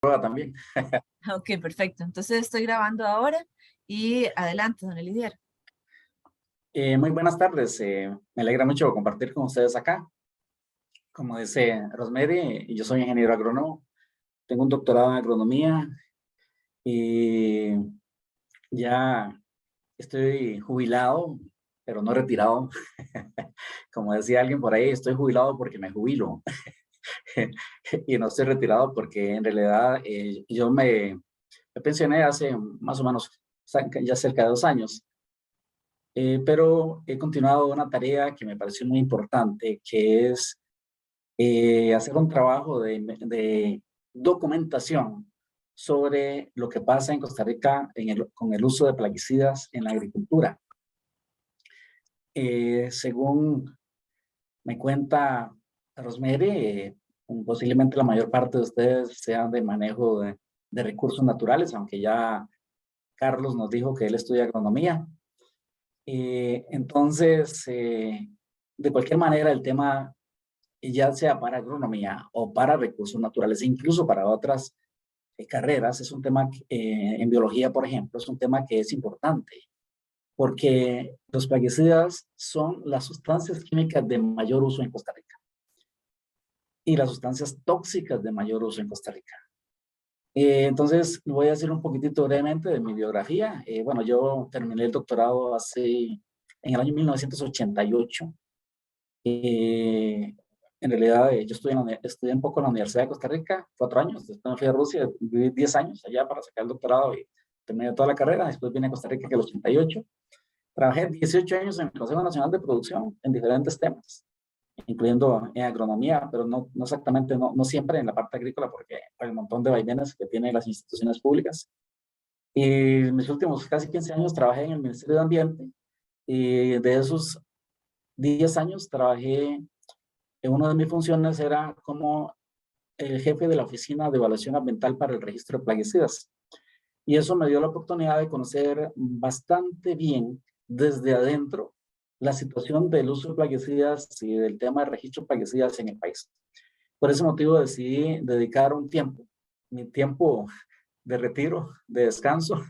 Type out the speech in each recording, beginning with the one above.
prueba también. Ok, perfecto. Entonces estoy grabando ahora y adelante, don Elidier. Muy buenas tardes. Me alegra mucho compartir con ustedes acá. Como dice Rosemary, yo soy ingeniero agrónomo. Tengo un doctorado en agronomía y ya estoy jubilado, pero no retirado. Como decía alguien por ahí, estoy jubilado porque me jubilo. Y no estoy retirado porque en realidad yo me pensioné hace más o menos ya cerca de 2 años. Pero he continuado una tarea que me pareció muy importante, que es hacer un trabajo de documentación sobre lo que pasa en Costa Rica con el uso de plaguicidas en la agricultura. Según me cuenta Rosemary, posiblemente la mayor parte de ustedes sean de manejo de recursos naturales, aunque ya Carlos nos dijo que él estudia agronomía. Entonces, de cualquier manera, el tema, ya sea para agronomía o para recursos naturales, incluso para otras carreras, es un tema, en biología, por ejemplo, es un tema que es importante, porque los plaguicidas son las sustancias químicas de mayor uso en Costa Rica y las sustancias tóxicas de mayor uso en Costa Rica. Entonces, voy a decir un poquitito brevemente de mi biografía. Bueno, yo terminé el doctorado en el año 1988. En realidad, yo estudié un poco en la Universidad de Costa Rica, 4 años. Después me fui a Rusia, viví 10 años allá para sacar el doctorado y terminé toda la carrera. Después vine a Costa Rica en el 88. Trabajé 18 años en el Consejo Nacional de Producción en diferentes temas, incluyendo en agronomía, pero no exactamente, no siempre en la parte agrícola, porque hay un montón de vaivenes que tienen las instituciones públicas. Y en mis últimos casi 15 años trabajé en el Ministerio de Ambiente, y de esos 10 años trabajé, en una de mis funciones era como el jefe de la Oficina de Evaluación Ambiental para el Registro de Plaguicidas. Y eso me dio la oportunidad de conocer bastante bien desde adentro la situación del uso de plaguicidas y del tema de registro de plaguicidas en el país. Por ese motivo decidí dedicar un tiempo, mi tiempo de retiro, de descanso,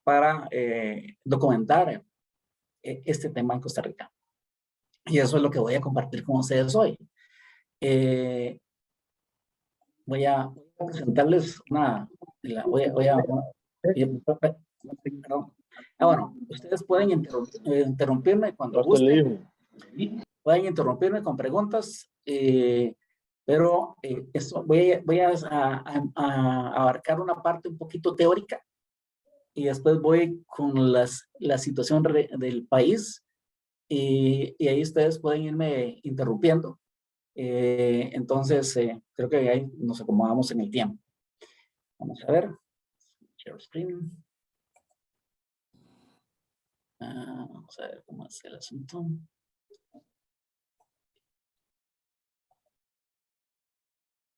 para documentar este tema en Costa Rica. Y eso es lo que voy a compartir con ustedes hoy. Eh, voy a presentarles perdón. Bueno, ustedes pueden interrumpirme cuando Ya se le gusten. dijo. Pueden interrumpirme con preguntas, pero esto voy a abarcar una parte un poquito teórica y después voy con la situación del país, y ahí ustedes pueden irme interrumpiendo. Entonces, creo que ahí nos acomodamos en el tiempo. Vamos a ver. Share screen. Vamos a ver cómo es el asunto.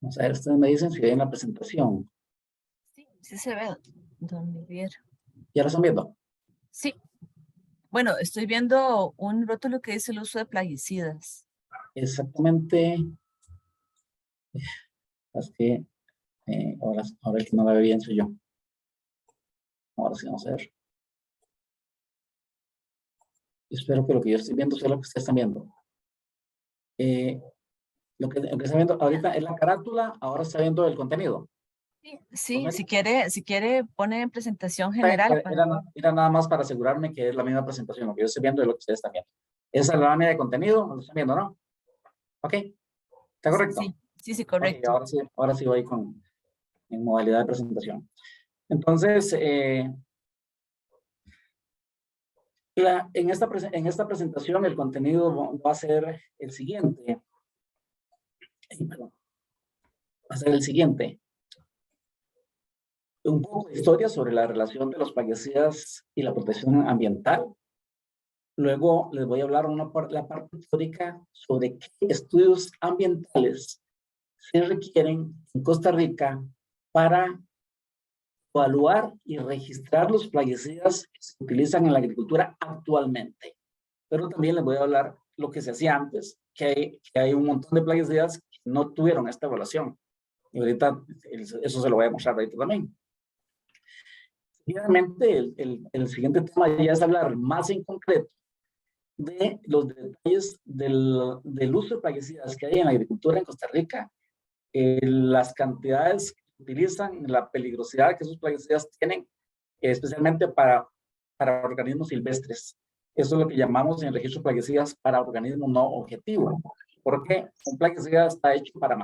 Vamos a ver, ustedes me dicen si ven la presentación. Sí, sí se ve, don Elidier. ¿Ya la están viendo? Sí. Bueno, estoy viendo un rótulo que dice el uso de plaguicidas. Exactamente. Es que ahora el que no la ve bien soy yo. Ahora sí, vamos a ver. Espero que lo que yo estoy viendo sea lo que ustedes están viendo. Lo que está viendo ahorita es la carátula, ahora está viendo el contenido. Sí, si quiere pone en presentación general. Era nada más para asegurarme que es la misma presentación. Lo que yo estoy viendo es lo que ustedes están viendo. Esa es la lámina de contenido, lo están viendo, ¿no? Ok, ¿está correcto? Sí, Ok, correcto. ahora sí voy en modalidad de presentación. Entonces, en esta presentación el contenido va a ser el siguiente. Va a ser el siguiente. Un poco de historia sobre la relación de los plaguicidas y la protección ambiental. Luego les voy a hablar la parte histórica sobre qué estudios ambientales se requieren en Costa Rica para evaluar y registrar los plaguicidas que se utilizan en la agricultura actualmente. Pero también les voy a hablar lo que se hacía antes, que hay un montón de plaguicidas que no tuvieron esta evaluación. Y ahorita eso se lo voy a mostrar ahorita también. Finalmente, el siguiente tema ya es hablar más en concreto de los detalles del uso de plaguicidas que hay en la agricultura en Costa Rica, las cantidades que utilizan, la peligrosidad que esos plaguicidas tienen, especialmente para organismos silvestres. Eso es lo que llamamos en el registro de plaguicidas para organismos no objetivos. Porque un plaguicida está hecho para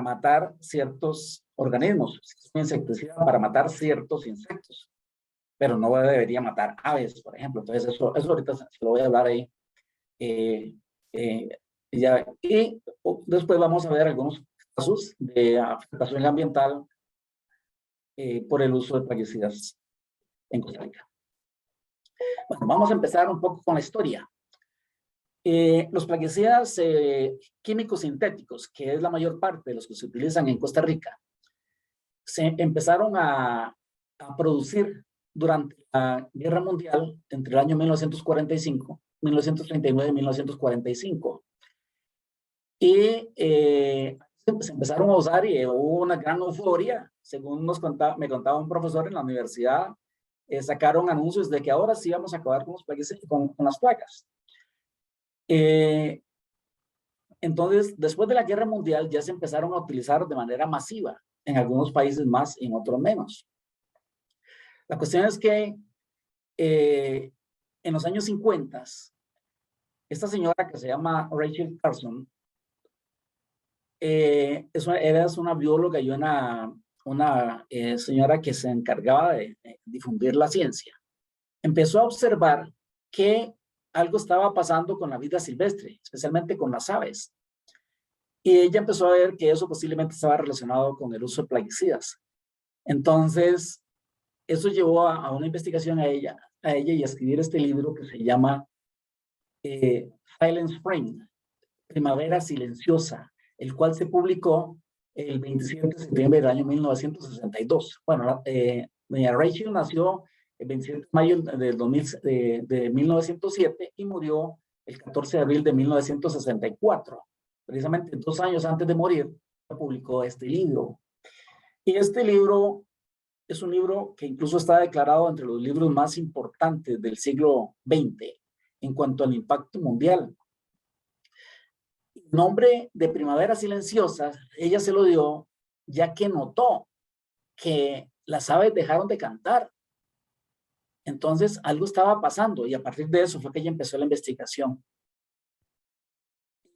matar ciertos organismos, es un insecticida para matar ciertos insectos, pero no debería matar aves, por ejemplo. Entonces, eso ahorita se lo voy a hablar ahí. Ya, y después vamos a ver algunos casos de afectación ambiental por el uso de plaguicidas en Costa Rica. Bueno, vamos a empezar un poco con la historia. Los plaguicidas químicos sintéticos, que es la mayor parte de los que se utilizan en Costa Rica, se empezaron a producir durante la Guerra Mundial entre el año 1945, 1939 y 1945. Y se empezaron a usar y hubo una gran euforia. Según me contaba un profesor en la universidad, sacaron anuncios de que ahora sí vamos a acabar con las plagas. Entonces, después de la Guerra Mundial ya se empezaron a utilizar de manera masiva, en algunos países más y en otros menos. La cuestión es que en los años 50, esta señora que se llama Rachel Carson, era una bióloga y una señora que se encargaba de difundir la ciencia. Empezó a observar que algo estaba pasando con la vida silvestre, especialmente con las aves. Y ella empezó a ver que eso posiblemente estaba relacionado con el uso de plaguicidas. Entonces, eso llevó a una investigación a ella y a escribir este libro que se llama Silent Spring, Primavera Silenciosa, el cual se publicó el 27 de septiembre del año 1962. Bueno, Rachel nació el 27 de mayo de 1907 y murió el 14 de abril de 1964. Precisamente 2 años antes de morir, publicó este libro. Y este libro es un libro que incluso está declarado entre los libros más importantes del siglo XX en cuanto al impacto mundial. El nombre de Primavera Silenciosa, ella se lo dio ya que notó que las aves dejaron de cantar. Entonces, algo estaba pasando y a partir de eso fue que ella empezó la investigación.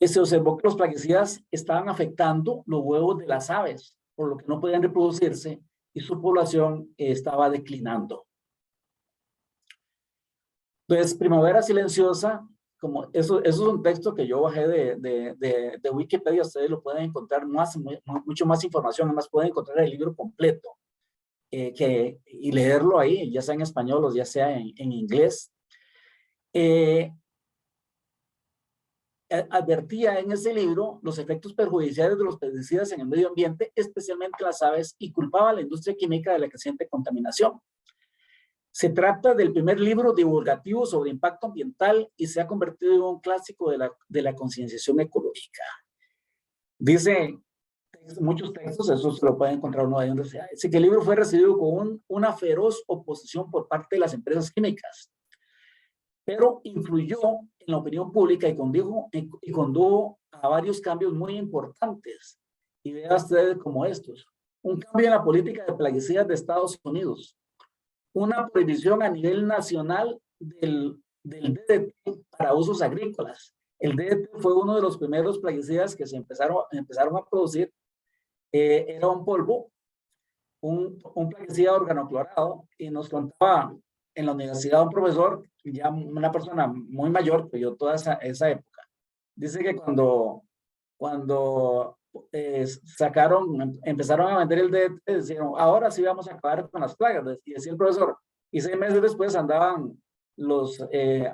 Y se observó que los plaguicidas estaban afectando los huevos de las aves, por lo que no podían reproducirse y su población estaba declinando. Entonces, Primavera Silenciosa, como eso es un texto que yo bajé de Wikipedia, ustedes lo pueden encontrar mucho más información, además pueden encontrar el libro completo y leerlo ahí, ya sea en español o ya sea en inglés. Advertía en ese libro los efectos perjudiciales de los pesticidas en el medio ambiente, especialmente las aves, y culpaba a la industria química de la creciente contaminación. Se trata del primer libro divulgativo sobre impacto ambiental y se ha convertido en un clásico de la concienciación ecológica. Dice muchos textos, eso se lo pueden encontrar uno ahí donde sea. Dice que el libro fue recibido con una feroz oposición por parte de las empresas químicas, pero influyó en la opinión pública y condujo a varios cambios muy importantes. Y vean ustedes como estos: un cambio en la política de plaguicidas de Estados Unidos, una prohibición a nivel nacional del DDT para usos agrícolas. El DDT fue uno de los primeros plaguicidas que se empezaron a producir. Era un polvo, un plaguicida organoclorado, y nos contaba en la universidad un profesor, ya una persona muy mayor, que yo toda esa época, dice que cuando empezaron a vender el DDT, decían, ahora sí vamos a acabar con las plagas, y decía el profesor, y 6 meses después andaban los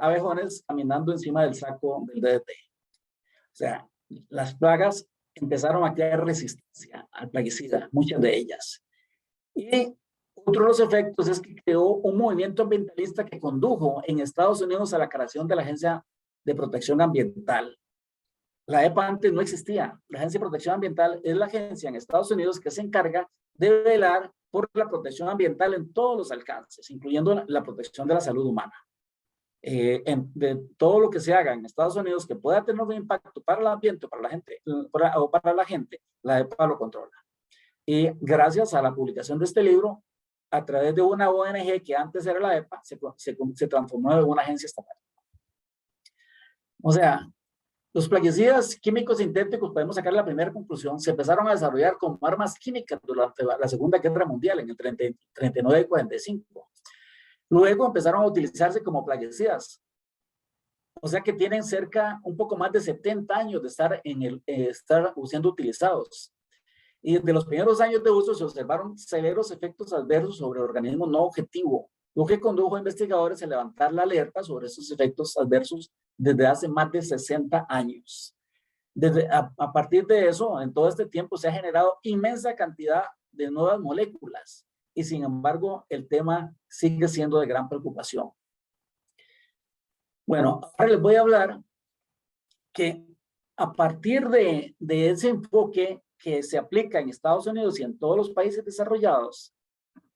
abejones caminando encima del saco del DDT. O sea, las plagas empezaron a crear resistencia al plaguicida, muchas de ellas. Y otro de los efectos es que creó un movimiento ambientalista que condujo en Estados Unidos a la creación de la Agencia de Protección Ambiental. La EPA antes no existía. La Agencia de Protección Ambiental es la agencia en Estados Unidos que se encarga de velar por la protección ambiental en todos los alcances, incluyendo la protección de la salud humana. De todo lo que se haga en Estados Unidos que pueda tener un impacto para el ambiente o para la gente, la EPA lo controla. Y gracias a la publicación de este libro, a través de una ONG que antes era la EPA, se transformó en una agencia estatal. O sea, los plaguicidas químicos sintéticos, podemos sacar la primera conclusión, se empezaron a desarrollar como armas químicas durante la Segunda Guerra Mundial, en el 39 y 45. Luego empezaron a utilizarse como plaguicidas. O sea que tienen un poco más de 70 años de estar siendo utilizados. Y desde los primeros años de uso se observaron severos efectos adversos sobre organismos no objetivos, lo que condujo a investigadores a levantar la alerta sobre esos efectos adversos desde hace más de 60 años. A partir de eso, en todo este tiempo se ha generado inmensa cantidad de nuevas moléculas y sin embargo el tema sigue siendo de gran preocupación. Bueno, ahora les voy a hablar que a partir de ese enfoque que se aplica en Estados Unidos y en todos los países desarrollados,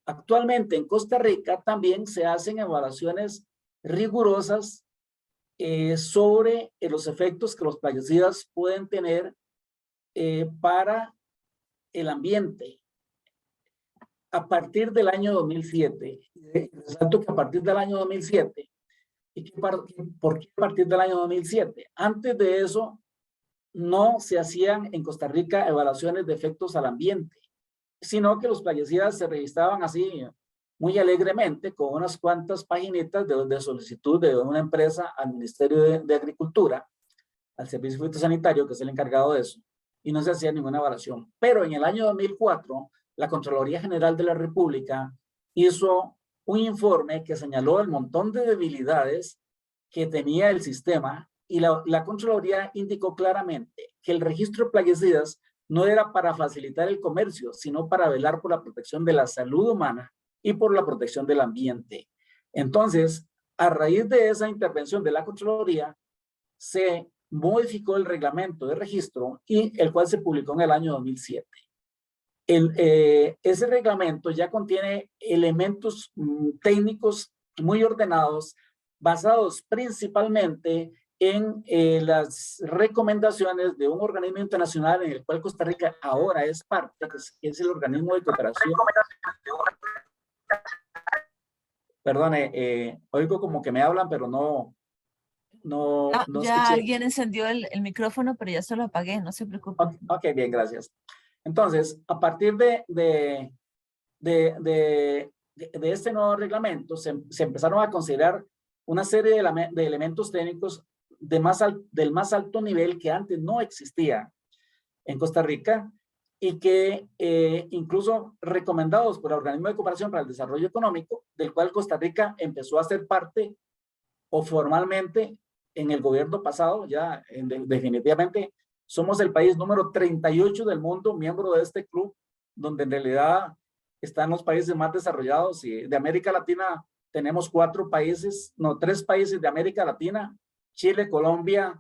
actualmente en Costa Rica también se hacen evaluaciones rigurosas sobre los efectos que los plaguicidas pueden tener para el ambiente. A partir del año 2007, resalto que a partir del año 2007, ¿por qué a partir del año 2007? Antes de eso, no se hacían en Costa Rica evaluaciones de efectos al ambiente, sino que los plaguicidas se registraban así muy alegremente con unas cuantas paginitas de solicitud de una empresa al Ministerio de Agricultura, al Servicio Fitosanitario, que es el encargado de eso, y no se hacía ninguna evaluación. Pero en el año 2004, la Contraloría General de la República hizo un informe que señaló el montón de debilidades que tenía el sistema y la Contraloría indicó claramente que el registro de plaguicidas no era para facilitar el comercio, sino para velar por la protección de la salud humana y por la protección del ambiente. Entonces, a raíz de esa intervención de la Contraloría, se modificó el reglamento de registro y el cual se publicó en el año 2007. Ese reglamento ya contiene elementos técnicos muy ordenados, basados principalmente en las recomendaciones de un organismo internacional en el cual Costa Rica ahora es parte, que es el organismo de cooperación. Perdone, oigo como que me hablan, pero no ya alguien encendió el micrófono, pero ya se lo apagué, no se preocupe. Ok, bien, gracias. Entonces, a partir de este nuevo reglamento, se empezaron a considerar una serie de elementos técnicos del más alto nivel que antes no existía en Costa Rica y que incluso recomendados por el Organismo de Cooperación para el Desarrollo Económico, del cual Costa Rica empezó a ser parte o formalmente en el gobierno pasado, ya definitivamente somos el país número 38 del mundo, miembro de este club, donde en realidad están los países más desarrollados y de América Latina tenemos 3 países de América Latina, Chile, Colombia,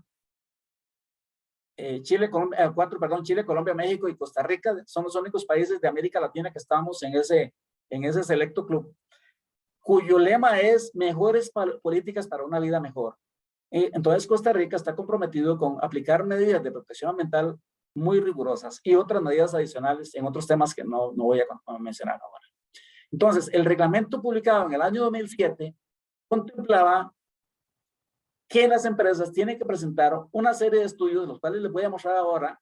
Chile, Colombia, México y Costa Rica son los únicos países de América Latina que estamos en ese selecto club, cuyo lema es mejores políticas para una vida mejor. Entonces Costa Rica está comprometido con aplicar medidas de protección ambiental muy rigurosas y otras medidas adicionales en otros temas que no voy a mencionar ahora. Entonces, el reglamento publicado en el año 2007 contemplaba que las empresas tienen que presentar una serie de estudios, los cuales les voy a mostrar ahora,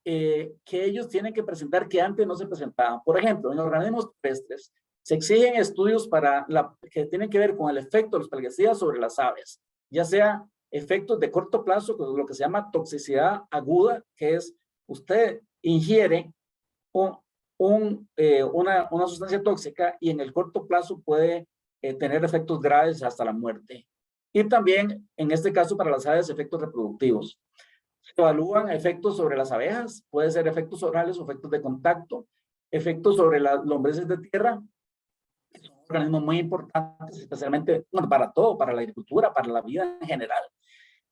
que ellos tienen que presentar que antes no se presentaban. Por ejemplo, en organismos terrestres se exigen estudios que tienen que ver con el efecto de los plaguicidas sobre las aves, ya sea efectos de corto plazo, lo que se llama toxicidad aguda, que es usted ingiere una sustancia tóxica y en el corto plazo puede tener efectos graves hasta la muerte. Y también, en este caso, para las aves, efectos reproductivos. Se evalúan efectos sobre las abejas, puede ser efectos orales o efectos de contacto, efectos sobre las lombrices de tierra, que son organismos muy importantes, especialmente para todo, para la agricultura, para la vida en general.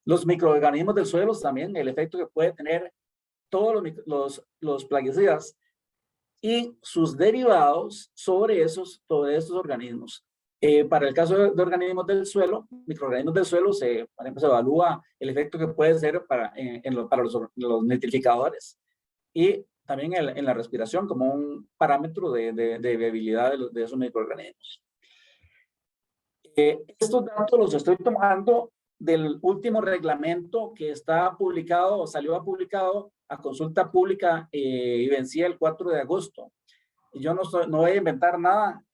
Los microorganismos del suelo también, el efecto que puede tener todos los plaguicidas y sus derivados sobre esos organismos. Para el caso de organismos del suelo, microorganismos del suelo, por ejemplo, se evalúa el efecto que puede ser para los nitrificadores y también en la respiración como un parámetro de viabilidad de esos microorganismos. Estos datos los estoy tomando del último reglamento que está publicado, salió publicado a consulta pública y vencía el 4 de agosto. Yo no voy a inventar nada.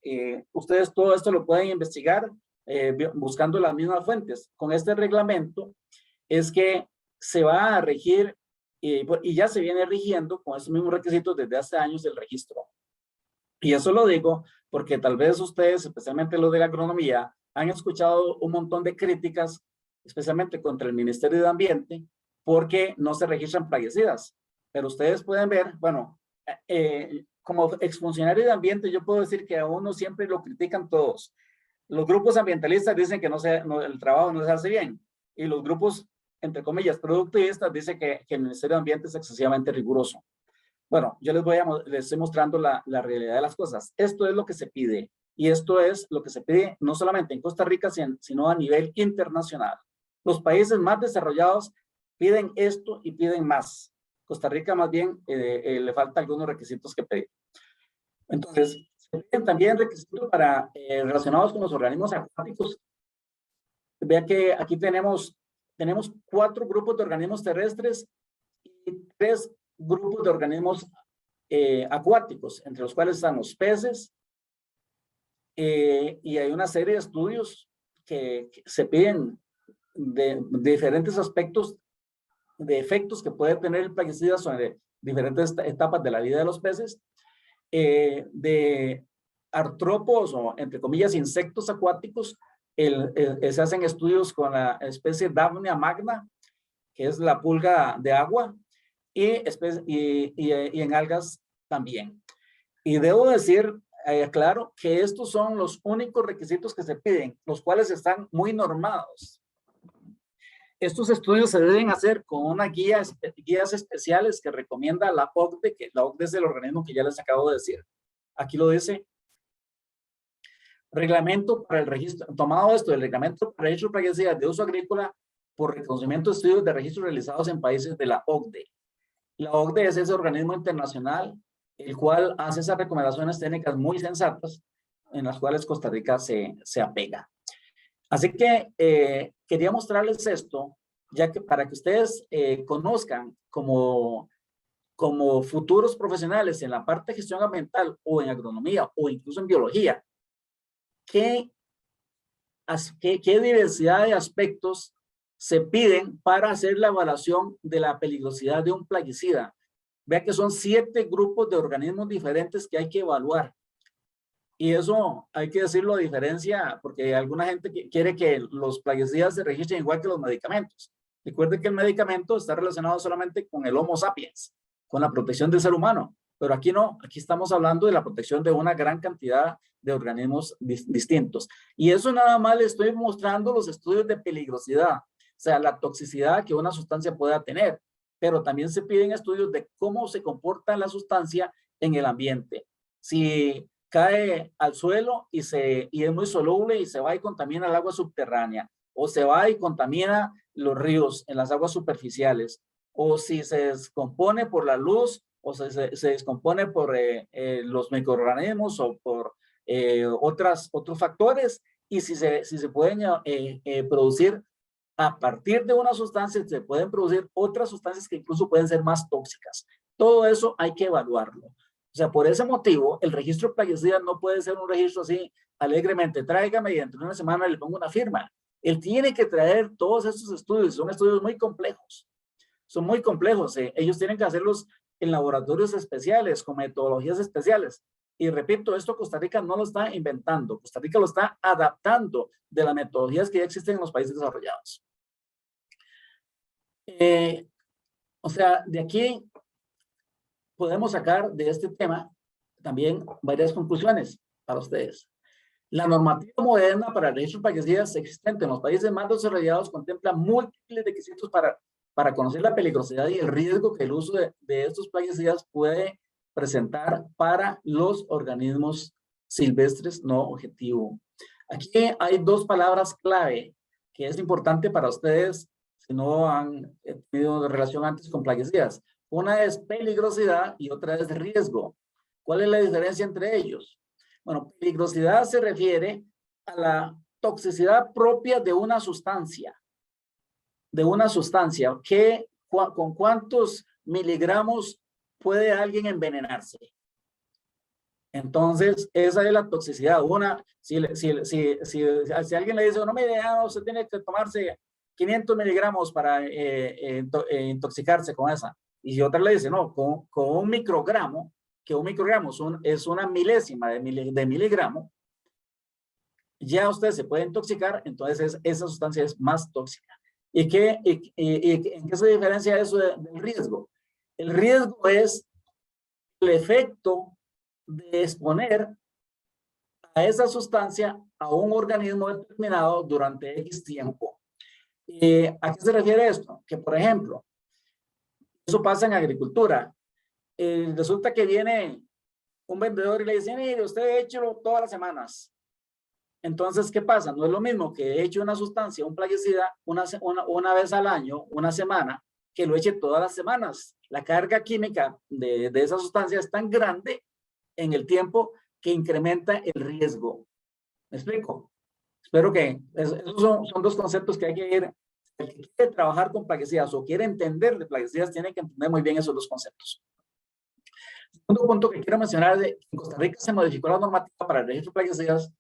Ustedes todo esto lo pueden investigar buscando las mismas fuentes. Con este reglamento es que se va a regir y ya se viene rigiendo con esos mismos requisitos desde hace años el registro. Y eso lo digo porque tal vez ustedes, especialmente los de la agronomía, han escuchado un montón de críticas, especialmente contra el Ministerio de Ambiente, porque no se registran plaguicidas. Pero ustedes pueden ver, bueno, como exfuncionario de ambiente, yo puedo decir que a uno siempre lo critican todos. Los grupos ambientalistas dicen que el trabajo no se hace bien. Y los grupos, entre comillas, productivistas dicen que el Ministerio de Ambiente es excesivamente riguroso. Bueno, yo les estoy mostrando la realidad de las cosas. Esto es lo que se pide. Y esto es lo que se pide no solamente en Costa Rica, sino a nivel internacional. Los países más desarrollados piden esto y piden más. Costa Rica más bien le falta algunos requisitos que pedir. Entonces, se piden también requisitos relacionados con los organismos acuáticos. Vean que aquí tenemos 4 grupos de organismos terrestres y 3 grupos de organismos acuáticos, entre los cuales están los peces, y hay una serie de estudios que se piden de diferentes aspectos, de efectos que puede tener el plaguicida sobre diferentes etapas de la vida de los peces, de artrópodos o, entre comillas, insectos acuáticos. Se hacen estudios con la especie Daphnia magna, que es la pulga de agua, y en algas también. Y debo decir, claro, que estos son los únicos requisitos que se piden, los cuales están muy normados. Estos estudios se deben hacer con unas guías especiales que recomienda la OCDE, que la OCDE es el organismo que ya les acabo de decir. Aquí lo dice. Reglamento para el registro, tomado esto del reglamento para el registro de plaguicidas de uso agrícola por reconocimiento de estudios de registro realizados en países de la OCDE. La OCDE es ese organismo internacional el cual hace esas recomendaciones técnicas muy sensatas en las cuales Costa Rica se apega. Así que quería mostrarles esto, ya que para que ustedes conozcan como futuros profesionales en la parte de gestión ambiental o en agronomía o incluso en biología, qué diversidad de aspectos se piden para hacer la evaluación de la peligrosidad de un plaguicida. Vea que son 7 grupos de organismos diferentes que hay que evaluar. Y eso hay que decirlo a diferencia, porque alguna gente quiere que los plaguicidas se registren igual que los medicamentos. Recuerde que el medicamento está relacionado solamente con el Homo sapiens, con la protección del ser humano. Pero aquí no, aquí estamos hablando de la protección de una gran cantidad de organismos distintos. Y eso nada más le estoy mostrando los estudios de peligrosidad, o sea, la toxicidad que una sustancia pueda tener. Pero también se piden estudios de cómo se comporta la sustancia en el ambiente. Si cae al suelo y es muy soluble y se va y contamina el agua subterránea, o se va y contamina los ríos en las aguas superficiales, o si se descompone por la luz, o se descompone por los microorganismos o por otros factores, y si se pueden producir a partir de una sustancia, se pueden producir otras sustancias que incluso pueden ser más tóxicas. Todo eso hay que evaluarlo. O sea, por ese motivo, el registro de plaguicidas no puede ser un registro así alegremente. Tráigame y dentro de una semana le pongo una firma. Él tiene que traer todos estos estudios. Son estudios muy complejos. Son muy complejos. Ellos tienen que hacerlos en laboratorios especiales, con metodologías especiales. Y repito, esto Costa Rica no lo está inventando. Costa Rica lo está adaptando de las metodologías que ya existen en los países desarrollados. O sea, de aquí podemos sacar de este tema también varias conclusiones para ustedes. La normativa moderna para el registro de plaguicidas existente en los países más desarrollados contempla múltiples requisitos para conocer la peligrosidad y el riesgo que el uso de estos plaguicidas puede presentar para los organismos silvestres no objetivo. Aquí hay dos palabras clave que es importante para ustedes si no han tenido relación antes con plaguicidas. Una es peligrosidad y otra es riesgo. ¿Cuál es la diferencia entre ellos? Bueno, peligrosidad se refiere a la toxicidad propia de una sustancia. ¿Con cuántos miligramos puede alguien envenenarse? Entonces, esa es la toxicidad. Si alguien le dice, no, mire, usted tiene que tomarse 500 miligramos para intoxicarse con esa. Y si otra le dice, no, con un microgramo, que un microgramo es una milésima de miligramo, ya usted se puede intoxicar, entonces esa sustancia es más tóxica. ¿Y en qué se diferencia eso del riesgo? El riesgo es el efecto de exponer a esa sustancia a un organismo determinado durante X tiempo. ¿A qué se refiere esto? Que, por ejemplo, eso pasa en agricultura. Resulta que viene un vendedor y le dice, mire, usted échelo todas las semanas. Entonces, ¿qué pasa? No es lo mismo que eche una sustancia, un plaguicida, una vez al año, una semana, que lo eche todas las semanas. La carga química de esa sustancia es tan grande en el tiempo que incrementa el riesgo. ¿Me explico? Espero que esos son dos conceptos que hay que ir. El que quiere trabajar con plaguicidas o quiere entender de plaguicidas tiene que entender muy bien esos dos conceptos. El segundo punto que quiero mencionar es que en Costa Rica se modificó la normativa para el registro de plaguicidas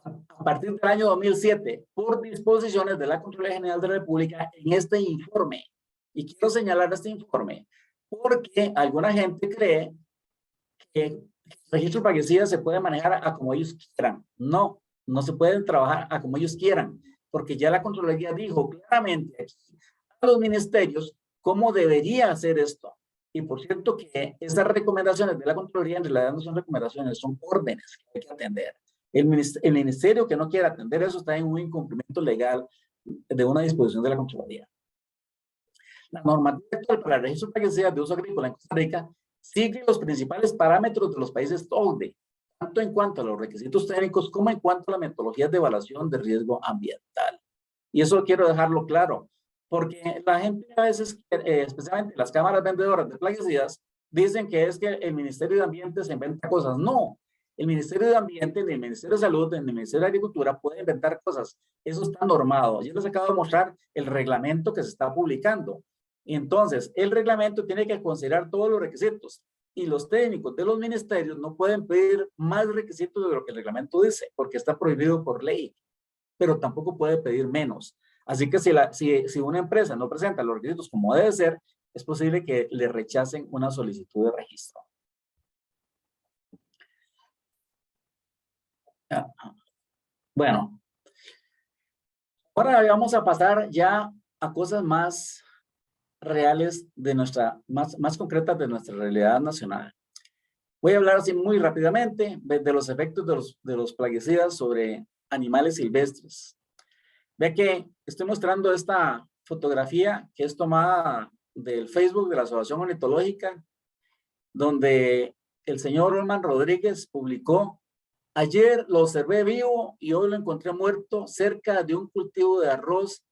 a partir del año 2007 por disposiciones de la Contraloría General de la República en este informe. Y quiero señalar este informe porque alguna gente cree que el registro de plaguicidas se puede manejar a como ellos quieran. No, no se puede trabajar a como ellos quieran, porque ya la Contraloría dijo claramente aquí a los ministerios cómo debería hacer esto. Y por cierto que esas recomendaciones de la Contraloría en realidad no son recomendaciones, son órdenes que hay que atender. El ministerio que no quiera atender eso está en un incumplimiento legal de una disposición de la Contraloría. La normativa actual para el registro de plaguicidas de uso agrícola en Costa Rica sigue los principales parámetros de los países TOLDE, tanto en cuanto a los requisitos técnicos como en cuanto a la metodología de evaluación de riesgo ambiental. Y eso quiero dejarlo claro, porque la gente a veces, especialmente las cámaras vendedoras de plaguicidas, dicen que es que el Ministerio de Ambiente se inventa cosas. No, el Ministerio de Ambiente, el Ministerio de Salud, el Ministerio de Agricultura puede inventar cosas. Eso está normado. Yo les acabo de mostrar el reglamento que se está publicando. Y entonces, el reglamento tiene que considerar todos los requisitos y los técnicos de los ministerios no pueden pedir más requisitos de lo que el reglamento dice, porque está prohibido por ley, pero tampoco puede pedir menos. Así que si una empresa no presenta los requisitos como debe ser, es posible que le rechacen una solicitud de registro. Bueno, ahora vamos a pasar ya a cosas más reales de más concretas de nuestra realidad nacional. Voy a hablar así muy rápidamente de los efectos de los plaguicidas sobre animales silvestres. Ve que estoy mostrando esta fotografía que es tomada del Facebook de la Asociación Ornitológica, donde el señor Olman Rodríguez publicó: ayer lo observé vivo y hoy lo encontré muerto cerca de un cultivo de arroz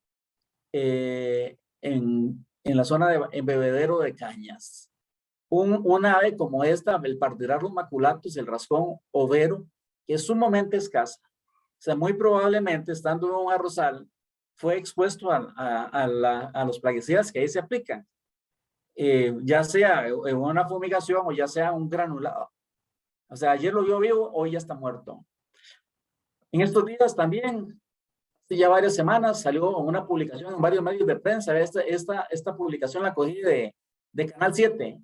en la zona de bebedero de cañas. Una ave como esta, el Pardirarus maculatus, el rascón overo, que es sumamente escasa. O sea, muy probablemente estando en un arrozal, fue expuesto a los plaguicidas que ahí se aplican. Ya sea en una fumigación o ya sea un granulado. O sea, ayer lo vio vivo, hoy ya está muerto. En estos días también, hace ya varias semanas, salió una publicación en varios medios de prensa. Esta publicación la cogí de Canal 7.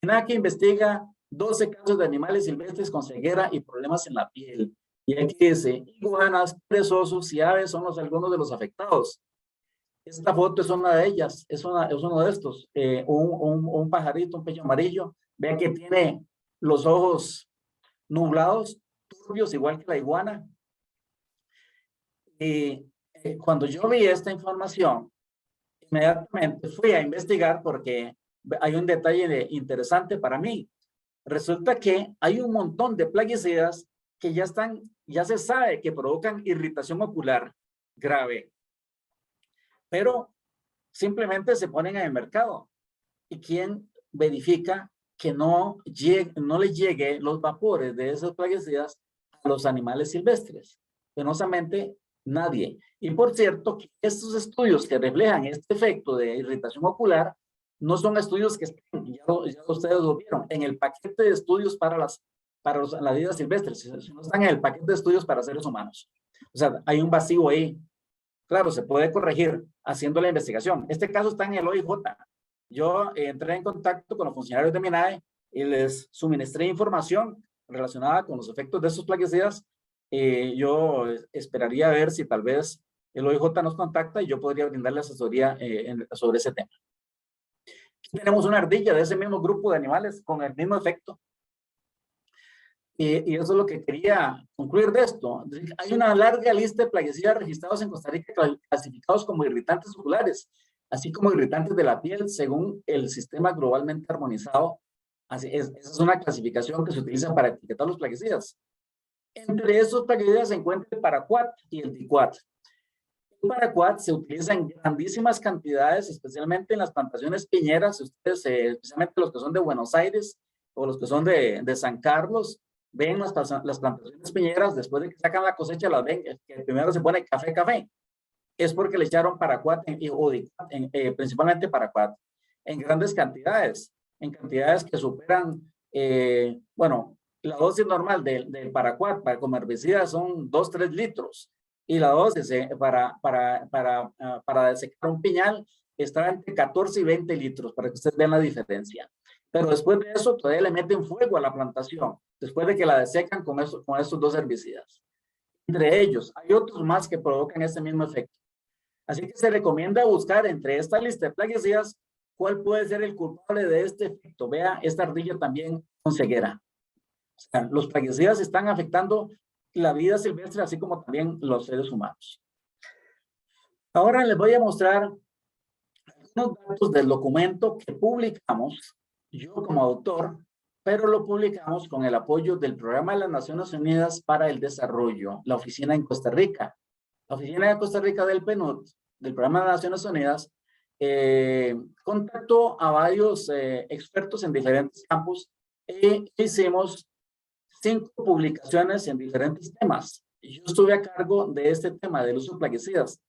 SINACA investiga 12 casos de animales silvestres con ceguera y problemas en la piel. Y aquí dice, iguanas, perezosos y aves son algunos de los afectados. Esta foto es una de ellas, es uno de estos, un pajarito, un pecho amarillo. Vean que tiene los ojos nublados, turbios, igual que la iguana. Y cuando yo vi esta información, inmediatamente fui a investigar porque hay un detalle interesante para mí. Resulta que hay un montón de plaguicidas que ya se sabe que provocan irritación ocular grave, pero simplemente se ponen en el mercado. ¿Y quién verifica que no le llegue los vapores de esos plaguicidas a los animales silvestres? Penosamente, nadie. Y por cierto, que estos estudios que reflejan este efecto de irritación ocular no son estudios que están, ya ustedes lo vieron, en el paquete de estudios para la vida silvestre, sino están en el paquete de estudios para seres humanos. O sea, hay un vacío ahí. Claro, se puede corregir haciendo la investigación. Este caso está en el OIJ. Yo entré en contacto con los funcionarios de MINAE y les suministré información relacionada con los efectos de estos plaguicidas. Yo esperaría ver si tal vez el OIJ nos contacta y yo podría brindarle asesoría sobre ese tema. Aquí tenemos una ardilla de ese mismo grupo de animales con el mismo efecto. Y eso es lo que quería concluir de esto. Hay una larga lista de plaguicidas registrados en Costa Rica clasificados como irritantes oculares, así como irritantes de la piel, según el sistema globalmente armonizado. Esa es una clasificación que se utiliza para etiquetar los plaguicidas. Entre esos plaguicidas se encuentra el paraquat y el diquat. El paraquat se utiliza en grandísimas cantidades, especialmente en las plantaciones piñeras. Ustedes, especialmente los que son de Buenos Aires o los que son de San Carlos, ven las plantaciones piñeras, después de que sacan la cosecha, las ven, que primero se pone café. Es porque le echaron paraquat principalmente paraquat, en grandes cantidades, en cantidades que superan, bueno, la dosis normal del paraquat para como herbicida son 2-3 litros, y la dosis para desecar un piñal está entre 14 y 20 litros, para que ustedes vean la diferencia. Pero después de eso todavía le meten fuego a la plantación, después de que la desecan con estos dos herbicidas. Entre ellos, hay otros más que provocan ese mismo efecto. Así que se recomienda buscar entre esta lista de plaguicidas cuál puede ser el culpable de este efecto. Vea, esta ardilla también con ceguera. O sea, los plaguicidas están afectando la vida silvestre, así como también los seres humanos. Ahora les voy a mostrar algunos datos del documento que publicamos, yo como autor, pero lo publicamos con el apoyo del Programa de las Naciones Unidas para el Desarrollo, la oficina en Costa Rica. La oficina de Costa Rica del PNUD, del Programa de las Naciones Unidas, contactó a varios expertos en diferentes campos e hicimos 5 publicaciones en diferentes temas. Yo estuve a cargo de este tema del uso de plaguicidas.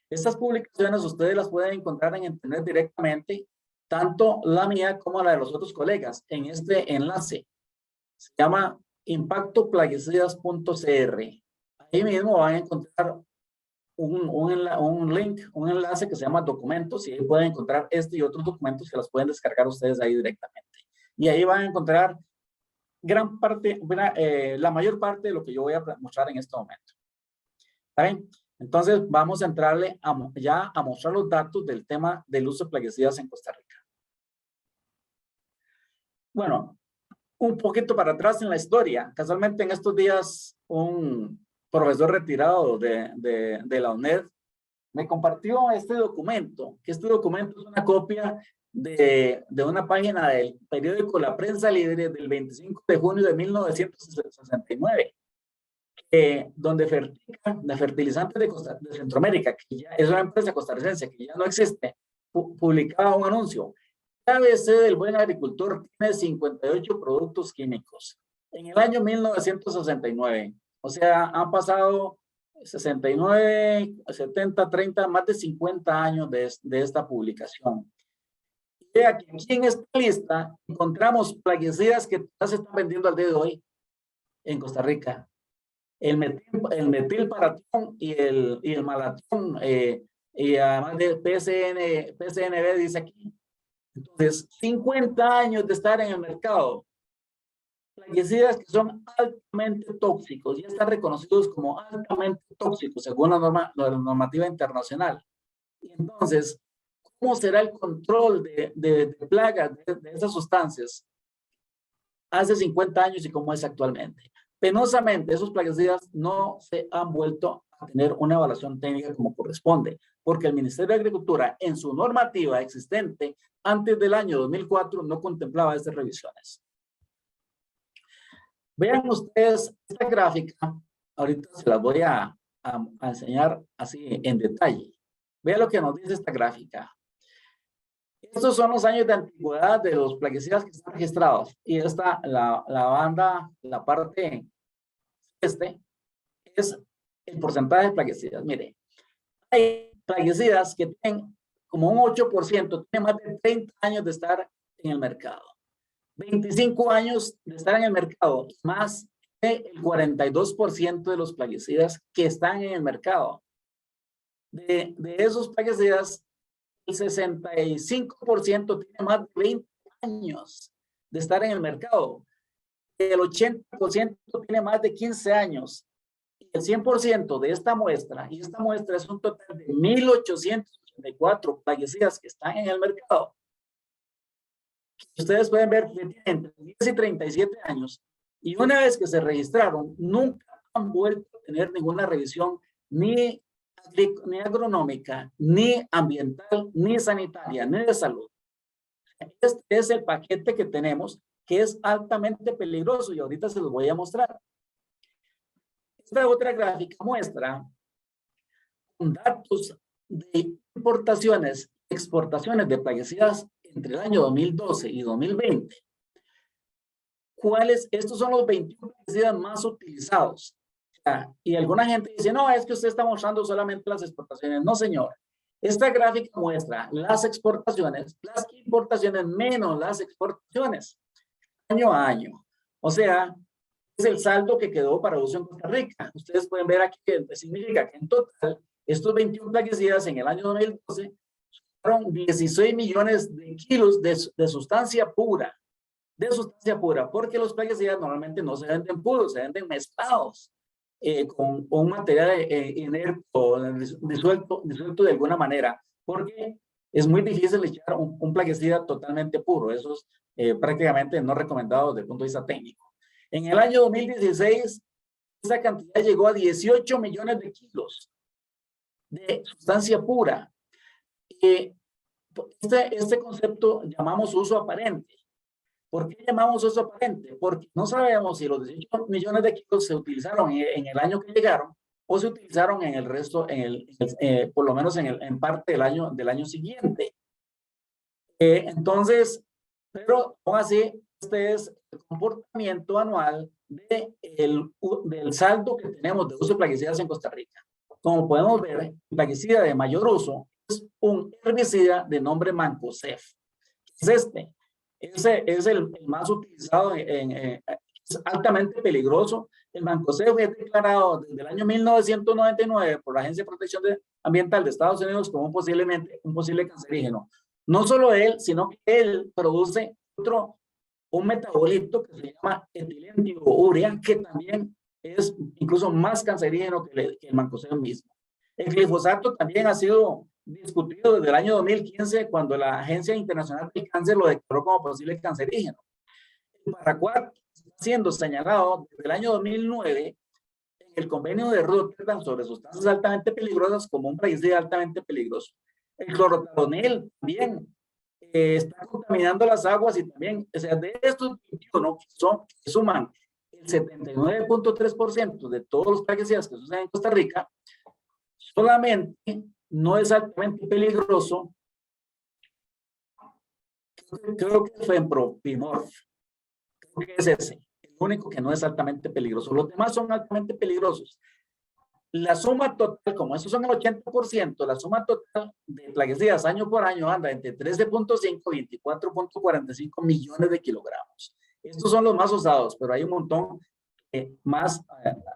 Estas publicaciones ustedes las pueden encontrar en internet directamente, tanto la mía como la de los otros colegas, en este enlace. Se llama impactoplaguicidas.cr. Ahí mismo van a encontrar un link, un enlace que se llama documentos, y ahí pueden encontrar este y otros documentos que los pueden descargar ustedes ahí directamente. Y ahí van a encontrar gran parte, la mayor parte de lo que yo voy a mostrar en este momento. ¿Está bien? Entonces vamos a entrarle ya a mostrar los datos del tema del uso de plaguicidas en Costa Rica. Bueno, un poquito para atrás en la historia. Casualmente en estos días un profesor retirado de la UNED me compartió este documento, que este documento es una copia de una página del periódico La Prensa Libre del 25 de junio de 1969, donde la Fertilizantes de Centroamérica, que ya es una empresa costarricense que ya no existe, publicaba un anuncio. ABC del buen agricultor tiene 58 productos químicos. En el año 1969, o sea, han pasado 69, 70, 30, más de 50 años de esta publicación. Y aquí en esta lista encontramos plaguicidas que ya se están vendiendo al día de hoy en Costa Rica. El metilparatón y el malatón, y además de PCNB dice aquí. Entonces, 50 años de estar en el mercado. Plaguicidas que son altamente tóxicos, ya están reconocidos como altamente tóxicos según la normativa internacional. Y entonces, ¿cómo será el control de plagas de esas sustancias hace 50 años y cómo es actualmente? Penosamente, esos plaguicidas no se han vuelto a tener una evaluación técnica como corresponde, porque el Ministerio de Agricultura en su normativa existente antes del año 2004 no contemplaba estas revisiones. Vean ustedes esta gráfica, ahorita se las voy a enseñar así en detalle. Vean lo que nos dice esta gráfica. Estos son los años de antigüedad de los plaguicidas que están registrados. Y esta, la banda, la parte este, es el porcentaje de plaguicidas. Mire, hay plaguicidas que tienen como un 8%, tienen más de 30 años de estar en el mercado. 25 años de estar en el mercado, más del 42% de los plaguicidas que están en el mercado. De esos plaguicidas, el 65% tiene más de 20 años de estar en el mercado. El 80% tiene más de 15 años. Y el 100% de esta muestra, y esta muestra es un total de 1,884 plaguicidas que están en el mercado. Ustedes pueden ver que tienen entre 10 y 37 años. Y una vez que se registraron, nunca han vuelto a tener ninguna revisión ni agronómica, ni ambiental, ni sanitaria, ni de salud. Este es el paquete que tenemos, que es altamente peligroso, y ahorita se los voy a mostrar. Esta otra gráfica muestra con datos de importaciones, exportaciones de plaguicidas entre el año 2012 y 2020. Estos son los 21 plaguicidas más utilizados. Y alguna gente dice, no, es que usted está mostrando solamente las exportaciones. No, señor. Esta gráfica muestra las exportaciones, las importaciones menos las exportaciones, año a año. O sea, es el saldo que quedó para uso en Costa Rica. Ustedes pueden ver aquí que significa que en total, estos 21 plaguicidas en el año 2012 fueron 16 millones de kilos de sustancia pura. De sustancia pura, porque los plaguicidas normalmente no se venden puros, se venden mezclados. Con un material inerte o disuelto de alguna manera, porque es muy difícil echar un plaguicida totalmente puro. Eso es prácticamente no recomendado desde el punto de vista técnico. En el año 2016, esa cantidad llegó a 18 millones de kilos de sustancia pura. Este concepto llamamos uso aparente. ¿Por qué llamamos eso aparente? Porque no sabemos si los 18 millones de kilos se utilizaron en el año que llegaron o se utilizaron en el resto, por lo menos en parte del año siguiente. Entonces, pero aún así, este es el comportamiento anual del saldo que tenemos de uso de plaguicidas en Costa Rica. Como podemos ver, el plaguicida de mayor uso es un herbicida de nombre Mancozeb. Es este. Ese es el más utilizado, es altamente peligroso. El Mancozeb es declarado desde el año 1999 por la Agencia de Protección Ambiental de Estados Unidos como un posible cancerígeno. No solo él, sino que él produce un metabolito que se llama etilentiourea, que también es incluso más cancerígeno que el Mancozeb mismo. El glifosato también ha sido discutido desde el año 2015, cuando la Agencia Internacional del Cáncer lo declaró como posible cancerígeno. El paraquat está siendo señalado desde el año 2009 en el convenio de Rotterdam sobre sustancias altamente peligrosas como un plaguicida altamente peligroso. El clorothalonil también está contaminando las aguas, y también, o sea, de estos 21 que suman el 79.3% de todos los plaguicidas que se usan en Costa Rica, solamente no es altamente peligroso, creo que fue en Propimorf, creo que es ese, el único que no es altamente peligroso. Los demás son altamente peligrosos. La suma total, como estos son el 80%, la suma total de plaguicidas año por año anda entre 13.5 y 24.45 millones de kilogramos. Estos son los más usados, pero hay un montón más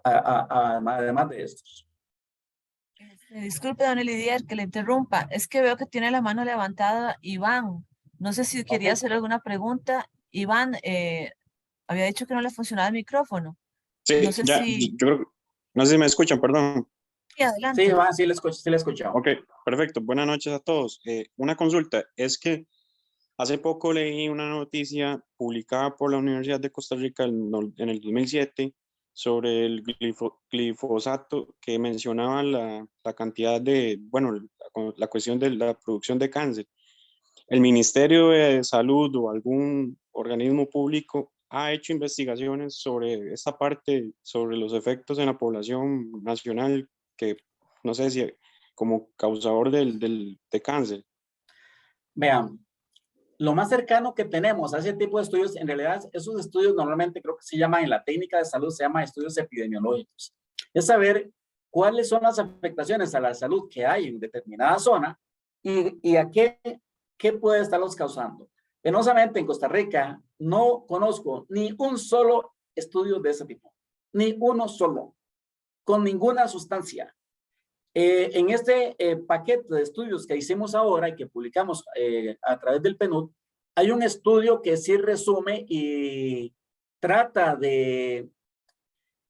además de estos. Disculpe, don Elidier, que le interrumpa. Es que veo que tiene la mano levantada Iván. No sé si quería hacer alguna pregunta. Iván, había dicho que no le funcionaba el micrófono. Sí, no sé ya, si... yo creo que, no sé si me escuchan, perdón. Sí, adelante. Sí, Iván, sí le escucho. Ok, perfecto. Buenas noches a todos. Una consulta, es que hace poco leí una noticia publicada por la Universidad de Costa Rica en el 2007 sobre el glifosato, que mencionaba la cantidad de, bueno, la cuestión de la producción de cáncer. ¿El Ministerio de Salud o algún organismo público ha hecho investigaciones sobre esta parte, sobre los efectos en la población nacional, que no sé si como causador de cáncer? Vean, lo más cercano que tenemos a ese tipo de estudios, en realidad esos estudios normalmente creo que se llaman, en la técnica de salud se llama estudios epidemiológicos. Es saber cuáles son las afectaciones a la salud que hay en determinada zona y a qué puede estarlos causando. Penosamente en Costa Rica no conozco ni un solo estudio de ese tipo, ni uno solo, con ninguna sustancia. En este paquete de estudios que hicimos ahora y que publicamos a través del PNUD, hay un estudio que sí resume y trata de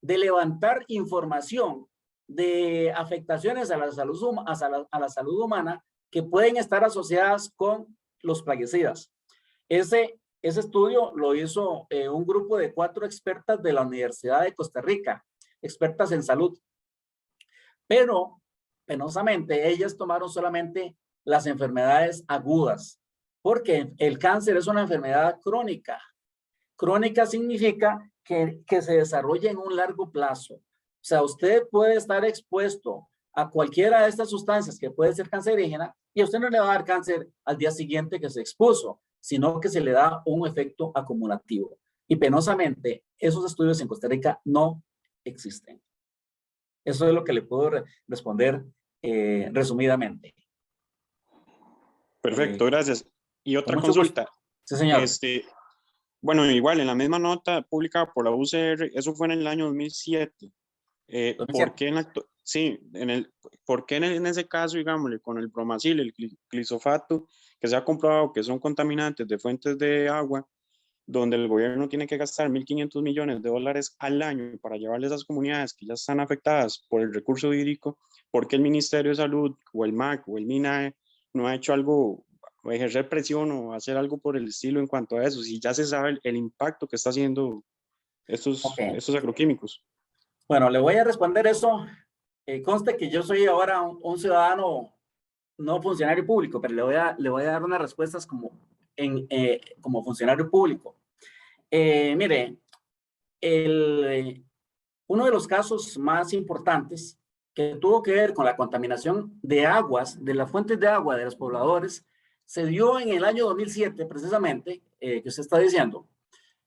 levantar información de afectaciones a la salud humana que pueden estar asociadas con los plaguicidas. Ese estudio lo hizo un grupo de 4 expertas de la Universidad de Costa Rica, expertas en salud. Pero, penosamente, ellas tomaron solamente las enfermedades agudas, porque el cáncer es una enfermedad crónica. Crónica significa que se desarrolla en un largo plazo. O sea, usted puede estar expuesto a cualquiera de estas sustancias que puede ser cancerígena y a usted no le va a dar cáncer al día siguiente que se expuso, sino que se le da un efecto acumulativo. Y penosamente, esos estudios en Costa Rica no existen. Eso es lo que le puedo responder resumidamente. Perfecto, gracias. Y otra Con mucho consulta. gusto. Sí, señor. Bueno, igual en la misma nota publicada por la UCR, eso fue en el año 2007. ¿Por qué en ese caso, digámosle, con el bromacil, el glifosato, que se ha comprobado que son contaminantes de fuentes de agua, donde el gobierno tiene que gastar 1.500 millones de dólares al año para llevarle a esas comunidades que ya están afectadas por el recurso hídrico, por qué el Ministerio de Salud o el MAC o el MINAE no ha hecho algo, o ejercer presión o hacer algo por el estilo en cuanto a eso, si ya se sabe el impacto que está haciendo estos agroquímicos? Bueno, le voy a responder eso. Conste que yo soy ahora un ciudadano, no funcionario público, pero le voy a dar unas respuestas como funcionario público. Mire, uno de los casos más importantes que tuvo que ver con la contaminación de aguas, de las fuentes de agua de los pobladores, se dio en el año 2007, precisamente, que usted está diciendo,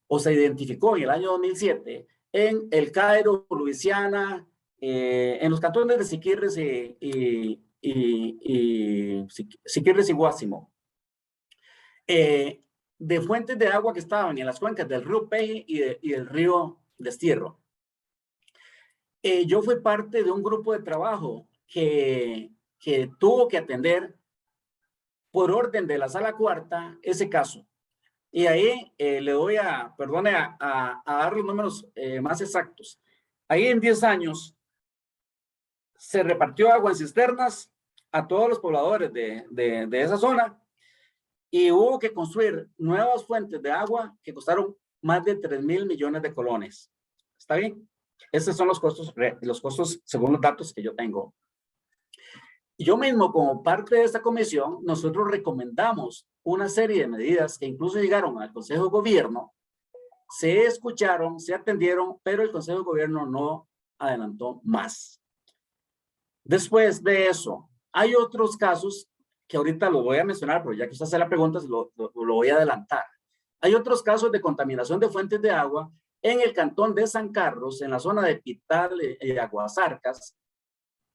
o se identificó en el año 2007 en El Cairo, Luisiana, en los cantones de Siquirres Siquirres y Guásimo, de fuentes de agua que estaban en las cuencas del río Peje y del río Destierro. Yo fui parte de un grupo de trabajo que tuvo que atender por orden de la Sala Cuarta ese caso. Y ahí le doy a dar los números más exactos. Ahí en 10 años se repartió agua en cisternas a todos los pobladores de esa zona y hubo que construir nuevas fuentes de agua que costaron más de 3.000 millones de colones. ¿Está bien? Esos son los costos según los datos que yo tengo. Yo mismo, como parte de esta comisión, nosotros recomendamos una serie de medidas que incluso llegaron al Consejo de Gobierno, se escucharon, se atendieron, pero el Consejo de Gobierno no adelantó más. Después de eso, hay otros casos que ahorita lo voy a mencionar, pero ya que usted hace la pregunta, lo voy a adelantar. Hay otros casos de contaminación de fuentes de agua en el cantón de San Carlos, en la zona de Pital y Aguasarcas,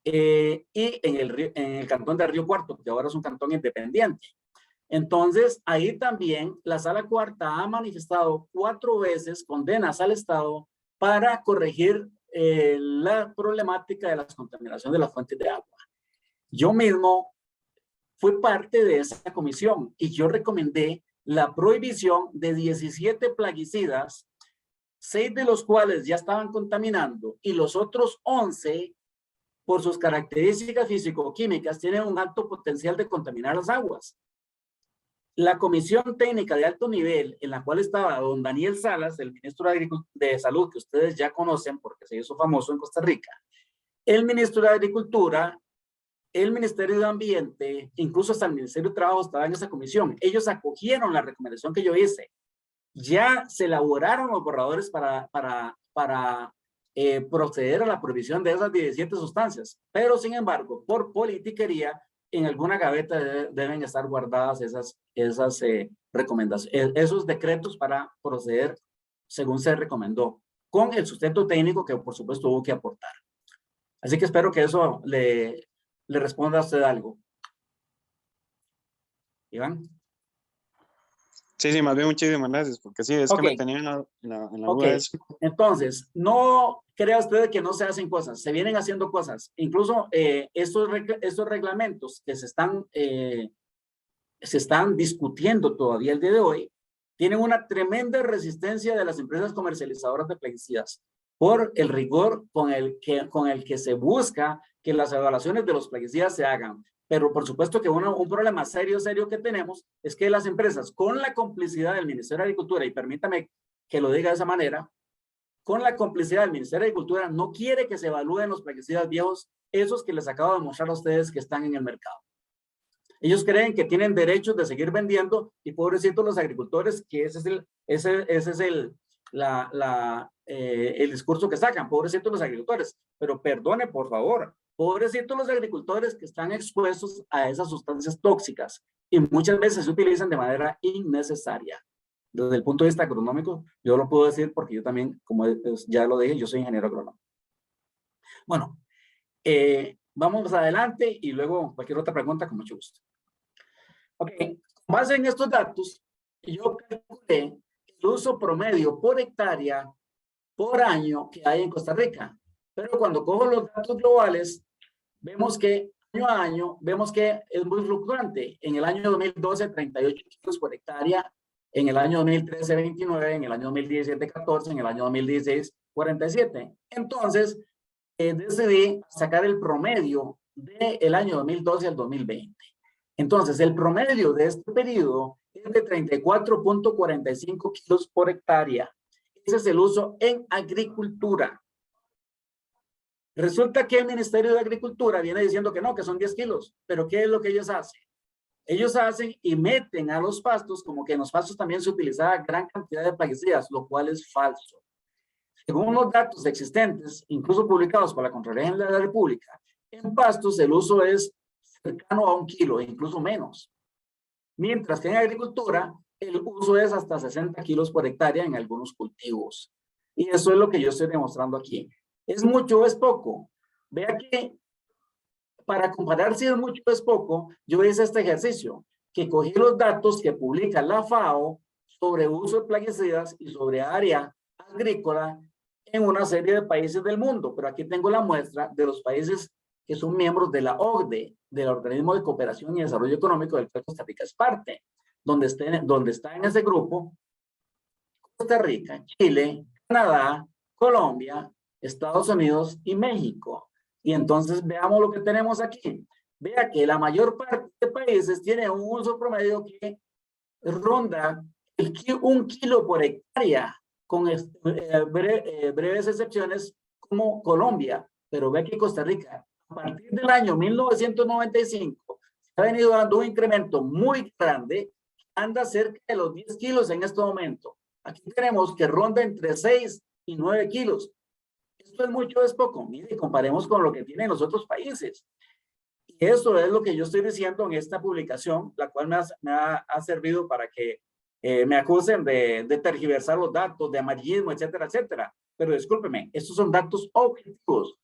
y en el cantón de Río Cuarto, que ahora es un cantón independiente. Entonces, ahí también la Sala Cuarta ha manifestado 4 veces condenas al Estado para corregir la problemática de la contaminación de las fuentes de agua. Yo mismo fui parte de esa comisión y yo recomendé la prohibición de 17 plaguicidas, 6 de los cuales ya estaban contaminando y los otros 11, por sus características físico-químicas, tienen un alto potencial de contaminar las aguas. la comisión técnica de alto nivel, en la cual estaba don Daniel Salas, el ministro de Salud, que ustedes ya conocen porque se hizo famoso en Costa Rica, el ministro de Agricultura, el Ministerio de Ambiente, incluso hasta el Ministerio de Trabajo estaba en esa comisión. Ellos acogieron la recomendación que yo hice. Ya se elaboraron los borradores para proceder a la prohibición de esas 17 sustancias, pero sin embargo, por politiquería, en alguna gaveta deben estar guardadas esas recomendaciones, esos decretos para proceder según se recomendó, con el sustento técnico que por supuesto hubo que aportar. Así que espero que eso le responda a usted algo. Iván. Sí, más bien muchísimas gracias, porque sí, es que me tenía en la duda de eso. Entonces, no crea usted que no se hacen cosas, se vienen haciendo cosas. Incluso estos reglamentos que se están discutiendo todavía el día de hoy, tienen una tremenda resistencia de las empresas comercializadoras de plaguicidas por el rigor con el que se busca que las evaluaciones de los plaguicidas se hagan. Pero por supuesto que un problema serio que tenemos es que las empresas, con la complicidad del Ministerio de Agricultura, y permítame que lo diga de esa manera, con la complicidad del Ministerio de Agricultura, no quiere que se evalúen los plaguicidas viejos, esos que les acabo de mostrar a ustedes que están en el mercado. Ellos creen que tienen derechos de seguir vendiendo y pobrecitos los agricultores, que ese es el discurso que sacan, pobrecitos los agricultores. Pero perdone, por favor, pobrecitos los agricultores que están expuestos a esas sustancias tóxicas y muchas veces se utilizan de manera innecesaria. Desde el punto de vista agronómico, yo lo puedo decir porque yo también, como ya lo dije, yo soy ingeniero agrónomo. Bueno, vamos adelante y luego cualquier otra pregunta con mucho gusto. Ok, con base en estos datos, yo calculé el uso promedio por hectárea por año que hay en Costa Rica. Pero cuando cojo los datos globales, vemos que año a año, vemos que es muy fluctuante. En el año 2012, 38 kilos por hectárea. En el año 2013, 29. En el año 2017, 14. En el año 2016, 47. Entonces, decidí sacar el promedio del año 2012 al 2020. Entonces, el promedio de este periodo es de 34.45 kilos por hectárea. Ese es el uso en agricultura. Resulta que el Ministerio de Agricultura viene diciendo que no, que son 10 kilos. Pero ¿qué es lo que ellos hacen? Ellos hacen y meten a los pastos como que en los pastos también se utilizaba gran cantidad de plaguicidas, lo cual es falso. Según los datos existentes, incluso publicados por la Contraloría General de la República, en pastos el uso es cercano a 1 kilo, incluso menos. Mientras que en agricultura, el uso es hasta 60 kilos por hectárea en algunos cultivos. Y eso es lo que yo estoy demostrando aquí. ¿Es mucho o es poco? Vea que para comparar si es mucho o es poco, yo hice este ejercicio, que cogí los datos que publica la FAO sobre uso de plaguicidas y sobre área agrícola en una serie de países del mundo. Pero aquí tengo la muestra de los países que son miembros de la OCDE, del Organismo de Cooperación y Desarrollo Económico del que Costa Rica es parte, donde está en ese grupo Costa Rica, Chile, Canadá, Colombia, Estados Unidos y México. Y entonces veamos lo que tenemos aquí. Vea que la mayor parte de países tiene un uso promedio que ronda 1 kilo por hectárea, con breves excepciones como Colombia. Pero ve que Costa Rica, a partir del año 1995, se ha venido dando un incremento muy grande, anda cerca de los 10 kilos en este momento. Aquí tenemos que ronda entre 6 y 9 kilos. ¿Esto es mucho o es poco? Mire, comparemos con lo que tienen los otros países. Y eso es lo que yo estoy diciendo en esta publicación, la cual me ha servido para que me acusen de tergiversar los datos, de amarillismo, etcétera, etcétera. Pero discúlpeme, estos son datos objetivos,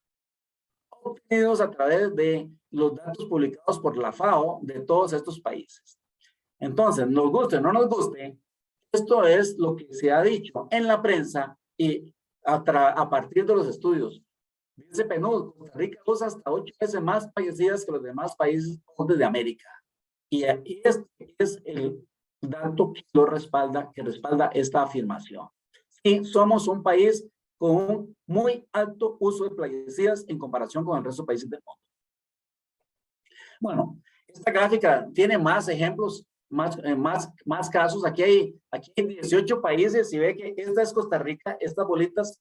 obtenidos a través de los datos publicados por la FAO de todos estos países. Entonces, nos guste o no nos guste, esto es lo que se ha dicho en la prensa y a partir de los estudios. Dice PNUD, Costa Rica usa hasta 8 veces más plaguicidas que los demás países de América. Y este es el dato que respalda esta afirmación. Sí, somos un país con un muy alto uso de plaguicidas en comparación con el resto de países del mundo. Bueno, esta gráfica tiene más ejemplos más casos. Aquí hay 18 países y ve que esta es Costa Rica, estas bolitas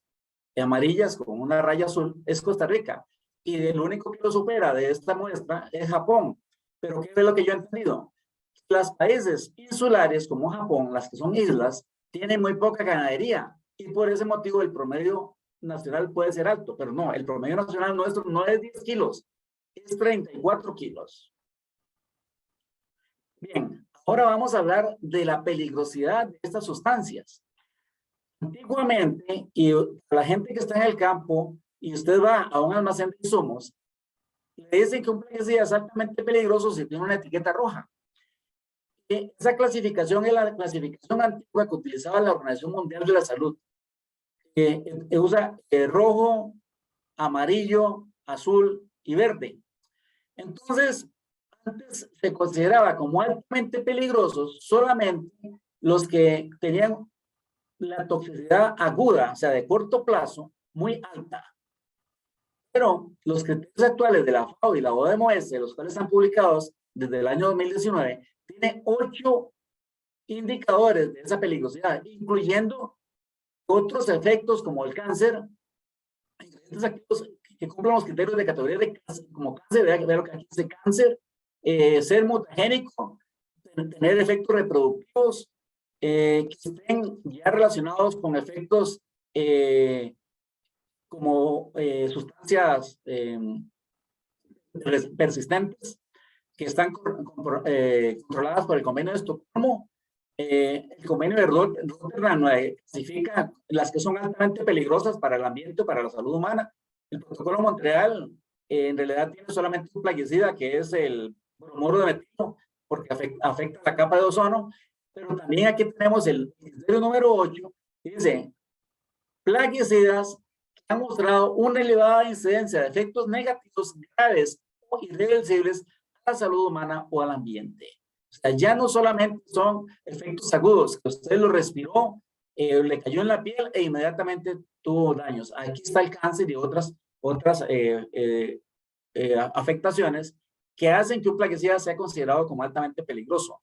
amarillas con una raya azul es Costa Rica. Y el único que lo supera de esta muestra es Japón. Pero ¿qué es lo que yo he entendido? Los países insulares como Japón, las que son islas, tienen muy poca ganadería y por ese motivo el promedio nacional puede ser alto, pero no, el promedio nacional nuestro no es 10 kilos, es 34 kilos. Bien, ahora vamos a hablar de la peligrosidad de estas sustancias. Antiguamente, y la gente que está en el campo, y usted va a un almacén de insumos, le dicen que un plaguicida es altamente peligroso si tiene una etiqueta roja. Esa clasificación es la clasificación antigua que utilizaba la Organización Mundial de la Salud. Usa rojo, amarillo, azul y verde. Entonces, antes se consideraba como altamente peligrosos solamente los que tenían la toxicidad aguda, o sea, de corto plazo, muy alta. Pero los criterios actuales de la FAO y la OMS, los cuales están publicados desde el año 2019, tienen 8 indicadores de esa peligrosidad, incluyendo otros efectos como el cáncer, ingredientes activos que cumplen los criterios de categoría de cáncer, como cáncer, vea lo que aquí dice cáncer, ser mutagénico, tener efectos reproductivos, que estén ya relacionados con efectos como sustancias persistentes que están controladas por el convenio de Estocolmo. El convenio de Rotterdam clasifica las que son altamente peligrosas para el ambiente, para la salud humana. El protocolo de Montreal en realidad tiene solamente un plaguicida que es el bromuro de metilo, porque afecta la capa de ozono, pero también aquí tenemos el criterio número 8, que dice plaguicidas que han mostrado una elevada incidencia de efectos negativos graves o irreversibles a la salud humana o al ambiente. O sea, ya no solamente son efectos agudos, que usted lo respiró, le cayó en la piel e inmediatamente tuvo daños. Aquí está el cáncer y otras afectaciones que hacen que un plaguicida sea considerado como altamente peligroso.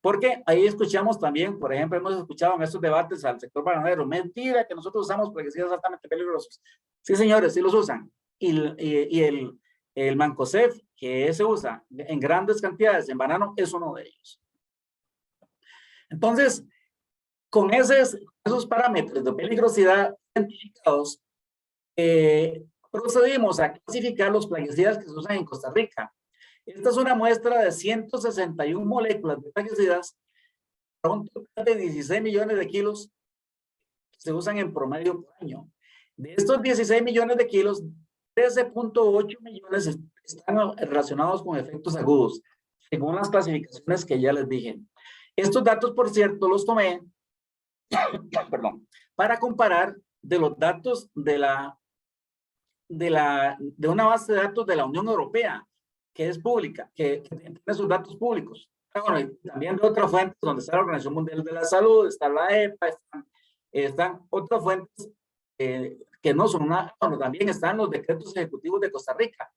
Porque ahí escuchamos también, por ejemplo, hemos escuchado en estos debates al sector bananero, mentira que nosotros usamos plaguicidas altamente peligrosos. Sí, señores, sí los usan. Y el Mancozeb, que se usa en grandes cantidades en banano, es uno de ellos. Entonces, con esos parámetros de peligrosidad identificados, procedimos a clasificar los plaguicidas que se usan en Costa Rica. Esta es una muestra de 161 moléculas de plaguicidas para un total de 16 millones de kilos que se usan en promedio por año. De estos 16 millones de kilos, 13.8 millones están relacionados con efectos agudos, según las clasificaciones que ya les dije. Estos datos, por cierto, los tomé para comparar de los datos de una base de datos de la Unión Europea, que es pública, que tiene sus datos públicos. Bueno, y también de otras fuentes, donde está la Organización Mundial de la Salud, está la EPA, están otras fuentes que no son una, bueno, también están los decretos ejecutivos de Costa Rica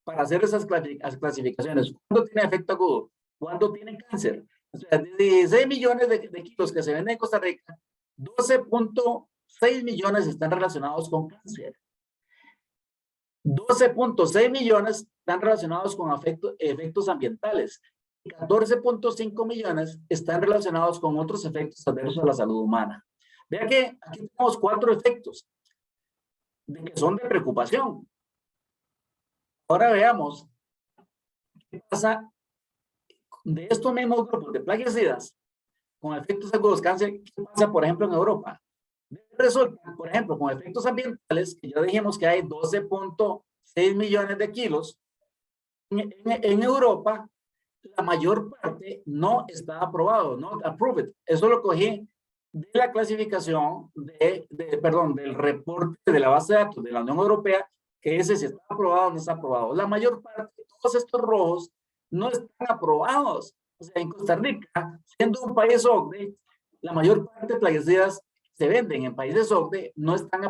para hacer esas clasificaciones. ¿Cuándo tiene efecto agudo? ¿Cuándo tiene cáncer? O sea, de 16 millones de kilos que se venden en Costa Rica, 12.6 millones están relacionados con cáncer. 12.6 millones están relacionados con efectos ambientales. 14.5 millones están relacionados con otros efectos adversos a la salud humana. Vea que aquí tenemos 4 efectos que son de preocupación. Ahora veamos qué pasa de estos mismos grupos de plaguicidas con efectos agudos cáncer. ¿Qué pasa, por ejemplo, en Europa? Resulta, por ejemplo, con efectos ambientales, que ya dijimos que hay 12.6 millones de kilos, en Europa, la mayor parte no está aprobado, no approved. Eso lo cogí de la clasificación del reporte de la base de datos de la Unión Europea, que dice si está aprobado o no está aprobado. La mayor parte de todos estos rojos no están aprobados. O sea, en Costa Rica, siendo un país OCDE, la mayor parte de plaguicidas se venden en países OCDE, no están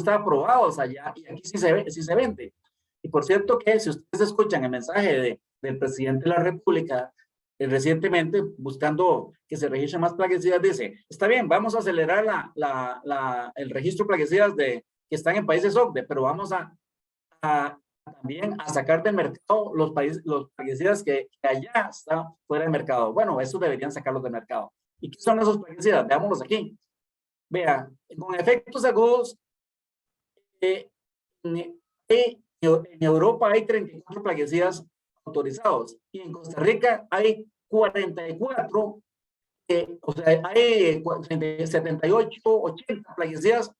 aprobados allá, y aquí sí se vende. Y por cierto que si ustedes escuchan el mensaje del presidente de la República recientemente, buscando que se registren más plaguicidas, dice, está bien, vamos a acelerar el registro de plaguicidas que están en países OCDE, pero vamos también a sacar del mercado los plaguicidas que allá están fuera del mercado. Bueno, esos deberían sacarlos del mercado. ¿Y qué son esos plaguicidas? Veámoslos aquí. Vea, con efectos agudos, en Europa hay 34 plaguicidas autorizados y en Costa Rica hay 44, o sea, hay 78, 80 plaguicidas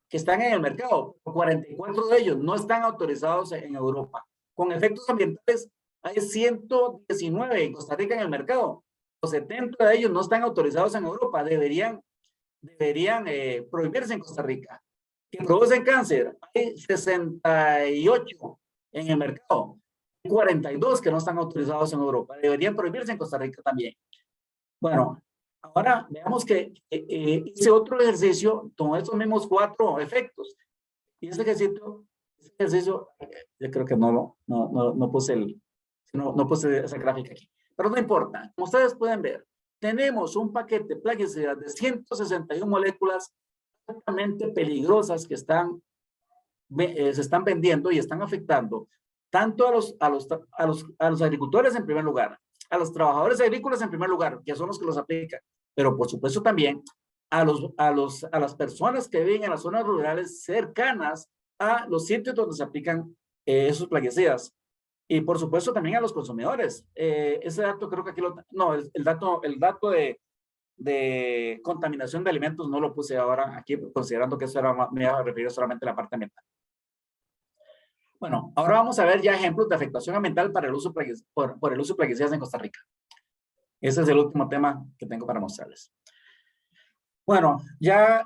que están en el mercado. 44 de ellos no están autorizados en Europa. Con efectos ambientales hay 119 en Costa Rica en el mercado. Los 70 de ellos no están autorizados en Europa. Deberían prohibirse en Costa Rica. Que producen cáncer, hay 68 en el mercado. 42 que no están autorizados en Europa. Deberían prohibirse en Costa Rica también. Bueno, ahora veamos que hice otro ejercicio con estos mismos 4 efectos. Y ese ejercicio yo creo que no puse esa gráfica aquí. Pero no importa. Como ustedes pueden ver, tenemos un paquete de plaguicidas de 161 moléculas altamente peligrosas que se están vendiendo y están afectando tanto a los agricultores en primer lugar, a los trabajadores agrícolas en primer lugar, que son los que los aplican, pero por supuesto también a las personas que viven en las zonas rurales cercanas a los sitios donde se aplican esos plaguicidas. Y por supuesto también a los consumidores. Ese dato creo que aquí el dato de contaminación de alimentos no lo puse ahora aquí, considerando que eso me iba a referir solamente a la parte ambiental. Bueno, ahora vamos a ver ya ejemplos de afectación ambiental por el uso de plaguicidas en Costa Rica. Ese es el último tema que tengo para mostrarles. Bueno, ya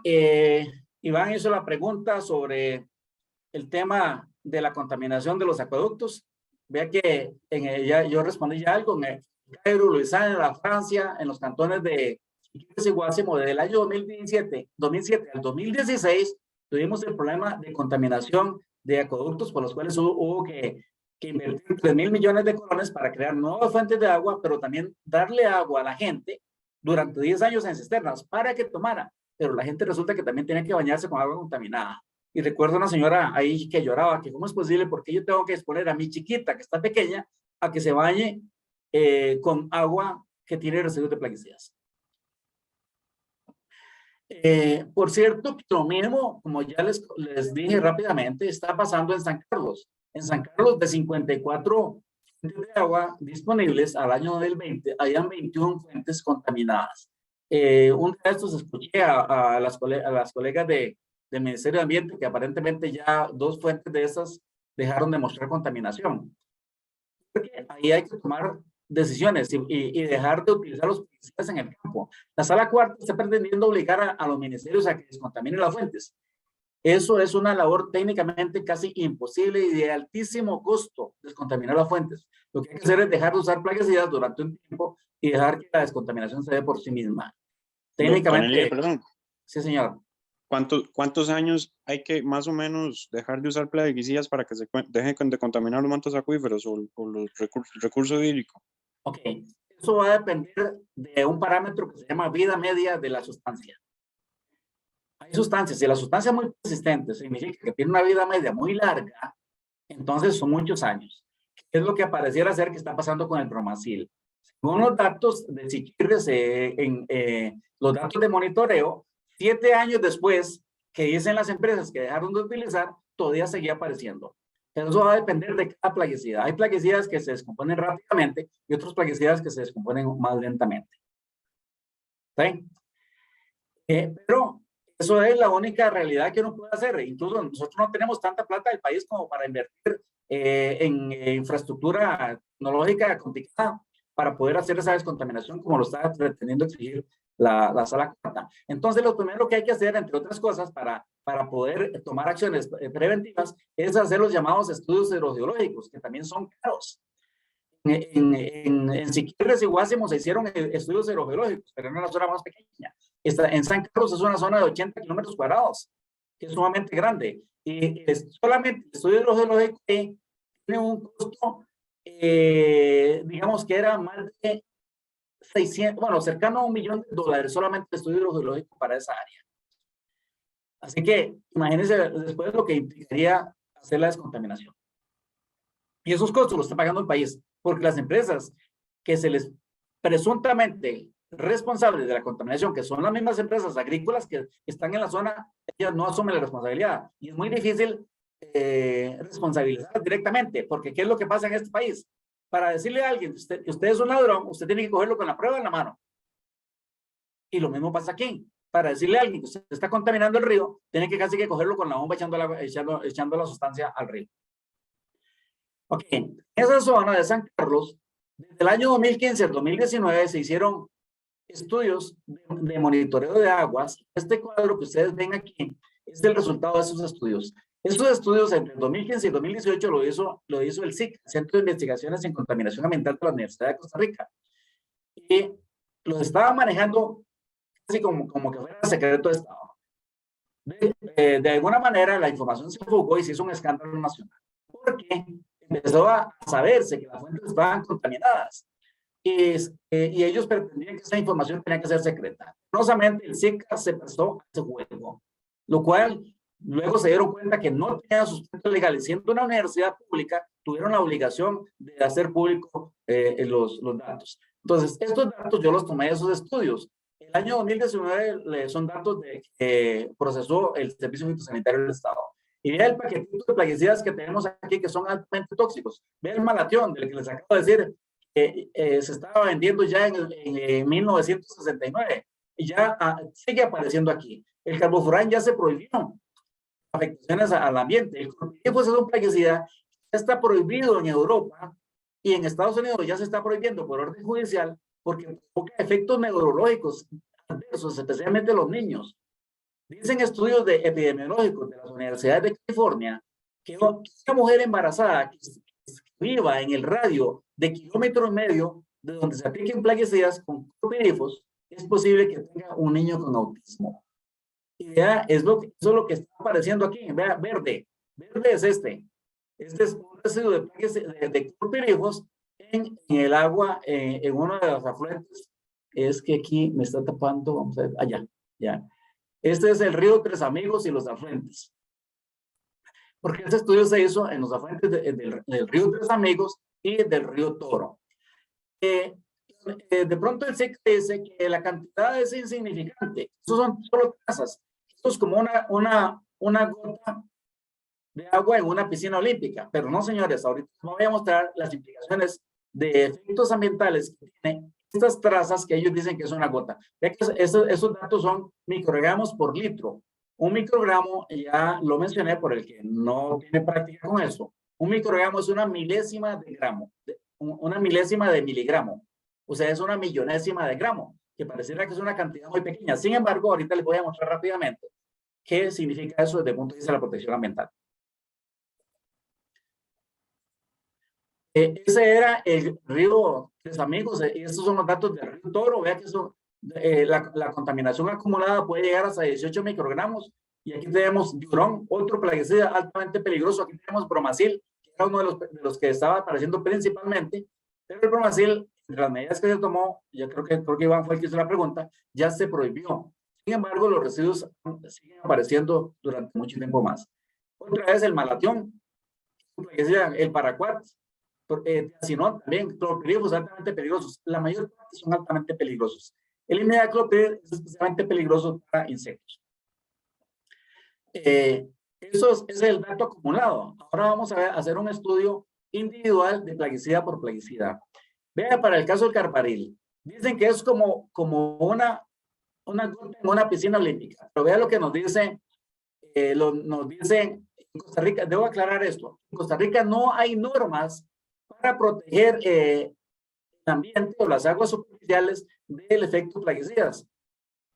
Iván hizo la pregunta sobre el tema de la contaminación de los acueductos. Vea que yo respondí ya algo en Cairo, Luisiana, la Francia, en los cantones de Iquitos y Guásimo, desde el año 2007 al 2016, tuvimos el problema de contaminación de acueductos por los cuales hubo que invertir 3.000 millones de colones para crear nuevas fuentes de agua, pero también darle agua a la gente durante 10 años en cisternas para que tomara. Pero la gente resulta que también tenía que bañarse con agua contaminada. Y recuerdo una señora ahí que lloraba, que cómo es posible, porque yo tengo que exponer a mi chiquita, que está pequeña, a que se bañe con agua que tiene residuos de plaguicidas. Por cierto, lo mismo, como ya les dije rápidamente, está pasando en San Carlos. En San Carlos, de 54 fuentes de agua disponibles al año 2020, habían 21 fuentes contaminadas. Un de estos escuché a las colegas del Ministerio de Ambiente que aparentemente ya 2 fuentes de esas dejaron de mostrar contaminación. Porque ahí hay que tomar decisiones y dejar de utilizar los plaguicidas en el campo. La sala cuarta está pretendiendo obligar a los ministerios a que descontaminen las fuentes. Eso es una labor técnicamente casi imposible y de altísimo costo, descontaminar las fuentes. Lo que hay que hacer es dejar de usar plaguicidas durante un tiempo y dejar que la descontaminación se dé por sí misma. Técnicamente. Perdón. Sí, señor. ¿Cuántos años hay que más o menos dejar de usar plaguicidas para que se dejen de contaminar los mantos acuíferos o los recursos hídricos? Ok, eso va a depender de un parámetro que se llama vida media de la sustancia. Hay sustancias, si la sustancia es muy persistente, significa que tiene una vida media muy larga, entonces son muchos años. ¿Qué es lo que pareciera ser que está pasando con el bromacil? Según los datos de Siquirres, los datos de monitoreo, 7 años después que dicen las empresas que dejaron de utilizar, todavía seguía apareciendo. Eso va a depender de cada plaguicida. Hay plaguicidas que se descomponen rápidamente y otros plaguicidas que se descomponen más lentamente. ¿Sí? Pero eso es la única realidad que uno puede hacer. Incluso nosotros no tenemos tanta plata del país como para invertir en infraestructura tecnológica complicada para poder hacer esa descontaminación como lo está pretendiendo exigir la sala cuarta. Entonces, lo primero que hay que hacer, entre otras cosas, para poder tomar acciones preventivas, es hacer los llamados estudios hidrogeológicos, que también son caros. En Siquirres y Guásimo se hicieron estudios hidrogeológicos, pero en una zona más pequeña. En San Carlos es una zona de 80 kilómetros cuadrados, que es sumamente grande. Y solamente el estudio hidrogeológico tiene un costo, digamos que era más de 600, bueno, cercano a $1 millón solamente de estudio hidrogeológico para esa área. Así que imagínense después lo que implicaría hacer la descontaminación. Y esos costos los está pagando el país, porque las empresas que se les presuntamente responsables de la contaminación, que son las mismas empresas agrícolas que están en la zona, ellas no asumen la responsabilidad. Y es muy difícil responsabilizar directamente, porque ¿qué es lo que pasa en este país? Para decirle a alguien que usted es un ladrón, usted tiene que cogerlo con la prueba en la mano. Y lo mismo pasa aquí. Para decirle a alguien que usted está contaminando el río, tiene que casi que cogerlo con la bomba echando la sustancia al río. Ok, en esa zona de San Carlos, desde el año 2015 al 2019 se hicieron estudios de monitoreo de aguas. Este cuadro que ustedes ven aquí es el resultado de esos estudios. Estos estudios entre el 2015 y el 2018 lo hizo el CIC, Centro de Investigaciones en Contaminación Ambiental de la Universidad de Costa Rica. Y los estaba manejando casi como que fuera secreto de Estado. De alguna manera la información se fugó y se hizo un escándalo nacional. Porque empezó a saberse que las fuentes estaban contaminadas. Y ellos pretendían que esa información tenía que ser secreta. Curiosamente, el CICA se prestó a ese juego, lo cual luego se dieron cuenta que no tenía sustento legal. Y siendo una universidad pública, tuvieron la obligación de hacer público los datos. Entonces, estos datos yo los tomé de esos estudios. El año 2019 son datos que procesó el Servicio Fitosanitario del Estado. Y vea el paquetito de plaguicidas que tenemos aquí que son altamente tóxicos. Vea el malatión, del que les acabo de decir, se estaba vendiendo ya en 1969 y ya sigue apareciendo aquí. El carbofurán ya se prohibió, afectaciones al ambiente. El clorpirifos es un plaguicida que está prohibido en Europa y en Estados Unidos ya se está prohibiendo por orden judicial porque provoca efectos neurológicos adversos, especialmente en los niños. Dicen estudios epidemiológicos de las universidades de California que una mujer embarazada que viva en el radio de kilómetro y medio de donde se apliquen plaguicidas con clorpirifos, es posible que tenga un niño con autismo. Y vea, eso es lo que está apareciendo aquí. Vea, verde es este. Este es un residuo de clorpirifos en el agua, en uno de los afluentes. Es que aquí me está tapando, vamos a ver, allá, ya. Este es el río Tres Amigos y los afluentes. Porque este estudio se hizo en los afluentes del río Tres Amigos y del río Toro. De pronto el SIC dice que la cantidad es insignificante. Estos son solo trazas. Esto es como una gota de agua en una piscina olímpica. Pero no, señores, ahorita les voy a mostrar las implicaciones de efectos ambientales que tienen estas trazas que ellos dicen que es una gota. Vean que esos datos son microgramos por litro. Un microgramo, ya lo mencioné por el que no tiene práctica con eso. Un microgramo es una milésima de gramo, una milésima de miligramo. O sea, es una millonésima de gramo, que pareciera que es una cantidad muy pequeña. Sin embargo, ahorita les voy a mostrar rápidamente qué significa eso desde el punto de vista de la protección ambiental. Ese era el río Tres Amigos, y estos son los datos del río Toro. Vea que eso, la contaminación acumulada puede llegar hasta 18 microgramos. Y aquí tenemos diurón, otro plaguicida altamente peligroso. Aquí tenemos bromacil, que era uno de los que estaba apareciendo principalmente. Pero el bromacil, entre las medidas que se tomó, yo creo que Iván fue el que hizo la pregunta, ya se prohibió. Sin embargo, los residuos siguen apareciendo durante mucho tiempo más. Otra vez el malatión, el paraquat, sino también clorpirifos altamente peligrosos. La mayor parte son altamente peligrosos. El imidacloprid es especialmente peligroso para insectos. Eso es el dato acumulado. Ahora vamos a hacer un estudio individual de plaguicida por plaguicida. Vea, para el caso del carbaryl, dicen que es como una gota en una piscina olímpica. Pero vea lo que nos dice, nos dicen en Costa Rica. Debo aclarar esto. En Costa Rica no hay normas para proteger el ambiente o las aguas superficiales del efecto plaguicidas.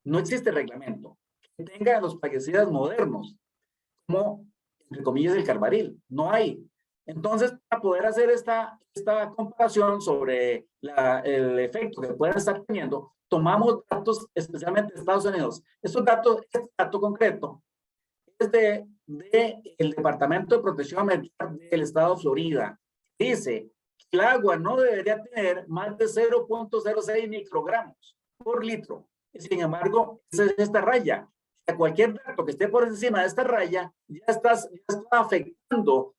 No existe reglamento que tenga los plaguicidas modernos, como, entre comillas, el carbaryl. No hay. Entonces, para poder hacer esta comparación sobre el efecto que pueden estar teniendo, tomamos datos especialmente de Estados Unidos. Este dato concreto es del Departamento de Protección Ambiental del Estado de Florida. Dice El agua no debería tener más de 0.06 microgramos por litro. Sin embargo, esa es esta raya. Cualquier dato que esté por encima de esta raya ya está afectando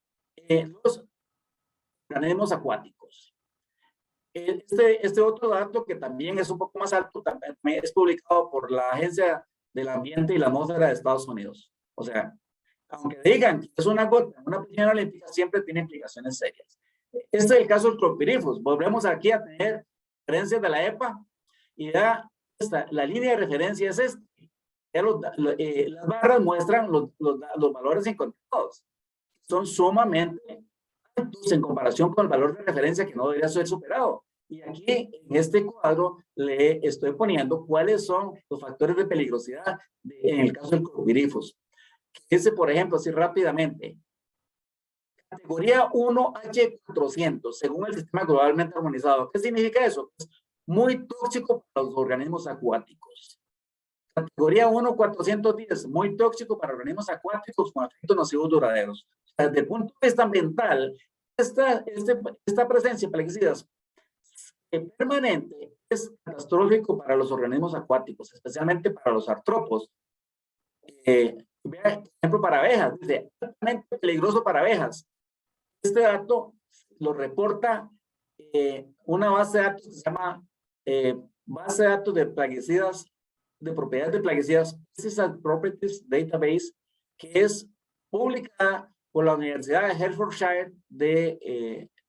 los organismos acuáticos. Este otro dato que también es un poco más alto, también es publicado por la Agencia del Ambiente y la Atmósfera de Estados Unidos. O sea, aunque digan que es una gota, una piscina olímpica siempre tiene implicaciones serias. Este es el caso del clorpirifos. Volvemos aquí a tener referencias de la EPA y ya la línea de referencia es esta. Las barras muestran los valores encontrados. Son sumamente altos en comparación con el valor de referencia que no debería ser superado. Y aquí en este cuadro le estoy poniendo cuáles son los factores de peligrosidad en el caso del clorpirifos. Ese, por ejemplo, así rápidamente. Categoría 1H400, según el sistema globalmente armonizado. ¿Qué significa eso? Es muy tóxico para los organismos acuáticos. Categoría 1-410, muy tóxico para organismos acuáticos con efectos nocivos duraderos. Desde el punto de vista ambiental, esta presencia de plaguicidas permanente es catastrófico para los organismos acuáticos, especialmente para los artrópodos. Vean, por ejemplo, para abejas, dice, altamente peligroso para abejas. Este dato lo reporta una base de datos que se llama base de datos de plaguicidas, de propiedades de plaguicidas, Pesticide Properties Database, que es publicada por la Universidad de Hertfordshire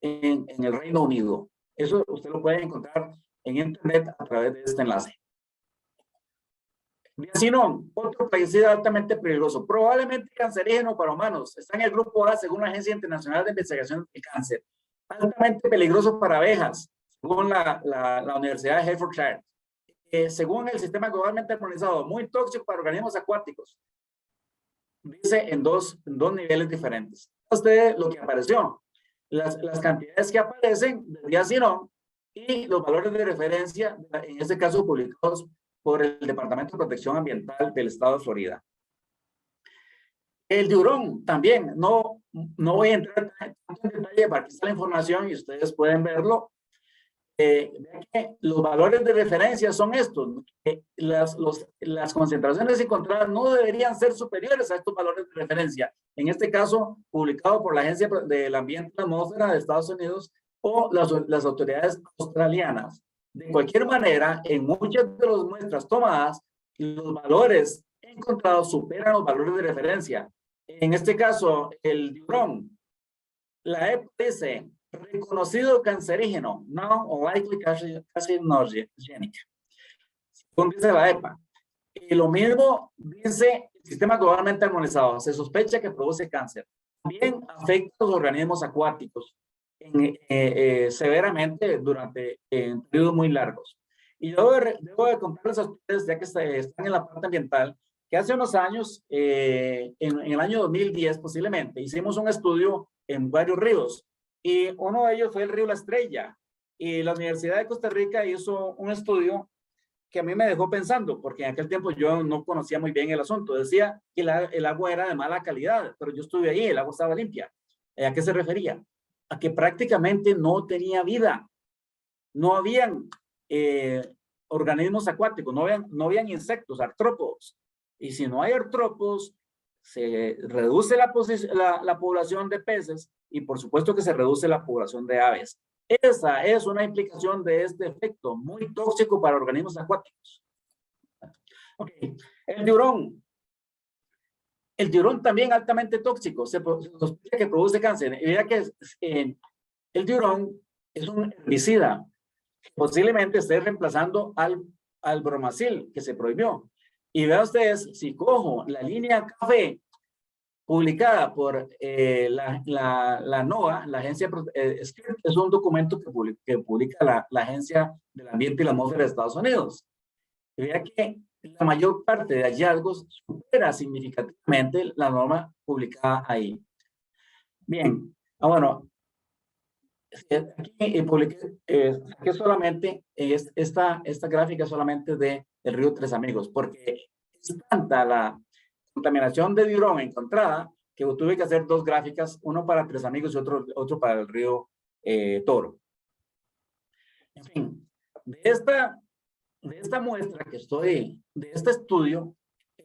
en el Reino Unido. Eso usted lo puede encontrar en internet a través de este enlace. Diacinón, otro plaguicida altamente peligroso, probablemente cancerígeno para humanos. Está en el grupo A según la Agencia Internacional de Investigación del Cáncer. Altamente peligroso para abejas, según la Universidad de Hertfordshire. Según el sistema globalmente armonizado, muy tóxico para organismos acuáticos. Dice en dos niveles diferentes. Ustedes lo que apareció, las cantidades que aparecen de diacinón y los valores de referencia, en este caso publicados por el Departamento de Protección Ambiental del Estado de Florida. El diurón también, no voy a entrar en detalle para que está la información y ustedes pueden verlo. Vean que los valores de referencia son estos. Las concentraciones encontradas no deberían ser superiores a estos valores de referencia. En este caso, publicado por la Agencia del Ambiente y la Atmósfera de Estados Unidos o las autoridades australianas. De cualquier manera, en muchas de las muestras tomadas, los valores encontrados superan los valores de referencia. En este caso, el diurón, la EPA dice reconocido cancerígeno, no likely carcinogenic, según dice la EPA. Y lo mismo dice el sistema globalmente armonizado, se sospecha que produce cáncer. También afecta a los organismos acuáticos severamente durante periodos muy largos. Y debo de contarles a ustedes, ya que están en la parte ambiental, que hace unos años, en el año 2010 posiblemente, hicimos un estudio en varios ríos. Y uno de ellos fue el río La Estrella. Y la Universidad de Costa Rica hizo un estudio que a mí me dejó pensando, porque en aquel tiempo yo no conocía muy bien el asunto. Decía que el agua era de mala calidad, pero yo estuve ahí, el agua estaba limpia. ¿A qué se refería? A que prácticamente no tenía vida. No habían organismos acuáticos, no habían insectos, artrópodos. Y si no hay artrópodos, se reduce la población de peces y por supuesto que se reduce la población de aves. Esa es una implicación de este efecto muy tóxico para organismos acuáticos. Okay. El diurón. El diurón también altamente tóxico, se sospecha que produce cáncer. Y vea que el diurón es un herbicida que posiblemente esté reemplazando al bromacil que se prohibió. Y vean ustedes, si cojo la línea café publicada por la NOAA, la agencia, es un documento que publica la Agencia del Ambiente y la Atmósfera de Estados Unidos. Y vea que la mayor parte de hallazgos supera significativamente la norma publicada ahí. Bien, bueno, aquí publiqué solamente esta gráfica solamente del río Tres Amigos, porque es tanta la contaminación de diurón encontrada que tuve que hacer dos gráficas, uno para Tres Amigos y otro para el río toro. En fin, de esta muestra de este estudio,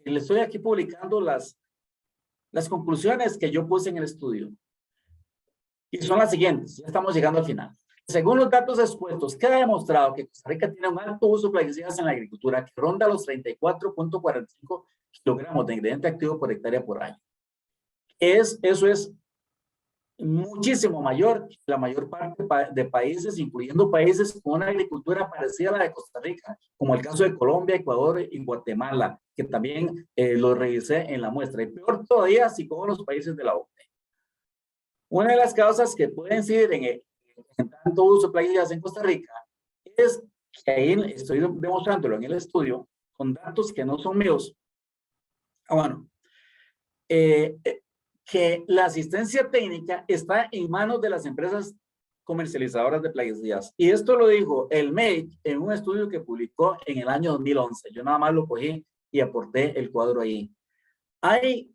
le estoy aquí publicando las conclusiones que yo puse en el estudio. Y son las siguientes, ya estamos llegando al final. Según los datos expuestos, queda demostrado que Costa Rica tiene un alto uso de plaguicidas en la agricultura que ronda los 34.45 kilogramos de ingrediente activo por hectárea por año. Eso es muchísimo mayor que la mayor parte de países, incluyendo países con una agricultura parecida a la de Costa Rica, como el caso de Colombia, Ecuador y Guatemala, que también lo revisé en la muestra. Y peor todavía si con los países de la OCDE. Una de las causas que pueden incidir en tanto uso de plaguicidas en Costa Rica es que ahí estoy demostrándolo en el estudio con datos que no son míos. Bueno, que la asistencia técnica está en manos de las empresas comercializadoras de plaguicidas. Y esto lo dijo el MEIC en un estudio que publicó en el año 2011. Yo nada más lo cogí y aporté el cuadro ahí. Hay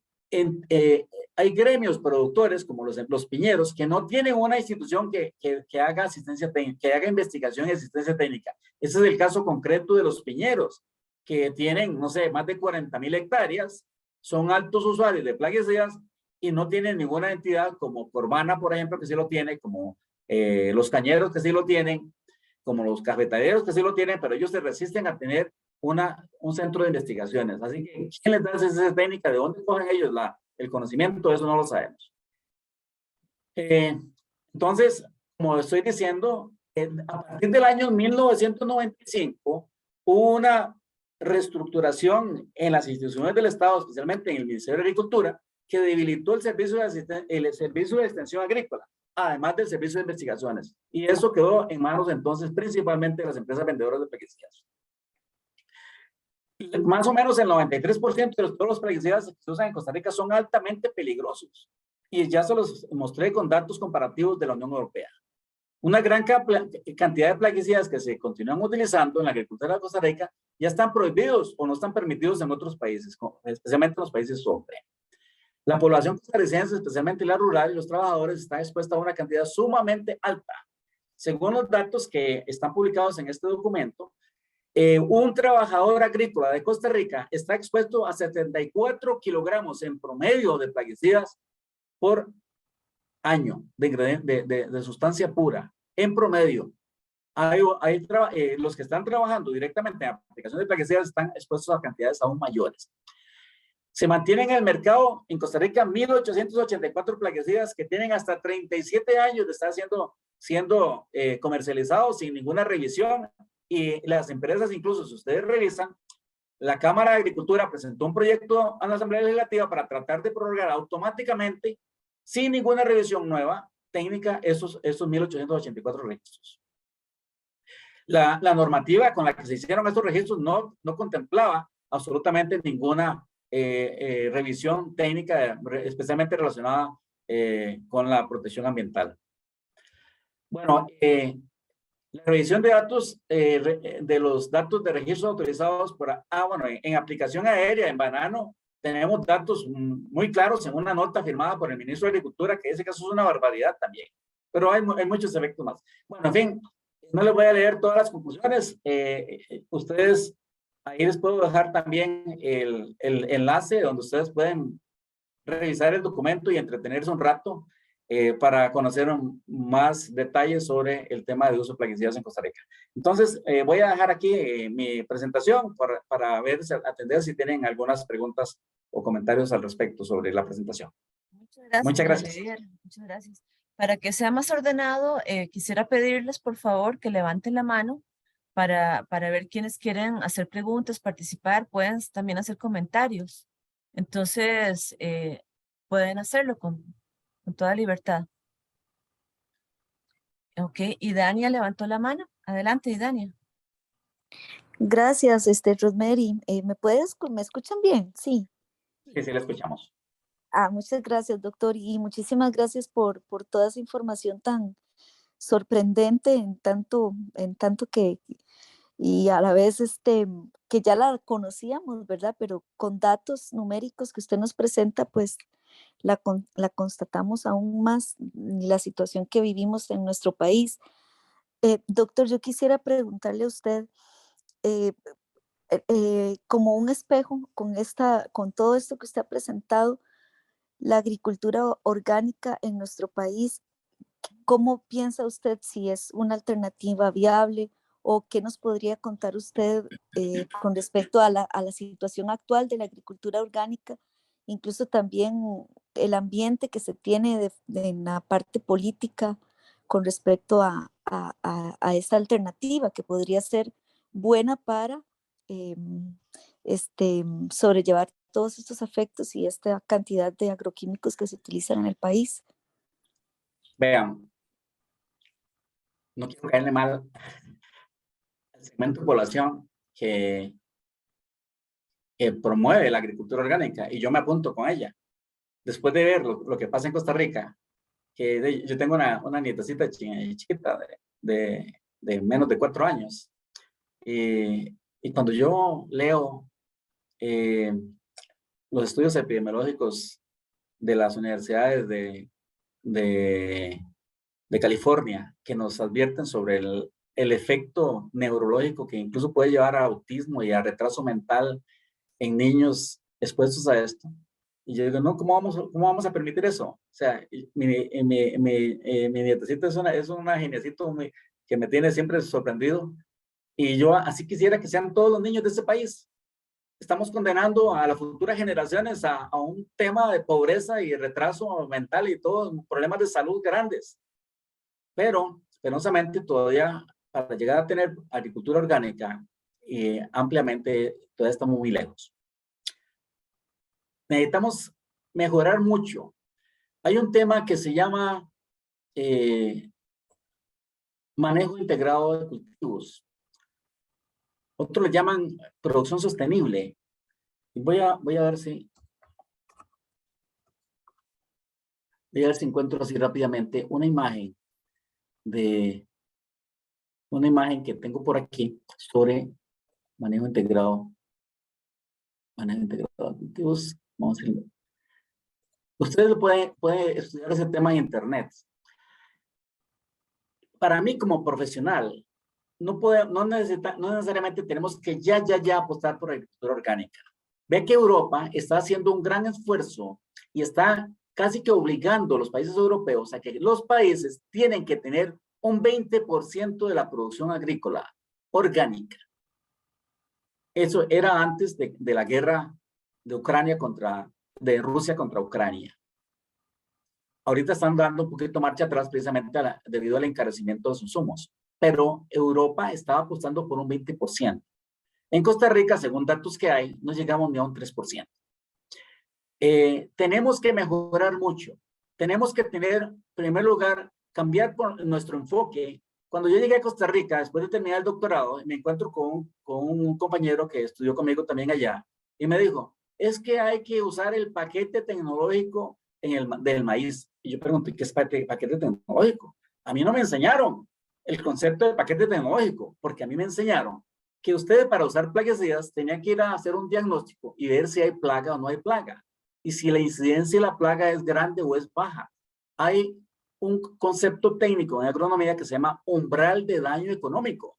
gremios productores como los piñeros que no tienen una institución que haga asistencia técnica, que haga investigación y asistencia técnica. Ese es el caso concreto de los piñeros, que tienen, no sé, más de 40,000 hectáreas, son altos usuarios de plaguicidas y no tienen ninguna entidad como Corvana, por ejemplo, que sí lo tiene, como los cañeros que sí lo tienen, como los cafetaleros que sí lo tienen, pero ellos se resisten a tener un centro de investigaciones. Así que, ¿quién les da esa técnica? ¿De dónde cogen ellos el conocimiento? Eso no lo sabemos. Entonces, como estoy diciendo, a partir del año 1995, hubo una reestructuración en las instituciones del Estado, especialmente en el Ministerio de Agricultura, que debilitó el servicio de extensión agrícola, además del servicio de investigaciones. Y eso quedó en manos entonces principalmente de las empresas vendedoras de plaguicidas. Más o menos el 93% de todos los plaguicidas que se usan en Costa Rica son altamente peligrosos. Y ya se los mostré con datos comparativos de la Unión Europea. Una gran cantidad de plaguicidas que se continúan utilizando en la agricultura de Costa Rica ya están prohibidos o no están permitidos en otros países, especialmente en los países OCDE. La población costarricense, especialmente la rural y los trabajadores, están expuestos a una cantidad sumamente alta. Según los datos que están publicados en este documento, un trabajador agrícola de Costa Rica está expuesto a 74 kilogramos en promedio de plaguicidas por año de sustancia pura, en promedio. Los que están trabajando directamente en aplicación de plaguicidas están expuestos a cantidades aún mayores. Se mantienen en el mercado en Costa Rica 1,884 plaguicidas que tienen hasta 37 años de estar siendo comercializados sin ninguna revisión. Y las empresas, incluso si ustedes revisan, la Cámara de Agricultura presentó un proyecto a la Asamblea Legislativa para tratar de prorrogar automáticamente, sin ninguna revisión nueva técnica, esos 1,884 registros. La normativa con la que se hicieron estos registros no contemplaba absolutamente ninguna revisión técnica, especialmente relacionada con la protección ambiental. Bueno, la revisión de datos, de los datos de registros autorizados en aplicación aérea, en banano, tenemos datos muy claros en una nota firmada por el ministro de Agricultura que dice que eso es una barbaridad también. Pero hay muchos efectos más. Bueno, en fin, no les voy a leer todas las conclusiones. Ustedes, ahí les puedo dejar también el enlace donde ustedes pueden revisar el documento y entretenerse un rato para conocer más detalles sobre el tema de uso de plaguicidas en Costa Rica. Entonces, voy a dejar aquí mi presentación para atender si tienen algunas preguntas o comentarios al respecto sobre la presentación. Muchas gracias. Muchas gracias. Para que sea más ordenado, quisiera pedirles, por favor, que levanten la mano para ver quiénes quieren hacer preguntas, participar, pueden también hacer comentarios. Entonces, pueden hacerlo con toda libertad. Ok, y Dania levantó la mano. Adelante, Dania. Gracias, Rosemary. ¿Me escuchan bien? Sí. Sí, la escuchamos. Muchas gracias, doctor, y muchísimas gracias por toda esa información tan sorprendente en tanto que y a la vez que ya la conocíamos, ¿verdad? Pero con datos numéricos que usted nos presenta, pues la constatamos aún más la situación que vivimos en nuestro país. Doctor, yo quisiera preguntarle a usted, eh, como un espejo con todo esto que usted ha presentado, la agricultura orgánica en nuestro país, ¿cómo piensa usted si es una alternativa viable o qué nos podría contar usted con respecto a la situación actual de la agricultura orgánica, incluso también el ambiente que se tiene en la parte política con respecto a esta alternativa que podría ser buena para sobrellevar todos estos efectos y esta cantidad de agroquímicos que se utilizan en el país? Vean, no quiero caerle mal al segmento de población que promueve la agricultura orgánica, y yo me apunto con ella. Después de ver lo que pasa en Costa Rica, yo tengo una nietecita chiquita de menos de 4 años, y cuando yo leo los estudios epidemiológicos de las universidades de California, que nos advierten sobre el efecto neurológico que incluso puede llevar a autismo y a retraso mental en niños expuestos a esto. Y yo digo, no, ¿cómo vamos a permitir eso? O sea, mi nietecita es una geniecito que me tiene siempre sorprendido. Y yo así quisiera que sean todos los niños de este país. Estamos condenando a las futuras generaciones a un tema de pobreza y retraso mental y todos problemas de salud grandes. Pero, penosamente, todavía para llegar a tener agricultura orgánica ampliamente, todavía estamos muy lejos. Necesitamos mejorar mucho. Hay un tema que se llama manejo integrado de cultivos. Otros le llaman producción sostenible. Y voy a ver si encuentro así rápidamente una imagen que tengo por aquí sobre manejo integrado de cultivos. Vamos a ver. Ustedes pueden estudiar ese tema en internet. Para mí como profesional, no necesariamente tenemos que ya apostar por agricultura orgánica. Ve que Europa está haciendo un gran esfuerzo y está casi que obligando a los países europeos a que los países tienen que tener un 20% de la producción agrícola orgánica. Eso era antes de la guerra de Rusia contra Ucrania. Ahorita están dando un poquito marcha atrás precisamente debido al encarecimiento de sus insumos, pero Europa estaba apostando por un 20%. En Costa Rica, según datos que hay, no llegamos ni a un 3%. Tenemos que mejorar mucho. Tenemos que tener, en primer lugar, cambiar nuestro enfoque. Cuando yo llegué a Costa Rica, después de terminar el doctorado, me encuentro con un compañero que estudió conmigo también allá, y me dijo, es que hay que usar el paquete tecnológico del maíz. Y yo pregunté, ¿qué es paquete tecnológico? A mí no me enseñaron el concepto de paquete tecnológico, porque a mí me enseñaron que ustedes para usar plaguicidas tenían que ir a hacer un diagnóstico y ver si hay plaga o no hay plaga, y si la incidencia de la plaga es grande o es baja. Hay un concepto técnico en agronomía que se llama umbral de daño económico,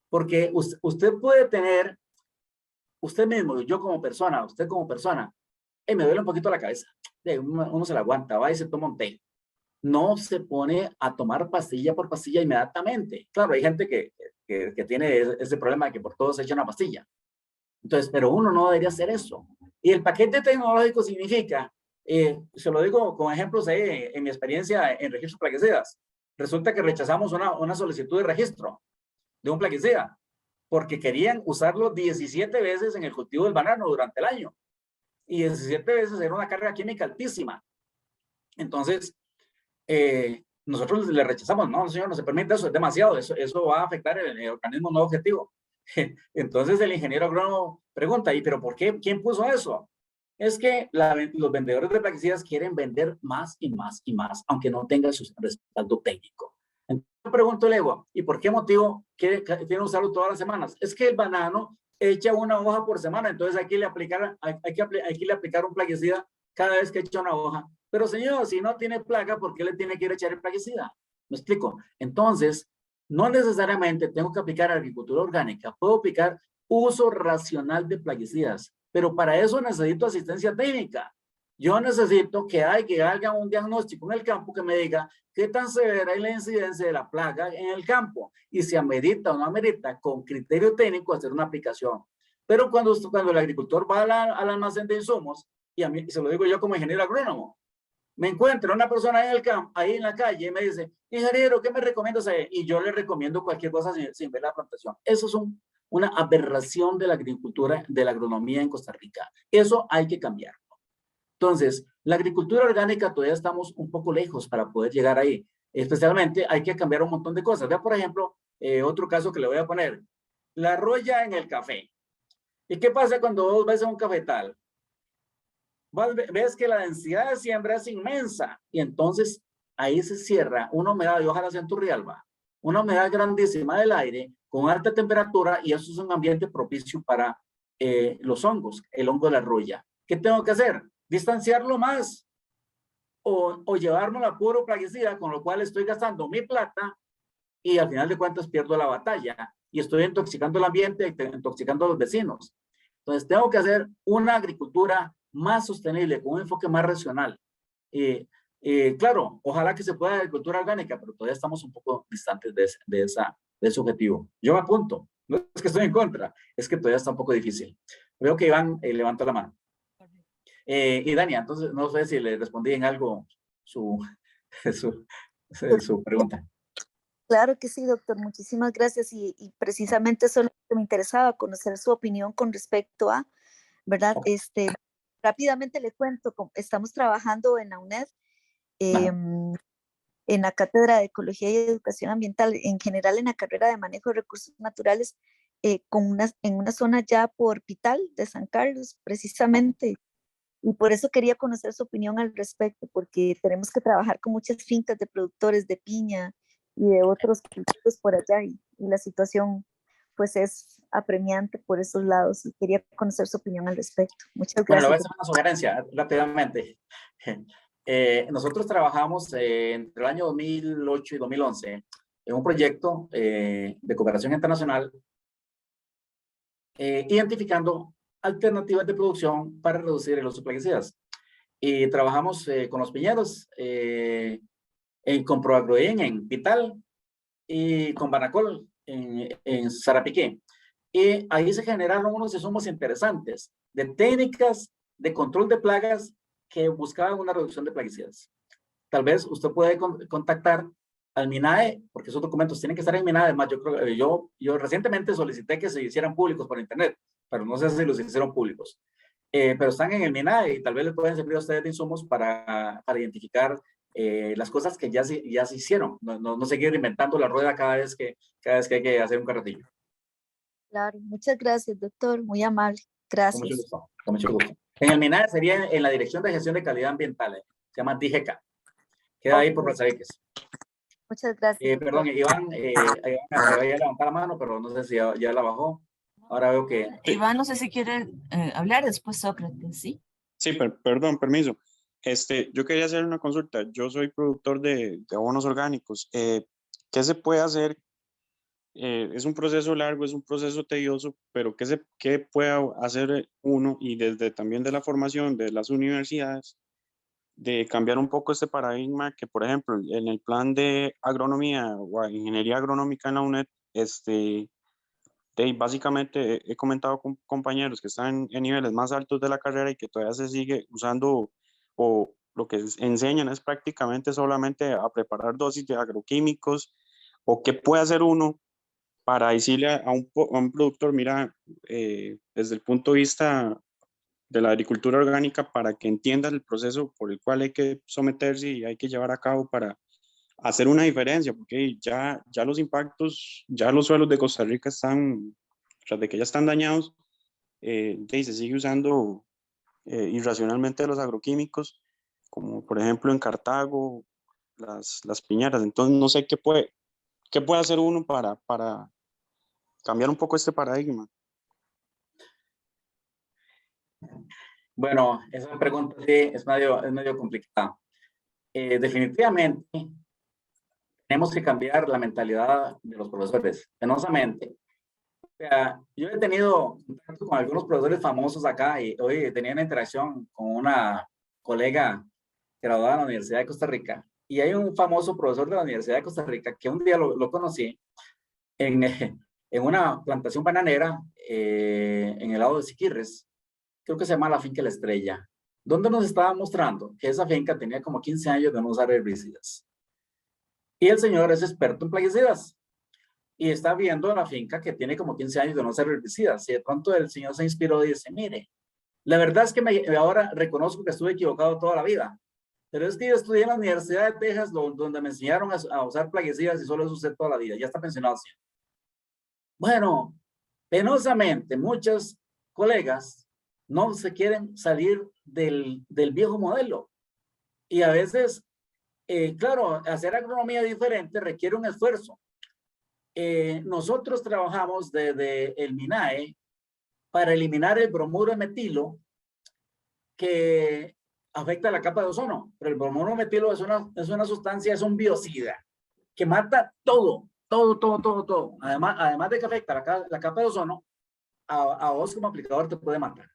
porque usted puede tener, usted mismo, yo como persona, usted como persona, me duele un poquito la cabeza, uno se la aguanta, va y se toma un té. No se pone a tomar pastilla por pastilla inmediatamente. Claro, hay gente que tiene ese problema de que por todo se echa una pastilla. Entonces, pero uno no debería hacer eso. Y el paquete tecnológico significa, se lo digo con ejemplos en mi experiencia en registro de plaguicidas. Resulta que rechazamos una solicitud de registro de un plaguicida porque querían usarlo 17 veces en el cultivo del banano durante el año. Y 17 veces era una carga química altísima. Entonces, nosotros le rechazamos, no, señor, no se permite eso, es demasiado, eso va a afectar el organismo no objetivo. Entonces el ingeniero agrónomo pregunta, ¿y pero por qué? ¿Quién puso eso? Es que los vendedores de plaguicidas quieren vender más y más y más, aunque no tengan su respaldo técnico. Entonces, pregunto, Legua, ¿y por qué motivo tiene que usarlo todas las semanas? Es que el banano echa una hoja por semana, entonces hay que le aplicar un plaguicida cada vez que echa una hoja. Pero señor, si no tiene plaga, ¿por qué le tiene que ir a echar el plaguicida? ¿Me explico? Entonces, no necesariamente tengo que aplicar agricultura orgánica, puedo aplicar uso racional de plaguicidas, pero para eso necesito asistencia técnica. Yo necesito que haga un diagnóstico en el campo que me diga qué tan severa es la incidencia de la plaga en el campo y si amerita o no amerita con criterio técnico hacer una aplicación. Pero cuando el agricultor va al almacén de insumos, y a mí, se lo digo yo como ingeniero agrónomo, me encuentro una persona en el campo, ahí en la calle, y me dice, ingeniero, ¿qué me recomiendas? Y yo le recomiendo cualquier cosa sin ver la plantación. Eso es una aberración de la agricultura, de la agronomía en Costa Rica. Eso hay que cambiar. Entonces, la agricultura orgánica todavía estamos un poco lejos para poder llegar ahí. Especialmente hay que cambiar un montón de cosas. Vea, por ejemplo, otro caso que le voy a poner. La roya en el café. ¿Y qué pasa cuando vos ves a un cafetal? Ves que la densidad de siembra es inmensa y entonces ahí se cierra una humedad, y ojalá sea en Turrialba, una humedad grandísima del aire con alta temperatura y eso es un ambiente propicio para los hongos, el hongo de la roya. ¿Qué tengo que hacer? Distanciarlo más o llevarme a puro plaguicida, con lo cual estoy gastando mi plata y al final de cuentas pierdo la batalla y estoy intoxicando el ambiente, intoxicando a los vecinos. Entonces tengo que hacer una agricultura más sostenible, con un enfoque más racional. Claro, ojalá que se pueda agricultura orgánica, pero todavía estamos un poco distantes de ese objetivo. Yo me apunto, no es que estoy en contra, es que todavía está un poco difícil. Veo que Iván levantó la mano. Y Dania, entonces no sé si le respondí en algo su pregunta. Claro que sí, doctor. Muchísimas gracias. Y precisamente eso es lo que me interesaba, conocer su opinión con respecto a, ¿verdad? Rápidamente le cuento, estamos trabajando en la UNED, en la Cátedra de Ecología y Educación Ambiental, en general en la carrera de Manejo de Recursos Naturales, en una zona ya por Pital de San Carlos, precisamente. Y por eso quería conocer su opinión al respecto, porque tenemos que trabajar con muchas fincas de productores de piña y de otros cultivos por allá, y la situación pues es apremiante por esos lados, y quería conocer su opinión al respecto. Muchas Bueno, le voy a gracias. hacer una sugerencia rápidamente. Nosotros trabajamos entre el año 2008 y 2011 en un proyecto de cooperación internacional identificando alternativas de producción para reducir el uso de plaguicidas. Y trabajamos con los piñeros, con Proagroin en Pital y con Banacol en Sarapiqué. Y ahí se generaron unos insumos interesantes de técnicas de control de plagas que buscaban una reducción de plaguicidas. Tal vez usted puede contactar al MINAE, porque esos documentos tienen que estar en MINAE. Además, yo recientemente solicité que se hicieran públicos por internet, pero no sé si los hicieron públicos. Pero están en el MINAE y tal vez les pueden servir a ustedes de insumos para identificar las cosas que ya se hicieron. No seguir inventando la rueda cada vez que hay que hacer un carretillo. Claro, muchas gracias, doctor. Muy amable. Con mucho Gracias. gusto. Con mucho gusto. En el MINAE sería en la Dirección de Gestión de Calidad Ambiental. Se llama DGK. Queda ahí por Razabeques. Muchas gracias. Perdón, Iván, me había levantado la mano, pero no sé si ya la bajó. Ahora veo que... Iván, no sé si quiere hablar después Sócrates, ¿sí? Sí, perdón, permiso. Yo quería hacer una consulta. Yo soy productor de abonos orgánicos. ¿Qué se puede hacer? Es un proceso largo, es un proceso tedioso, pero ¿qué puede hacer uno y desde también de la formación de las universidades de cambiar un poco este paradigma que, por ejemplo, en el plan de agronomía o ingeniería agronómica en la UNED, básicamente he comentado con compañeros que están en niveles más altos de la carrera y que todavía se sigue usando o lo que enseñan es prácticamente solamente a preparar dosis de agroquímicos o qué puede hacer uno para decirle a un productor, mira, desde el punto de vista de la agricultura orgánica, para que entienda el proceso por el cual hay que someterse y hay que llevar a cabo para hacer una diferencia, porque ya los impactos, ya los suelos de Costa Rica están, tras de que ya están dañados, se sigue usando irracionalmente los agroquímicos, como por ejemplo en Cartago, las piñeras. Entonces no sé ¿Qué puede hacer uno para cambiar un poco este paradigma? Bueno, esa pregunta sí es medio complicada. Definitivamente tenemos que cambiar la mentalidad de los profesores, penosamente. O sea, yo he tenido contacto con algunos profesores famosos acá y hoy tenía una interacción con una colega graduada de la Universidad de Costa Rica, y hay un famoso profesor de la Universidad de Costa Rica que un día lo conocí en, en una plantación bananera en el lado de Siquirres, creo que se llama la finca La Estrella, donde nos estaba mostrando que esa finca tenía como 15 años de no usar herbicidas. Y el señor es experto en plaguicidas y está viendo la finca que tiene como 15 años de no usar herbicidas. Y de pronto el señor se inspiró y dice, mire, la verdad es que ahora reconozco que estuve equivocado toda la vida, pero es que yo estudié en la Universidad de Texas donde me enseñaron a usar plaguicidas y solo eso usé toda la vida. Ya está pensionado. ¿Sí? Bueno, penosamente muchos colegas no se quieren salir del viejo modelo. Y a veces, claro, hacer agronomía diferente requiere un esfuerzo. Nosotros trabajamos desde el MINAE para eliminar el bromuro de metilo que afecta la capa de ozono. Pero el bromuro de metilo es una sustancia, es un biocida que mata todo. Además de que afecta la capa de ozono, a vos como aplicador te puede matar.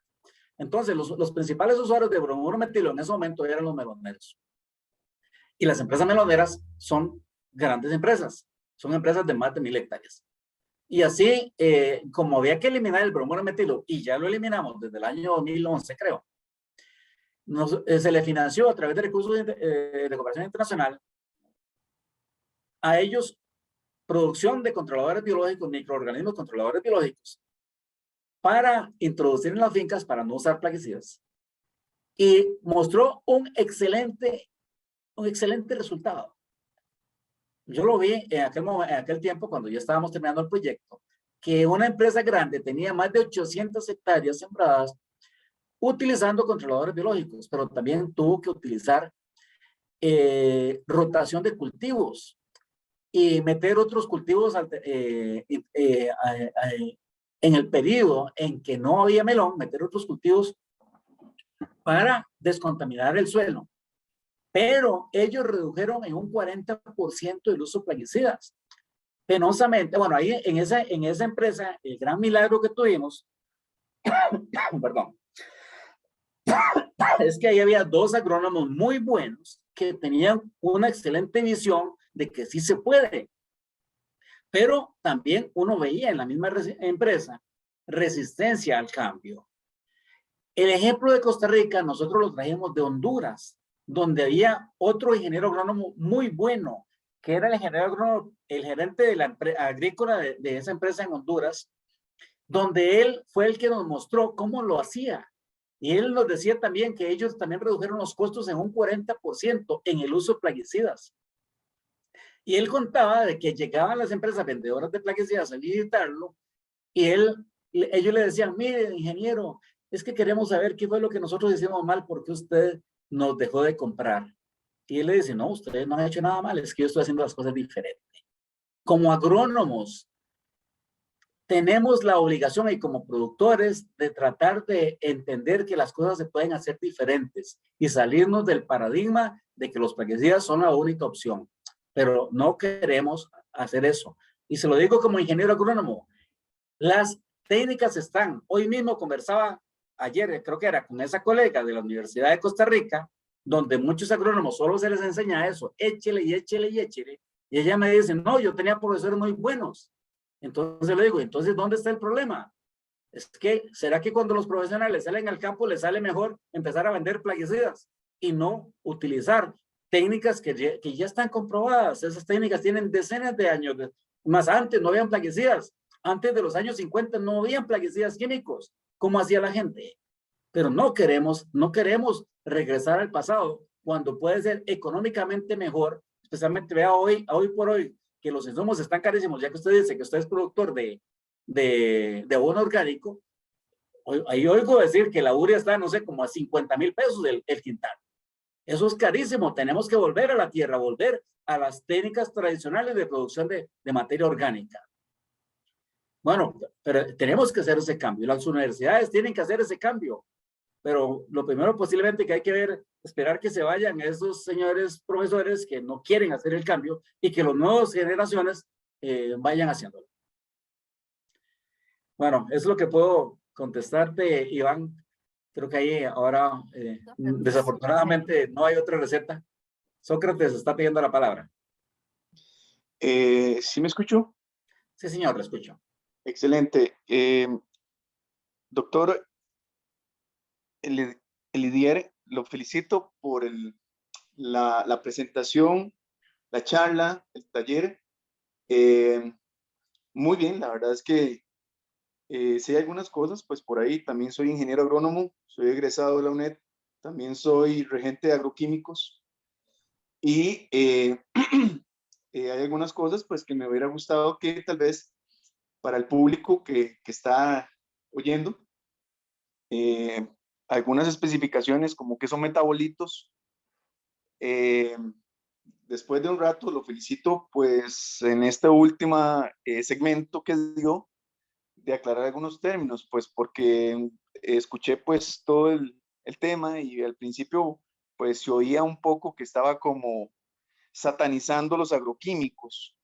Entonces, los principales usuarios de bromuro metilo en ese momento eran los meloneros. Y las empresas meloneras son grandes empresas. Son empresas de más de 1000 hectáreas. Y así, como había que eliminar el bromuro metilo, y ya lo eliminamos desde el año 2011, creo, se le financió a través de recursos de cooperación internacional a ellos producción de controladores biológicos, microorganismos controladores biológicos, para introducir en las fincas para no usar plaguicidas. Y mostró un excelente resultado. Yo lo vi en aquel tiempo cuando ya estábamos terminando el proyecto, que una empresa grande tenía más de 800 hectáreas sembradas utilizando controladores biológicos, pero también tuvo que utilizar rotación de cultivos y meter otros cultivos en el periodo en que no había melón, meter otros cultivos para descontaminar el suelo. Pero ellos redujeron en un 40% el uso de plaguicidas. Penosamente, bueno, ahí en esa empresa, el gran milagro que tuvimos, perdón, es que ahí había 2 agrónomos muy buenos que tenían una excelente visión de que sí se puede. Pero también uno veía en la misma empresa resistencia al cambio. El ejemplo de Costa Rica, nosotros lo trajimos de Honduras, donde había otro ingeniero agrónomo muy bueno, que era el ingeniero agrónomo, el gerente de la agrícola de esa empresa en Honduras, donde él fue el que nos mostró cómo lo hacía. Y él nos decía también que ellos también redujeron los costos en un 40% en el uso de plaguicidas. Y él contaba de que llegaban las empresas vendedoras de plaguicidas a visitarlo y ellos le decían, mire, ingeniero, es que queremos saber qué fue lo que nosotros hicimos mal porque usted nos dejó de comprar. Y él le dice, no, ustedes no han hecho nada mal, es que yo estoy haciendo las cosas diferentes. Como agrónomos, tenemos la obligación y como productores de tratar de entender que las cosas se pueden hacer diferentes y salirnos del paradigma de que los plaguicidas son la única opción. Pero no queremos hacer eso. Y se lo digo como ingeniero agrónomo, las técnicas están. Hoy mismo conversaba ayer, creo que era con esa colega de la Universidad de Costa Rica, donde muchos agrónomos solo se les enseña eso, échele y échele y échele. Y ella me dice, no, yo tenía profesores muy buenos. Entonces le digo, entonces, ¿dónde está el problema? Es que, ¿será que cuando los profesionales salen al campo les sale mejor empezar a vender plaguicidas y no utilizar técnicas que ya están comprobadas? Esas técnicas tienen decenas de años. Más antes no habían plaguicidas. Antes de los años 50 no habían plaguicidas químicos, como hacía la gente. Pero no queremos regresar al pasado cuando puede ser económicamente mejor, especialmente vea hoy por hoy, que los insumos están carísimos, ya que usted dice que usted es productor de abono orgánico. Ahí oigo decir que la urea está, no sé, como a 50,000 pesos el quintal. Eso es carísimo. Tenemos que volver a la tierra, volver a las técnicas tradicionales de producción de materia orgánica. Bueno, pero tenemos que hacer ese cambio. Las universidades tienen que hacer ese cambio. Pero lo primero posiblemente que hay que ver, esperar que se vayan esos señores profesores que no quieren hacer el cambio y que las nuevas generaciones vayan haciéndolo. Bueno, eso es lo que puedo contestarte, Iván. Creo que ahí ahora, desafortunadamente, no hay otra receta. Sócrates está pidiendo la palabra. ¿Sí me escuchó? Sí, señor, lo escucho. Excelente. Doctor Elidier, lo felicito por la presentación, la charla, el taller. Muy bien, la verdad es que sé algunas cosas, pues por ahí también soy ingeniero agrónomo, soy egresado de la UNED, también soy regente de agroquímicos y hay algunas cosas pues que me hubiera gustado que tal vez para el público que está oyendo, algunas especificaciones como que son metabolitos. Después de un rato lo felicito pues en este último segmento que dio de aclarar algunos términos, pues porque escuché pues todo el tema y al principio pues se oía un poco que estaba como satanizando los agroquímicos.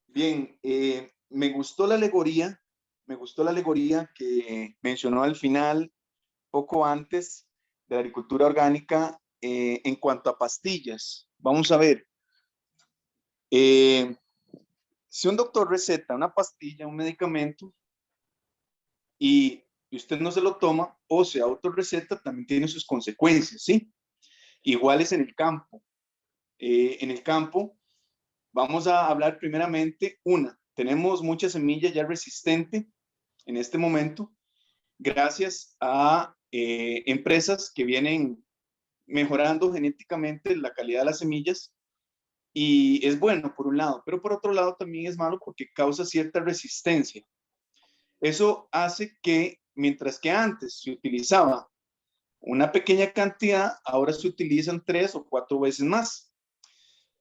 Bien, me gustó la alegoría que mencionó al final, poco antes, de la agricultura orgánica en cuanto a pastillas. Vamos a ver, si un doctor receta una pastilla, un medicamento, y usted no se lo toma o se autorreceta, también tiene sus consecuencias, ¿sí? Igual es en el campo. En el campo vamos a hablar primeramente, tenemos mucha semilla ya resistente en este momento, gracias a empresas que vienen mejorando genéticamente la calidad de las semillas y es bueno por un lado, pero por otro lado también es malo porque causa cierta resistencia. Eso hace que, mientras que antes se utilizaba una pequeña cantidad, ahora se utilizan 3 o 4 veces más.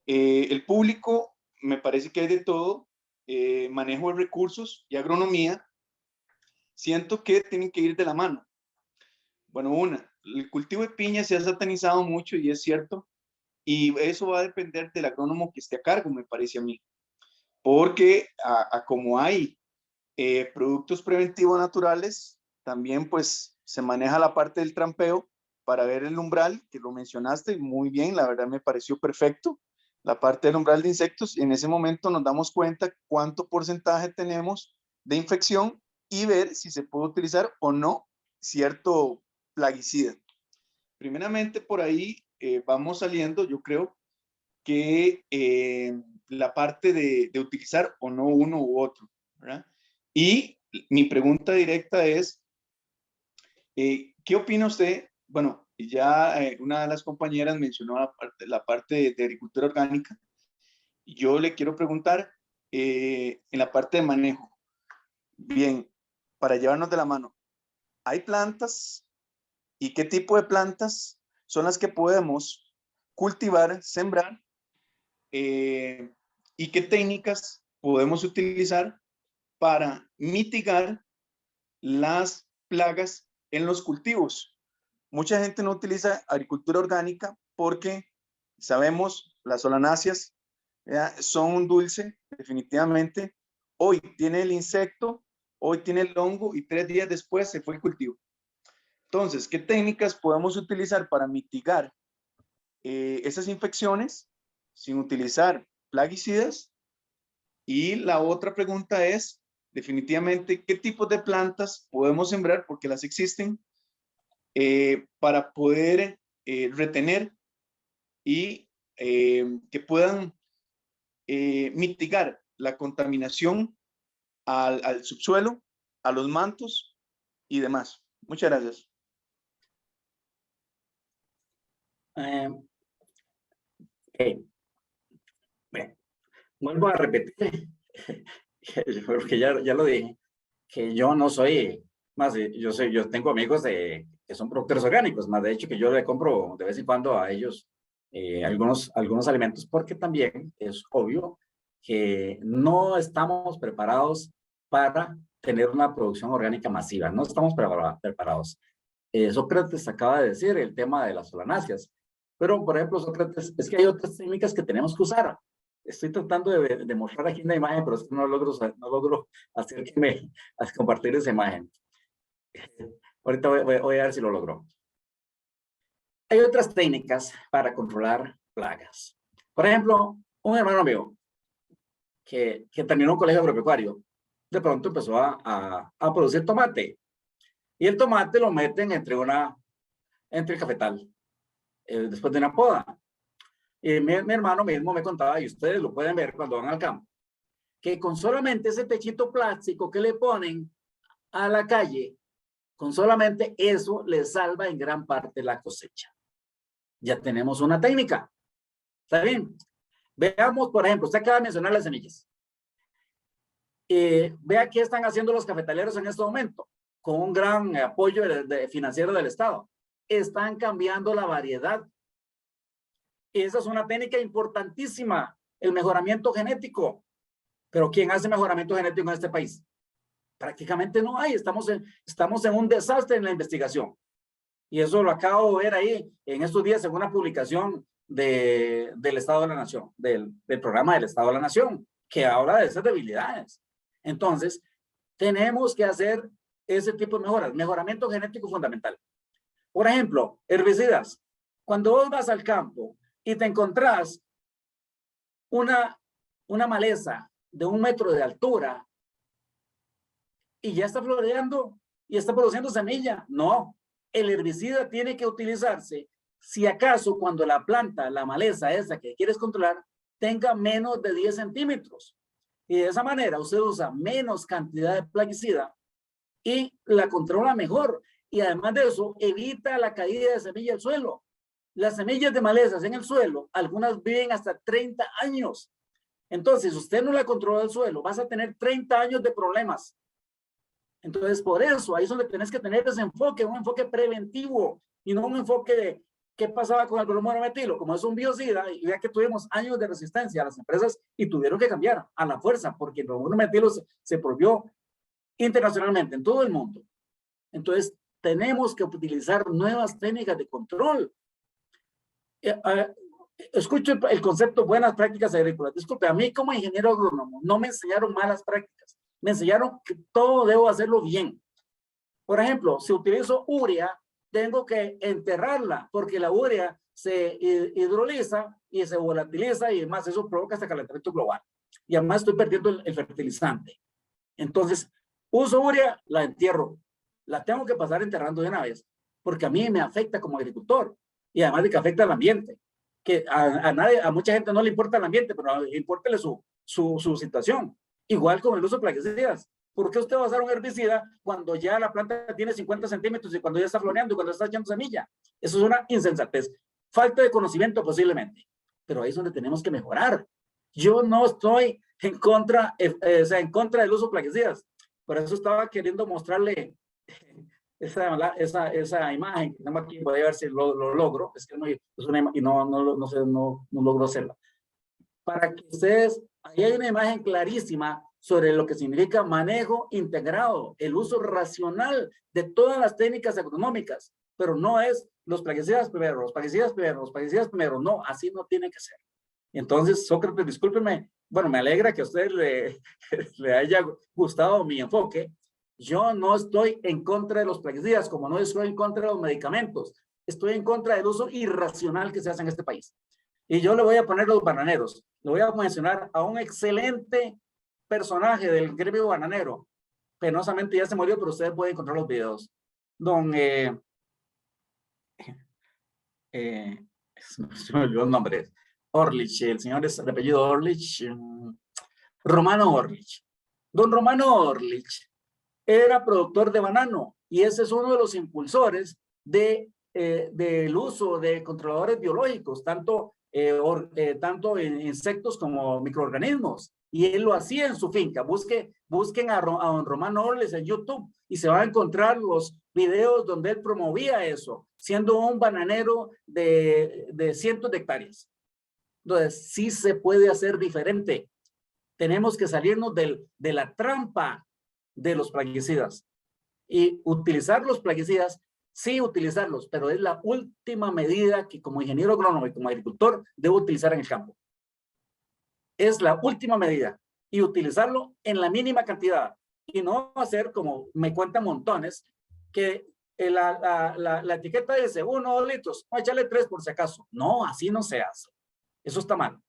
El público, me parece que hay de todo, manejo de recursos y agronomía, siento que tienen que ir de la mano. Bueno, el cultivo de piña se ha satanizado mucho y es cierto, y eso va a depender del agrónomo que esté a cargo, me parece a mí, porque como hay productos preventivos naturales, también pues se maneja la parte del trampeo para ver el umbral, que lo mencionaste muy bien, la verdad me pareció perfecto, la parte del umbral de insectos, y en ese momento nos damos cuenta cuánto porcentaje tenemos de infección y ver si se puede utilizar o no cierto plaguicida. Primeramente por ahí vamos saliendo, yo creo que la parte de utilizar o no uno u otro, ¿verdad? Y mi pregunta directa es, ¿qué opina usted? Bueno, ya una de las compañeras mencionó la parte de agricultura orgánica. Yo le quiero preguntar en la parte de manejo. Bien, para llevarnos de la mano, ¿hay plantas y qué tipo de plantas son las que podemos cultivar, sembrar y qué técnicas podemos utilizar para mitigar las plagas en los cultivos? Mucha gente no utiliza agricultura orgánica porque sabemos las solanáceas son un dulce, definitivamente. Hoy tiene el insecto, hoy tiene el hongo y 3 días después se fue el cultivo. Entonces, ¿qué técnicas podemos utilizar para mitigar esas infecciones sin utilizar plaguicidas? Y la otra pregunta es, definitivamente, ¿qué tipos de plantas podemos sembrar? Porque las existen para poder retener y que puedan mitigar la contaminación al subsuelo, a los mantos y demás. Muchas gracias. Okay. Bueno, vuelvo a repetir, porque ya lo dije, que yo no soy, más yo tengo amigos que son productores orgánicos, más de hecho que yo le compro de vez en cuando a ellos algunos alimentos, porque también es obvio que no estamos preparados para tener una producción orgánica masiva, no estamos preparados. Sócrates acaba de decir el tema de las solanáceas, pero por ejemplo, Sócrates, es que hay otras técnicas que tenemos que usar. Estoy tratando de mostrar aquí una imagen, pero es que no logro hacer que compartir esa imagen. Ahorita voy a ver si lo logro. Hay otras técnicas para controlar plagas. Por ejemplo, un hermano mío que terminó un colegio agropecuario, de pronto empezó a producir tomate. Y el tomate lo meten entre el cafetal, después de una poda. Y mi hermano mismo me contaba, y ustedes lo pueden ver cuando van al campo, que con solamente ese techito plástico que le ponen a la calle, con solamente eso le salva en gran parte la cosecha. Ya tenemos una técnica. ¿Está bien? Veamos, por ejemplo, usted acaba de mencionar las semillas. Vea qué están haciendo los cafetaleros en este momento, con un gran apoyo financiero del Estado. Están cambiando la variedad. Esa es una técnica importantísima, el mejoramiento genético. Pero ¿quién hace mejoramiento genético en este país? Prácticamente no hay. Estamos en un desastre en la investigación. Y eso lo acabo de ver ahí en estos días en una publicación del Estado de la Nación, del programa del Estado de la Nación, que habla de esas debilidades. Entonces, tenemos que hacer ese tipo de mejoras. Mejoramiento genético fundamental. Por ejemplo, herbicidas. Cuando vos vas al campo y te encontrás una maleza de 1 metro de altura y ya está floreando y está produciendo semilla, no. El herbicida tiene que utilizarse si acaso cuando la planta, la maleza esa que quieres controlar, tenga menos de 10 centímetros. Y de esa manera usted usa menos cantidad de plaguicida y la controla mejor. Y además de eso, evita la caída de semilla al suelo. Las semillas de malezas en el suelo, algunas viven hasta 30 años. Entonces, si usted no la controla el suelo, vas a tener 30 años de problemas. Entonces, por eso, ahí es donde tenés que tener ese enfoque, un enfoque preventivo y no un enfoque de qué pasaba con el bromuro metilo. Como es un biocida, y ya que tuvimos años de resistencia a las empresas y tuvieron que cambiar a la fuerza porque el bromuro metilo se prohibió internacionalmente en todo el mundo. Entonces, tenemos que utilizar nuevas técnicas de control. Escucho el concepto buenas prácticas agrícolas. Disculpe, a mí como ingeniero agrónomo no me enseñaron malas prácticas. Me enseñaron que todo debo hacerlo bien. Por ejemplo, si utilizo urea, tengo que enterrarla porque la urea se hidroliza y se volatiliza y además eso provoca hasta calentamiento global. Y además estoy perdiendo el fertilizante. Entonces, uso urea, la entierro. La tengo que pasar enterrando de una vez porque a mí me afecta como agricultor y además de que afecta al ambiente. Que a mucha gente no le importa el ambiente, pero importa su situación. Igual con el uso de plaguicidas. ¿Por qué usted va a usar un herbicida cuando ya la planta tiene 50 centímetros y cuando ya está floreando y cuando está echando semilla? Eso es una insensatez. Falta de conocimiento posiblemente. Pero ahí es donde tenemos que mejorar. Yo no estoy en contra del uso de plaguicidas. Por eso estaba queriendo mostrarle esa imagen que tengo aquí. Voy a ver si lo logro. Es que no, es una y no logro hacerla. Para que ustedes, ahí hay una imagen clarísima sobre lo que significa manejo integrado, el uso racional de todas las técnicas agronómicas, pero no es los plaguicidas primero, los plaguicidas primero, los plaguicidas primero, no, así no tiene que ser. Entonces, Sócrates, discúlpeme, bueno, me alegra que a usted le haya gustado mi enfoque. Yo no estoy en contra de los plaguicidas, como no estoy en contra de los medicamentos, estoy en contra del uso irracional que se hace en este país. Y yo le voy a poner los bananeros. Le voy a mencionar a un excelente personaje del gremio bananero. Penosamente ya se murió, pero ustedes pueden encontrar los videos. Don, se me olvidó el nombre. Orlich, el señor es de apellido Orlich. Romano Orlich. Don Romano Orlich era productor de banano y ese es uno de los impulsores del uso de controladores biológicos, tanto tanto en insectos como microorganismos. Y él lo hacía en su finca. Busquen a don Román Orles en YouTube y se van a encontrar los videos donde él promovía eso, siendo un bananero de cientos de hectáreas. Entonces, sí se puede hacer diferente. Tenemos que salirnos de la trampa de los plaguicidas y utilizar los plaguicidas, sí utilizarlos, pero es la última medida que como ingeniero agrónomo y como agricultor debo utilizar en el campo. Es la última medida y utilizarlo en la mínima cantidad y no hacer como me cuentan montones que la etiqueta dice 1 o 2 litros, no, échale 3 por si acaso. No, así no se hace. Eso está mal.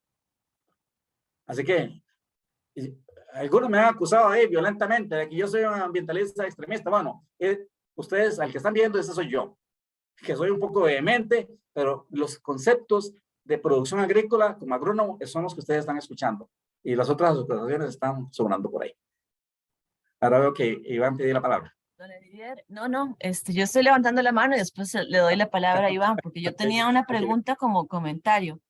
Así que algunos me han acusado ahí violentamente de que yo soy un ambientalista extremista. Bueno, ustedes, al que están viendo, ese soy yo, que soy un poco vehemente, pero los conceptos de producción agrícola como agrónomo son los que ustedes están escuchando. Y las otras asociaciones están sonando por ahí. Ahora veo que Iván pidió la palabra. Don Elidier, no, yo estoy levantando la mano y después le doy la palabra a Iván, porque yo tenía una pregunta como comentario.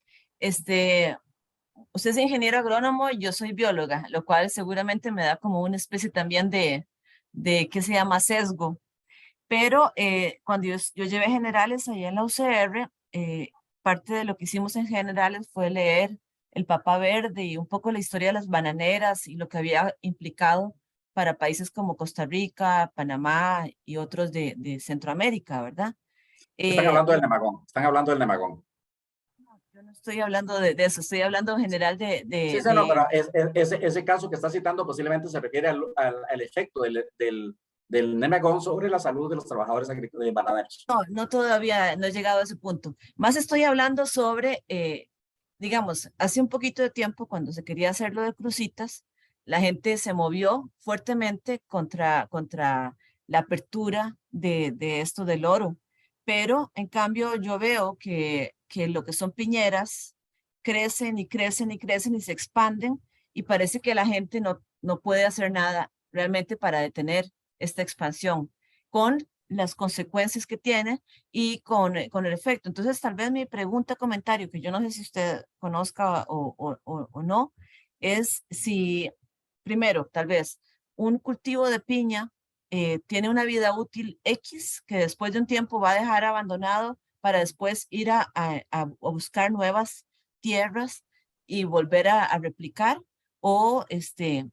Usted es ingeniero agrónomo, yo soy bióloga, lo cual seguramente me da como una especie también de ¿qué se llama? Sesgo. Pero cuando yo llevé generales allá en la UCR, parte de lo que hicimos en generales fue leer El Papa Verde y un poco la historia de las bananeras y lo que había implicado para países como Costa Rica, Panamá y otros de Centroamérica, ¿verdad? Están hablando del nemagón, están hablando del nemagón. Yo no estoy hablando de eso, estoy hablando en general Sí, no, pero ese caso que está citando posiblemente se refiere al efecto del nemagón sobre la salud de los trabajadores agrícolas bananeros. No, todavía no he llegado a ese punto. Más estoy hablando sobre, digamos, hace un poquito de tiempo cuando se quería hacer lo de crucitas, la gente se movió fuertemente contra la apertura de esto del oro. Pero en cambio yo veo que lo que son piñeras crecen y crecen y crecen y se expanden y parece que la gente no puede hacer nada realmente para detener esta expansión con las consecuencias que tiene y con el efecto. Entonces, tal vez mi pregunta, comentario, que yo no sé si usted conozca o no, es si, primero, tal vez, un cultivo de piña tiene una vida útil X que después de un tiempo va a dejar abandonado para después ir a buscar nuevas tierras y volver a replicar, o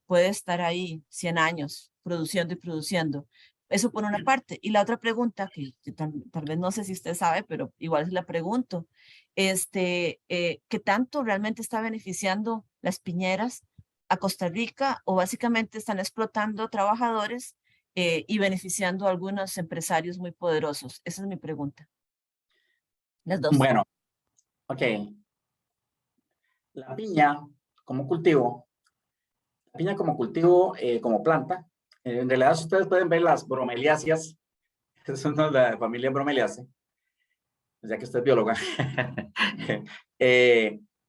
puede estar ahí 100 años produciendo y produciendo. Eso por una parte. Y la otra pregunta, que tal vez no sé si usted sabe, pero igual se la pregunto, ¿qué tanto realmente está beneficiando las piñeras a Costa Rica o básicamente están explotando trabajadores y beneficiando a algunos empresarios muy poderosos? Esa es mi pregunta. Las dos. Bueno, ok. La piña como cultivo, como planta, en realidad ustedes pueden ver las bromeliáceas, son de la familia Bromeliaceae, ya que usted es bióloga,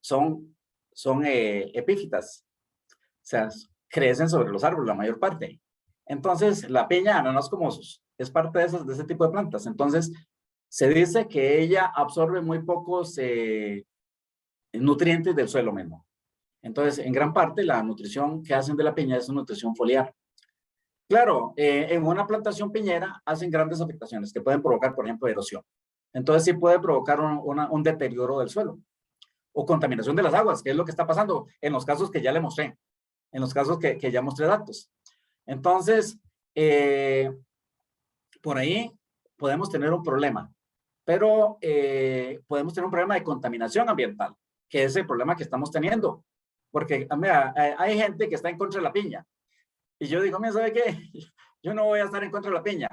son epífitas, o sea, crecen sobre los árboles la mayor parte. Entonces, la piña no es como es parte de ese tipo de plantas. Entonces, se dice que ella absorbe muy pocos nutrientes del suelo mismo. Entonces, en gran parte, la nutrición que hacen de la piña es una nutrición foliar. Claro, en una plantación piñera hacen grandes afectaciones que pueden provocar, por ejemplo, erosión. Entonces, sí puede provocar un deterioro del suelo o contaminación de las aguas, que es lo que está pasando en los casos que ya le mostré, en los casos que ya mostré datos. Entonces, por ahí podemos tener un problema, pero podemos tener un problema de contaminación ambiental, que es el problema que estamos teniendo. Porque, mira, hay gente que está en contra de la piña. Y yo digo, mira, ¿sabe qué? Yo no voy a estar en contra de la piña.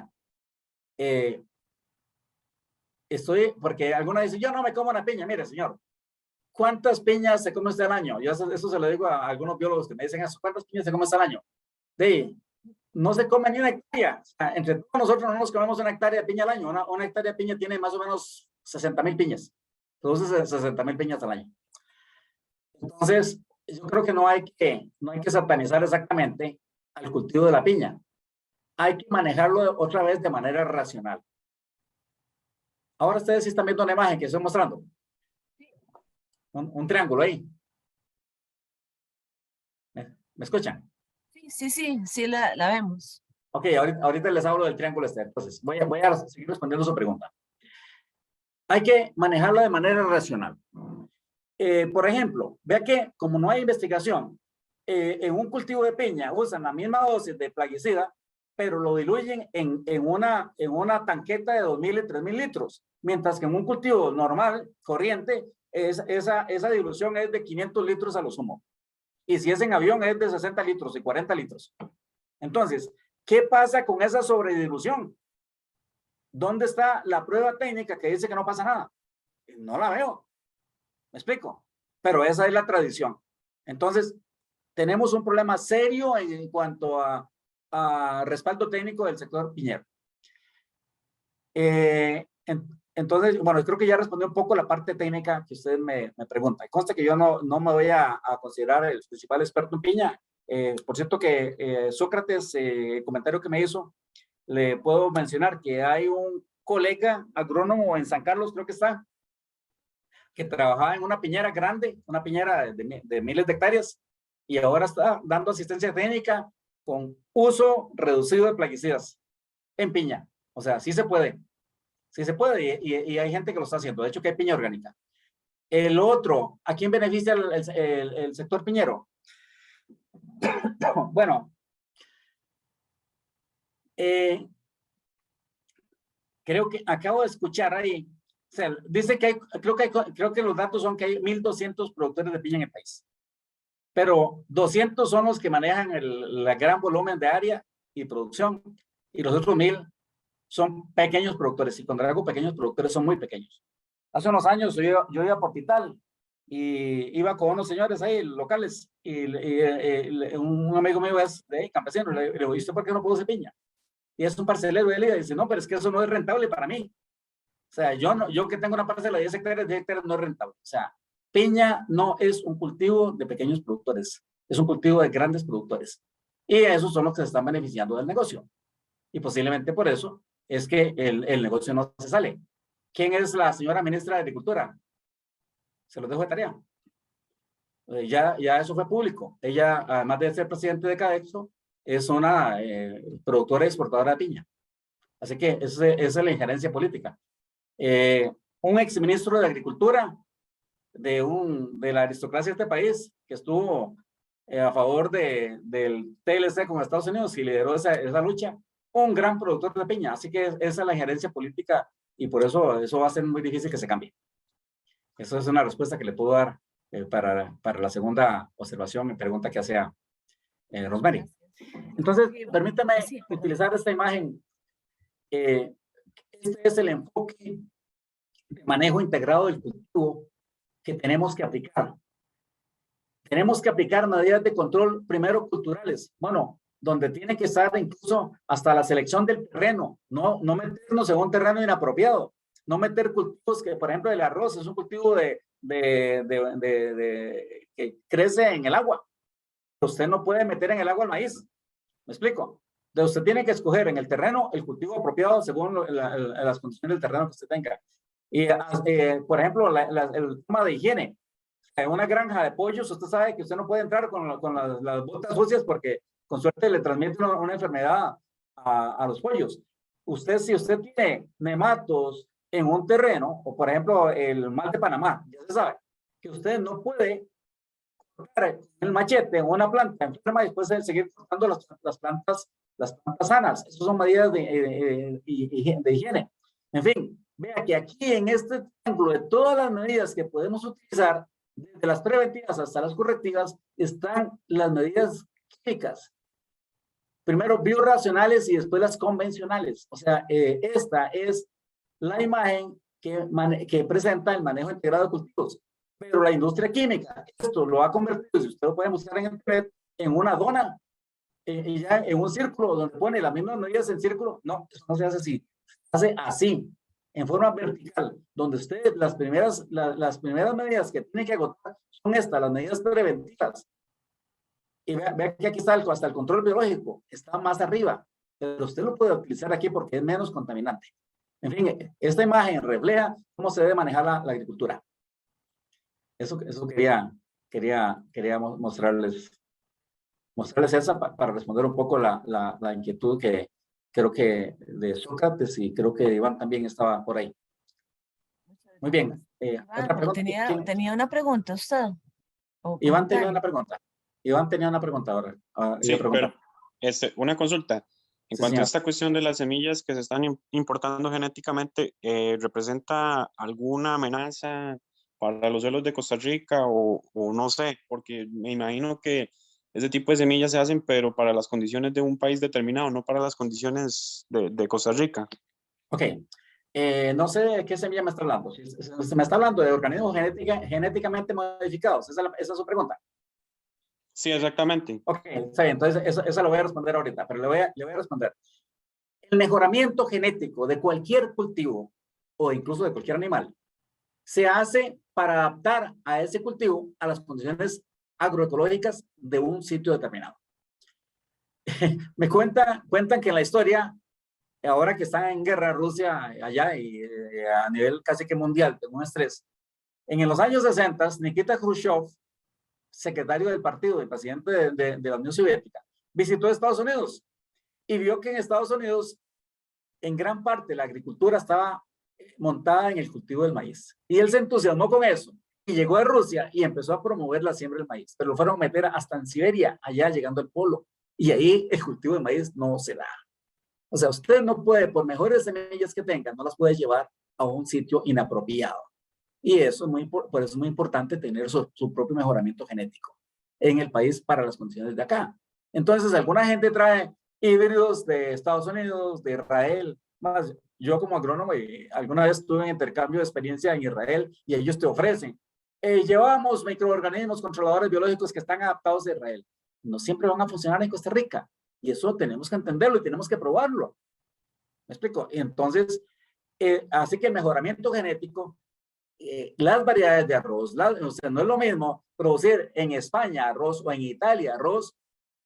Porque alguna dice, yo no me como una piña. Mire, señor, ¿cuántas piñas se come usted al año? Yo eso se lo digo a algunos biólogos que me dicen eso. ¿Cuántas piñas se come usted al año? No se come ni una hectárea. O sea, entre todos nosotros no nos comemos una hectárea de piña al año. Una hectárea de piña tiene más o menos 60,000 piñas. Produce 60,000 piñas al año. Entonces, yo creo que no hay que satanizar exactamente al cultivo de la piña. Hay que manejarlo otra vez de manera racional. Ahora ustedes sí están viendo una imagen que estoy mostrando. un triángulo ahí. ¿Me escuchan? Sí, la vemos. Ok, ahorita les hablo del triángulo este. Entonces, voy a seguir respondiendo su pregunta. Hay que manejarlo de manera racional. Por ejemplo, vea que como no hay investigación, en un cultivo de piña usan la misma dosis de plaguicida, pero lo diluyen en una tanqueta de 2.000 y 3.000 litros, mientras que en un cultivo normal, corriente, esa dilución es de 500 litros a lo sumo. Y si es en avión es de 60 litros y 40 litros. Entonces, ¿qué pasa con esa sobredilución? ¿Dónde está la prueba técnica que dice que no pasa nada? No la veo. ¿Me explico? Pero esa es la tradición. Entonces, tenemos un problema serio en cuanto a respaldo técnico del sector piñero. Entonces, bueno, creo que ya respondí un poco la parte técnica que usted me pregunta. Consta que yo no me voy a considerar el principal experto en piña. Por cierto que Sócrates, el comentario que me hizo, le puedo mencionar que hay un colega agrónomo en San Carlos, creo que está, que trabajaba en una piñera grande, una piñera de miles de hectáreas, y ahora está dando asistencia técnica con uso reducido de plaguicidas en piña. O sea, sí se puede y hay gente que lo está haciendo. De hecho, que hay piña orgánica. El otro, ¿a quién beneficia el sector piñero? Bueno, creo que acabo de escuchar ahí, o sea, dice que creo que los datos son que hay 1.200 productores de piña en el país, pero 200 son los que manejan el gran volumen de área y producción, y los otros 1.000 son pequeños productores, y cuando hago pequeños productores son muy pequeños. Hace unos años yo iba por Pital y iba con unos señores ahí locales y un amigo mío es de ahí, campesino, le digo, ¿y usted por qué no produce piña? Y es un parcelero, y él le dice, no, pero es que eso no es rentable para mí. O sea, yo que tengo una parcela de 10 hectáreas no es rentable. O sea, piña no es un cultivo de pequeños productores, es un cultivo de grandes productores. Y esos son los que se están beneficiando del negocio. Y posiblemente por eso es que el negocio no se sale. ¿Quién es la señora ministra de Agricultura? Se los dejo de tarea. Ya eso fue público. Ella, además de ser presidente de Cadexo, es una productora y exportadora de piña. Así que esa es la injerencia política. Un exministro de Agricultura de la aristocracia de este país, que estuvo a favor del TLC con Estados Unidos y lideró esa lucha, un gran productor de piña. Así que esa es la injerencia política y por eso va a ser muy difícil que se cambie. Esa es una respuesta que le puedo dar para la segunda observación y pregunta que hace Rosemary. Entonces, permítame utilizar esta imagen. Este es el enfoque de manejo integrado del cultivo que tenemos que aplicar. Tenemos que aplicar medidas de control, primero culturales, bueno, donde tiene que estar incluso hasta la selección del terreno, no meternos en un terreno inapropiado, no meter cultivos que, por ejemplo, el arroz es un cultivo que crece en el agua. Usted no puede meter en el agua el maíz, ¿me explico? Usted tiene que escoger en el terreno el cultivo apropiado según las condiciones del terreno que usted tenga. Y, por ejemplo, el tema de higiene. En una granja de pollos, usted sabe que usted no puede entrar con las botas sucias porque con suerte le transmite una enfermedad a los pollos. Si usted tiene nematos en un terreno, o por ejemplo el mal de Panamá, ya se sabe que usted no puede cortar el machete en una planta enferma y después seguir cortando las plantas sanas. Esas son medidas de higiene. En fin, vea que aquí en este triángulo de todas las medidas que podemos utilizar, desde las preventivas hasta las correctivas, están las medidas químicas. Primero biorracionales y después las convencionales. O sea, esta es la imagen que presenta el manejo integrado de cultivos. Pero la industria química, esto lo ha convertido, si usted lo puede buscar en internet, en una dona, y ya en un círculo donde pone las mismas medidas en círculo. No, eso no se hace así. Se hace así, en forma vertical, donde usted las primeras medidas que tiene que agotar son las medidas preventivas. Y vea que aquí está hasta el control biológico, está más arriba, pero usted lo puede utilizar aquí porque es menos contaminante. En fin, esta imagen refleja cómo se debe manejar la agricultura. Eso quería mostrarles esa para responder un poco la inquietud que creo que de Sócrates, y creo que Iván también estaba por ahí. Muy bien. Iván, ¿Otra pregunta? tenía una pregunta usted. Iván tenía una pregunta. Iván tenía una pregunta ahora. Sí, pero una consulta. En Sí, cuanto señor. a esta cuestión de las semillas que se están importando genéticamente, ¿representa alguna amenaza para los suelos de Costa Rica o no sé? Porque me imagino que ese tipo de semillas se hacen, pero para las condiciones de un país determinado, no para las condiciones de Costa Rica. Ok. No sé de qué semilla me está hablando. Se me está hablando de organismos genéticamente modificados. Esa es su pregunta. Sí, exactamente. Ok, está bien. Entonces, eso lo voy a responder ahorita, pero le voy a responder. El mejoramiento genético de cualquier cultivo o incluso de cualquier animal se hace para adaptar a ese cultivo a las condiciones agroecológicas de un sitio determinado. Me cuentan que en la historia, ahora que están en guerra Rusia allá y a nivel casi que mundial, de un estrés, en los años 60, Nikita Khrushchev, secretario del partido y presidente de la Unión Soviética, visitó Estados Unidos y vio que en Estados Unidos, en gran parte, la agricultura estaba montada en el cultivo del maíz. Y él se entusiasmó con eso y llegó a Rusia y empezó a promover la siembra del maíz, pero lo fueron a meter hasta en Siberia, allá llegando al polo. Y ahí el cultivo de maíz no se da. O sea, usted no puede, por mejores semillas que tenga, no las puede llevar a un sitio inapropiado. Y eso por eso es muy importante tener su propio mejoramiento genético en el país para las condiciones de acá. Entonces, alguna gente trae híbridos de Estados Unidos, de Israel, más yo como agrónomo alguna vez tuve un intercambio de experiencia en Israel y ellos te ofrecen, llevamos microorganismos controladores biológicos que están adaptados a Israel. No siempre van a funcionar en Costa Rica y eso tenemos que entenderlo y tenemos que probarlo. ¿Me explico? Entonces, así que el mejoramiento genético, las variedades de arroz, o sea, no es lo mismo producir en España arroz o en Italia arroz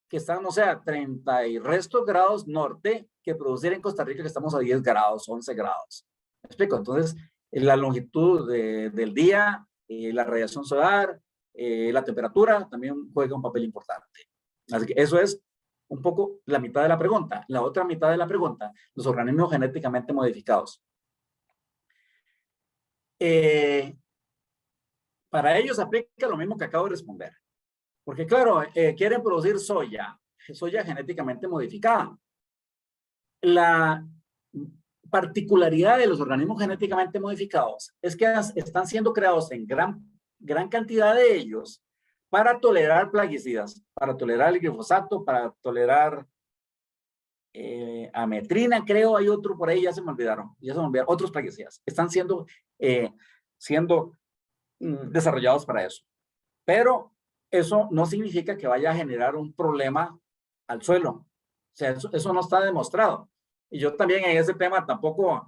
que están, no sé, a 30 y restos grados norte, que producir en Costa Rica que estamos a 10 grados, 11 grados. ¿Me explico? Entonces, la longitud del día, la radiación solar, la temperatura también juega un papel importante. Así que eso es un poco la mitad de la pregunta. La otra mitad de la pregunta, los organismos genéticamente modificados. Para ellos aplica lo mismo que acabo de responder. Porque claro, quieren producir soya genéticamente modificada. La particularidad de los organismos genéticamente modificados es que están siendo creados en gran cantidad de ellos para tolerar plaguicidas, para tolerar el glifosato, para tolerar ametrina, creo, hay otro por ahí, ya se me olvidaron, otros plaguicidas. Están siendo desarrollados para eso. Pero eso no significa que vaya a generar un problema al suelo. O sea, eso no está demostrado. Y yo también en ese tema tampoco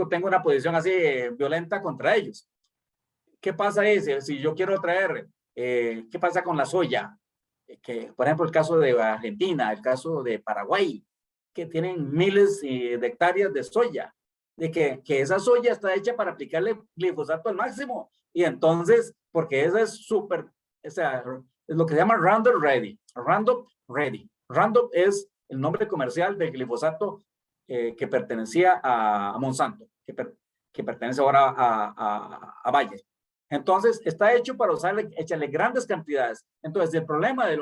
tengo una posición así violenta contra ellos. ¿Qué pasa ahí? Si yo quiero traer, ¿qué pasa con la soya? Que, por ejemplo, el caso de Argentina, el caso de Paraguay, que tienen miles de hectáreas de soya, de que esa soya está hecha para aplicarle glifosato al máximo. Y entonces, porque eso es súper, o sea, es lo que se llama Roundup Ready. Roundup Ready. Roundup es el nombre comercial del glifosato que pertenecía a Monsanto, que pertenece ahora a Bayer. Entonces, está hecho para echarle grandes cantidades. Entonces, el problema de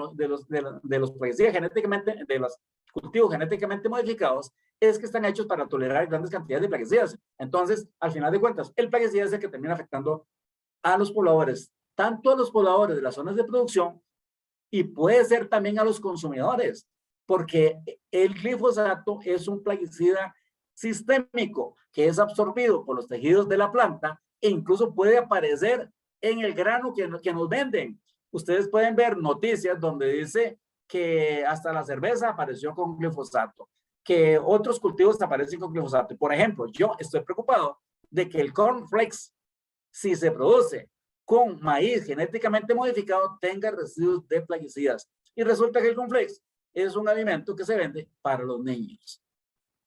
los plaguicidas genéticamente, de los cultivos genéticamente modificados, es que están hechos para tolerar grandes cantidades de plaguicidas. Entonces, al final de cuentas, el plaguicida es el que termina afectando a los pobladores, tanto a los pobladores de las zonas de producción y puede ser también a los consumidores, porque el glifosato es un plaguicida sistémico que es absorbido por los tejidos de la planta e incluso puede aparecer en el grano que nos venden. Ustedes pueden ver noticias donde dice que hasta la cerveza apareció con glifosato, que otros cultivos aparecen con glifosato. Por ejemplo, yo estoy preocupado de que el cornflakes, si se produce con maíz genéticamente modificado, tenga residuos de plaguicidas. Y resulta que el cornflakes es un alimento que se vende para los niños.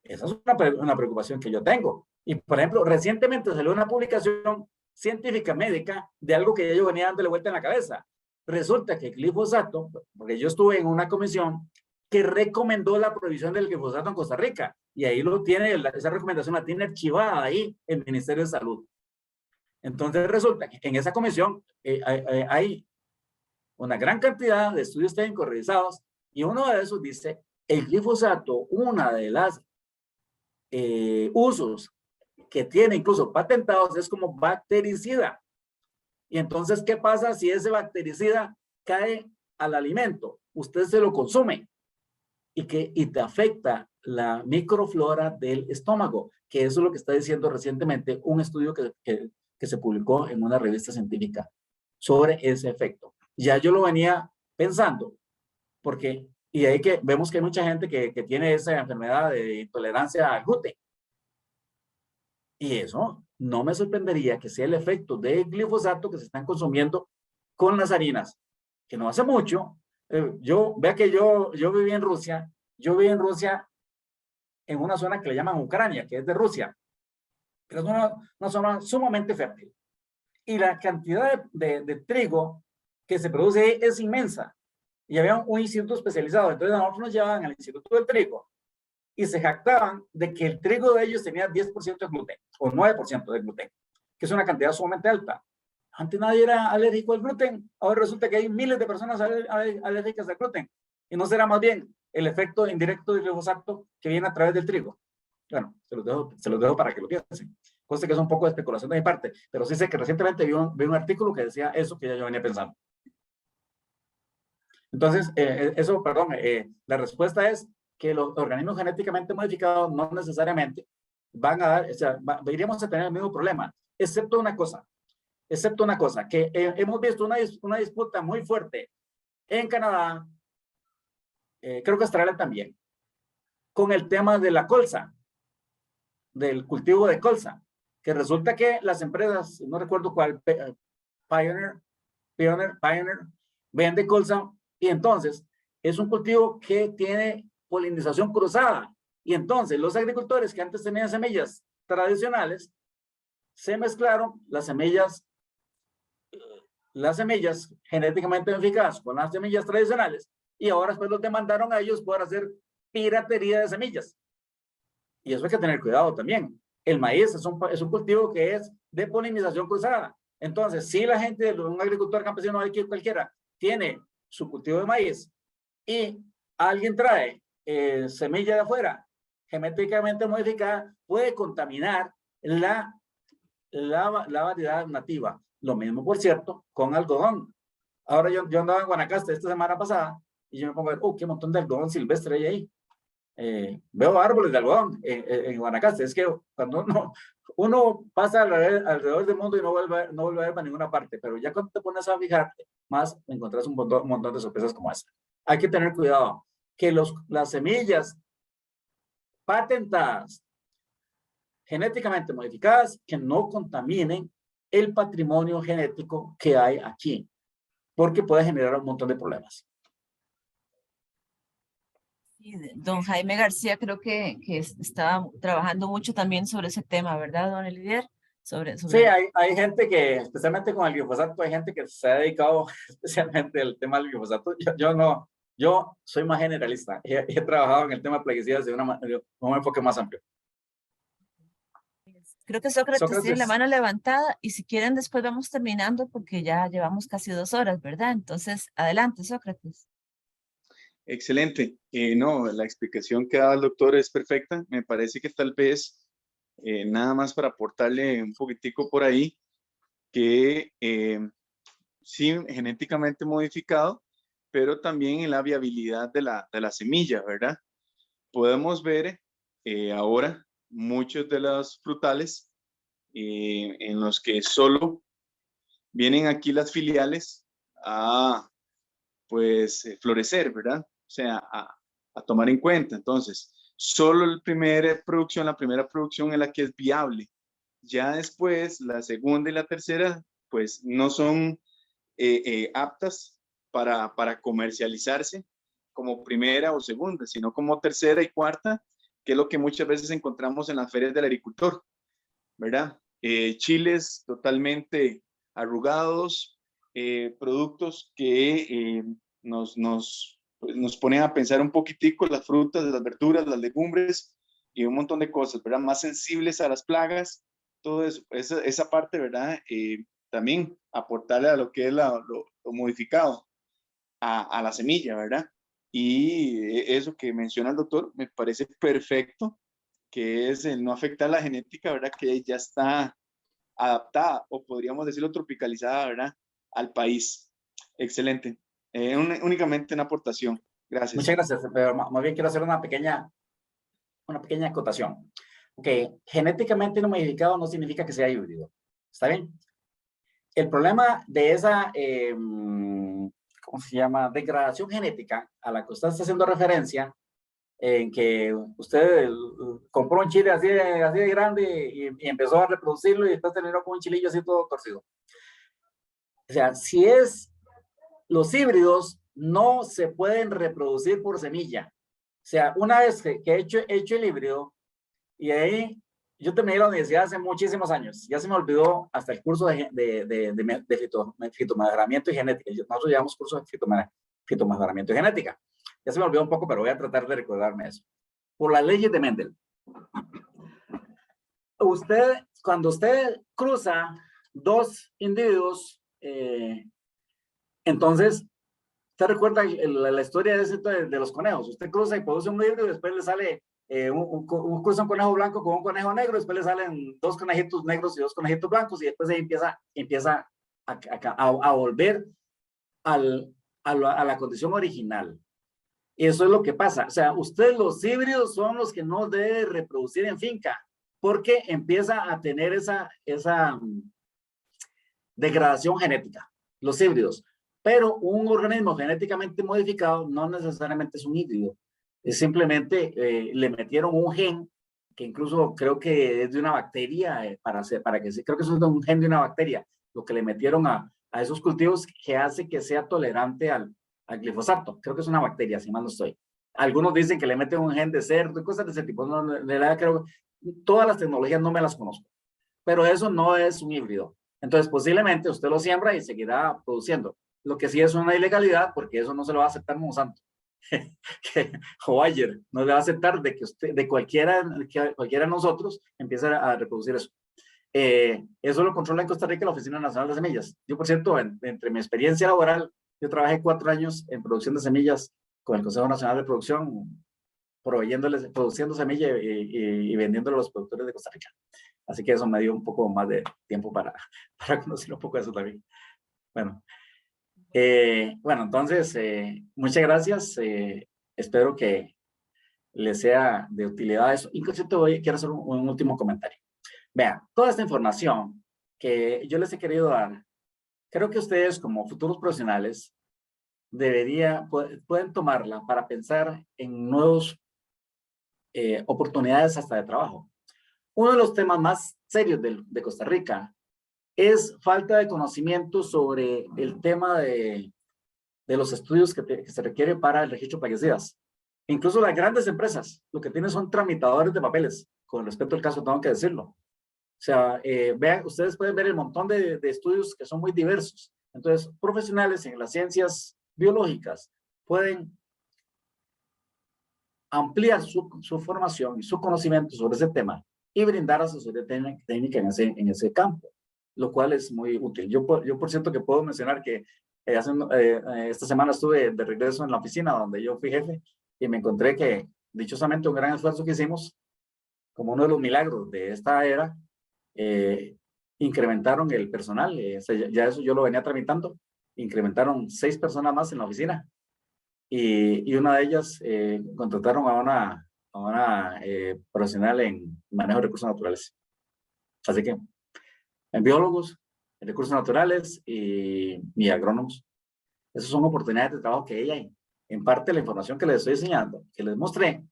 Esa es una preocupación que yo tengo. Y, por ejemplo, recientemente salió una publicación científica médica de algo que yo venía dándole vuelta en la cabeza. Resulta que el glifosato, porque yo estuve en una comisión que recomendó la prohibición del glifosato en Costa Rica, y ahí lo tiene, esa recomendación la tiene archivada ahí el Ministerio de Salud. Entonces resulta que en esa comisión hay una gran cantidad de estudios técnicos revisados, y uno de esos dice, el glifosato, una de las usos que tiene incluso patentados es como bactericida. Y entonces, ¿qué pasa si ese bactericida cae al alimento? Usted se lo consume y te afecta la microflora del estómago, que eso es lo que está diciendo recientemente un estudio que se publicó en una revista científica sobre ese efecto. Ya yo lo venía pensando, porque, y ahí que vemos que hay mucha gente que tiene esa enfermedad de intolerancia al gluten. Y eso no me sorprendería que sea el efecto del glifosato que se están consumiendo con las harinas, que no hace mucho. Vea que yo viví en Rusia, en una zona que le llaman Ucrania, que es de Rusia, pero es una zona sumamente fértil. Y la cantidad de trigo que se produce ahí es inmensa. Y había un instituto especializado, entonces a nosotros nos llevaban al Instituto del Trigo, y se jactaban de que el trigo de ellos tenía 10% de gluten, o 9% de gluten, que es una cantidad sumamente alta. Antes nadie era alérgico al gluten, ahora resulta que hay miles de personas alérgicas al gluten, y no será más bien el efecto indirecto del glifosato que viene a través del trigo. Bueno, se los dejo para que lo piensen. Cosa que es un poco de especulación de mi parte, pero sí sé que recientemente vi un artículo que decía eso que ya yo venía pensando. Entonces, la respuesta es que los organismos genéticamente modificados no necesariamente van a dar, o sea, iríamos a tener el mismo problema, excepto una cosa, que hemos visto una disputa muy fuerte en Canadá, creo que Australia también, con el tema de la colza, del cultivo de colza, que resulta que las empresas, no recuerdo cuál, Pioneer, vende colza, y entonces es un cultivo que tiene polinización cruzada, y entonces los agricultores que antes tenían semillas tradicionales, se mezclaron las semillas genéticamente modificadas con las semillas tradicionales, y ahora después los demandaron a ellos por hacer piratería de semillas. Y eso hay que tener cuidado también. El maíz es un cultivo que es de polinización cruzada. Entonces, si la gente, un agricultor campesino cualquiera, tiene su cultivo de maíz y alguien trae semilla de afuera, genéticamente modificada, puede contaminar la variedad nativa. Lo mismo, por cierto, con algodón. Ahora yo andaba en Guanacaste esta semana pasada y yo me pongo a ver, qué montón de algodón silvestre hay ahí. Veo árboles de algodón en Guanacaste. Es que cuando uno pasa alrededor del mundo y no vuelve a ver para ninguna parte, pero ya cuando te pones a fijarte más, encontrás un montón de sorpresas como esa. Hay que tener cuidado que las semillas patentadas, genéticamente modificadas, que no contaminen el patrimonio genético que hay aquí, porque puede generar un montón de problemas. Don Jaime García creo que estaba trabajando mucho también sobre ese tema, ¿verdad, don Elidier? Sí, hay gente que, especialmente con el glifosato, hay gente que se ha dedicado especialmente al tema del glifosato. Yo soy más generalista. He trabajado en el tema de plaguicidas de un enfoque más amplio. Creo que Sócrates tiene la mano levantada, y si quieren después vamos terminando porque ya llevamos casi 2 horas, ¿verdad? Entonces, adelante, Sócrates. Excelente. No, la explicación que da el doctor es perfecta. Me parece que tal vez, nada más para aportarle un poquitico por ahí, que sí, genéticamente modificado, pero también en la viabilidad de la semilla, ¿verdad? Podemos ver ahora muchos de los frutales en los que solo vienen aquí las filiales a, pues, florecer, ¿verdad? O sea, a tomar en cuenta. Entonces, solo la primera producción es la que es viable. Ya después, la segunda y la tercera, pues, no son aptas para comercializarse como primera o segunda, sino como tercera y cuarta, que es lo que muchas veces encontramos en las ferias del agricultor, ¿verdad? chiles totalmente arrugados, productos que pues, nos ponen a pensar un poquitico las frutas, las verduras, las legumbres y un montón de cosas, ¿verdad? Más sensibles a las plagas, todo eso, esa parte, ¿verdad? También aportarle a lo que es lo modificado a la semilla, ¿verdad? Y eso que menciona el doctor me parece perfecto, que es el no afectar la genética, ¿verdad? Que ya está adaptada, o podríamos decirlo tropicalizada, ¿verdad? Al país. Excelente. Únicamente una aportación. Gracias. Muchas gracias, pero más bien quiero hacer una pequeña acotación. Ok, genéticamente no modificado no significa que sea híbrido. ¿Está bien? El problema de esa, ¿cómo se llama? Degradación genética a la que usted está haciendo referencia, en que usted compró un chile así de grande y empezó a reproducirlo y después terminó con un chilillo así todo torcido. O sea, si es los híbridos no se pueden reproducir por semilla. O sea, una vez que he hecho el híbrido, y ahí yo terminé la universidad hace muchísimos años, ya se me olvidó hasta el curso de fitomejoramiento y genética. Nosotros llevamos cursos de fitomejoramiento y genética. Ya se me olvidó un poco, pero voy a tratar de recordarme eso. Por las leyes de Mendel. Cuando usted cruza dos individuos, entonces, usted recuerda la historia de los conejos. Usted cruza y produce un híbrido y después le sale cruza un conejo blanco con un conejo negro, después le salen dos conejitos negros y dos conejitos blancos y después ahí empieza a volver a la condición original. Y eso es lo que pasa. O sea, los híbridos son los que no debe reproducir en finca porque empieza a tener esa degradación genética, los híbridos. Pero un organismo genéticamente modificado no necesariamente es un híbrido. Es simplemente le metieron un gen, que incluso creo que es de una bacteria, creo que eso es un gen de una bacteria, lo que le metieron a esos cultivos que hace que sea tolerante al glifosato. Creo que es una bacteria, si mal no estoy. Algunos dicen que le meten un gen de cerdo y cosas de ese tipo. No, creo, todas las tecnologías no me las conozco, pero eso no es un híbrido. Entonces, posiblemente usted lo siembra y seguirá produciendo. Lo que sí es una ilegalidad, porque eso no se lo va a aceptar Monsanto. O Bayer no le va a aceptar de cualquiera de nosotros empiece a reproducir eso. Eso lo controla en Costa Rica la Oficina Nacional de Semillas. Yo, por cierto, entre mi experiencia laboral, yo trabajé 4 años en producción de semillas con el Consejo Nacional de Producción, produciendo semilla y vendiéndolo a los productores de Costa Rica. Así que eso me dio un poco más de tiempo para conocer un poco de eso también. Bueno, entonces, muchas gracias. Espero que les sea de utilidad eso. Incluso quiero hacer un último comentario. Vean, toda esta información que yo les he querido dar, creo que ustedes como futuros profesionales pueden tomarla para pensar en nuevas oportunidades hasta de trabajo. Uno de los temas más serios de Costa Rica es falta de conocimiento sobre el tema de los estudios que se requiere para el registro de plaguicidas. Incluso las grandes empresas lo que tienen son tramitadores de papeles, con respecto al caso tengo que decirlo. O sea, vean, ustedes pueden ver el montón de estudios que son muy diversos. Entonces, profesionales en las ciencias biológicas pueden ampliar su formación y su conocimiento sobre ese tema y brindar asesoría técnica en ese campo, lo cual es muy útil. Yo por cierto, que puedo mencionar que esta semana estuve de regreso en la oficina donde yo fui jefe y me encontré que, dichosamente, un gran esfuerzo que hicimos, como uno de los milagros de esta era, incrementaron el personal. Ya eso yo lo venía tramitando. Incrementaron 6 personas más en la oficina. Y una de ellas contrataron a una profesional en manejo de recursos naturales. Así que, en biólogos, en recursos naturales y agrónomos. Esas son oportunidades de trabajo que ella, en parte la información que les estoy enseñando, que les mostré,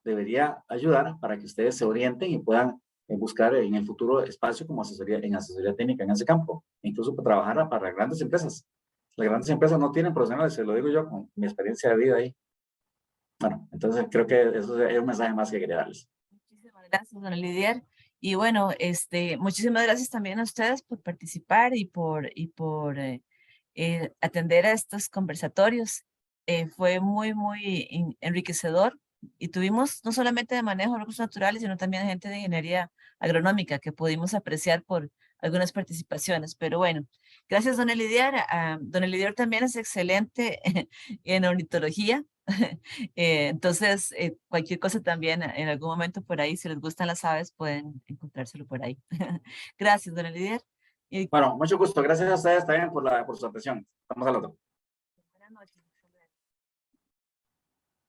debería ayudar para que ustedes se orienten y puedan buscar en el futuro espacio como asesoría técnica en ese campo, incluso para trabajar para grandes empresas. Las grandes empresas no tienen profesionales, se lo digo yo con mi experiencia de vida ahí. Bueno, entonces creo que eso es un mensaje más que quería darles. Muchísimas gracias, don Lidier. Y bueno, muchísimas gracias también a ustedes por participar y por atender a estos conversatorios. Fue muy, muy enriquecedor y tuvimos no solamente de manejo de recursos naturales, sino también gente de ingeniería agronómica que pudimos apreciar por algunas participaciones. Pero bueno, gracias, don Elidiar. Don Elidiar también es excelente en ornitología. Entonces, cualquier cosa también en algún momento por ahí, si les gustan las aves, pueden encontrárselo por ahí. Gracias, don Elidiar. Y Bueno, mucho gusto. Gracias a ustedes también por su atención. Estamos al otro.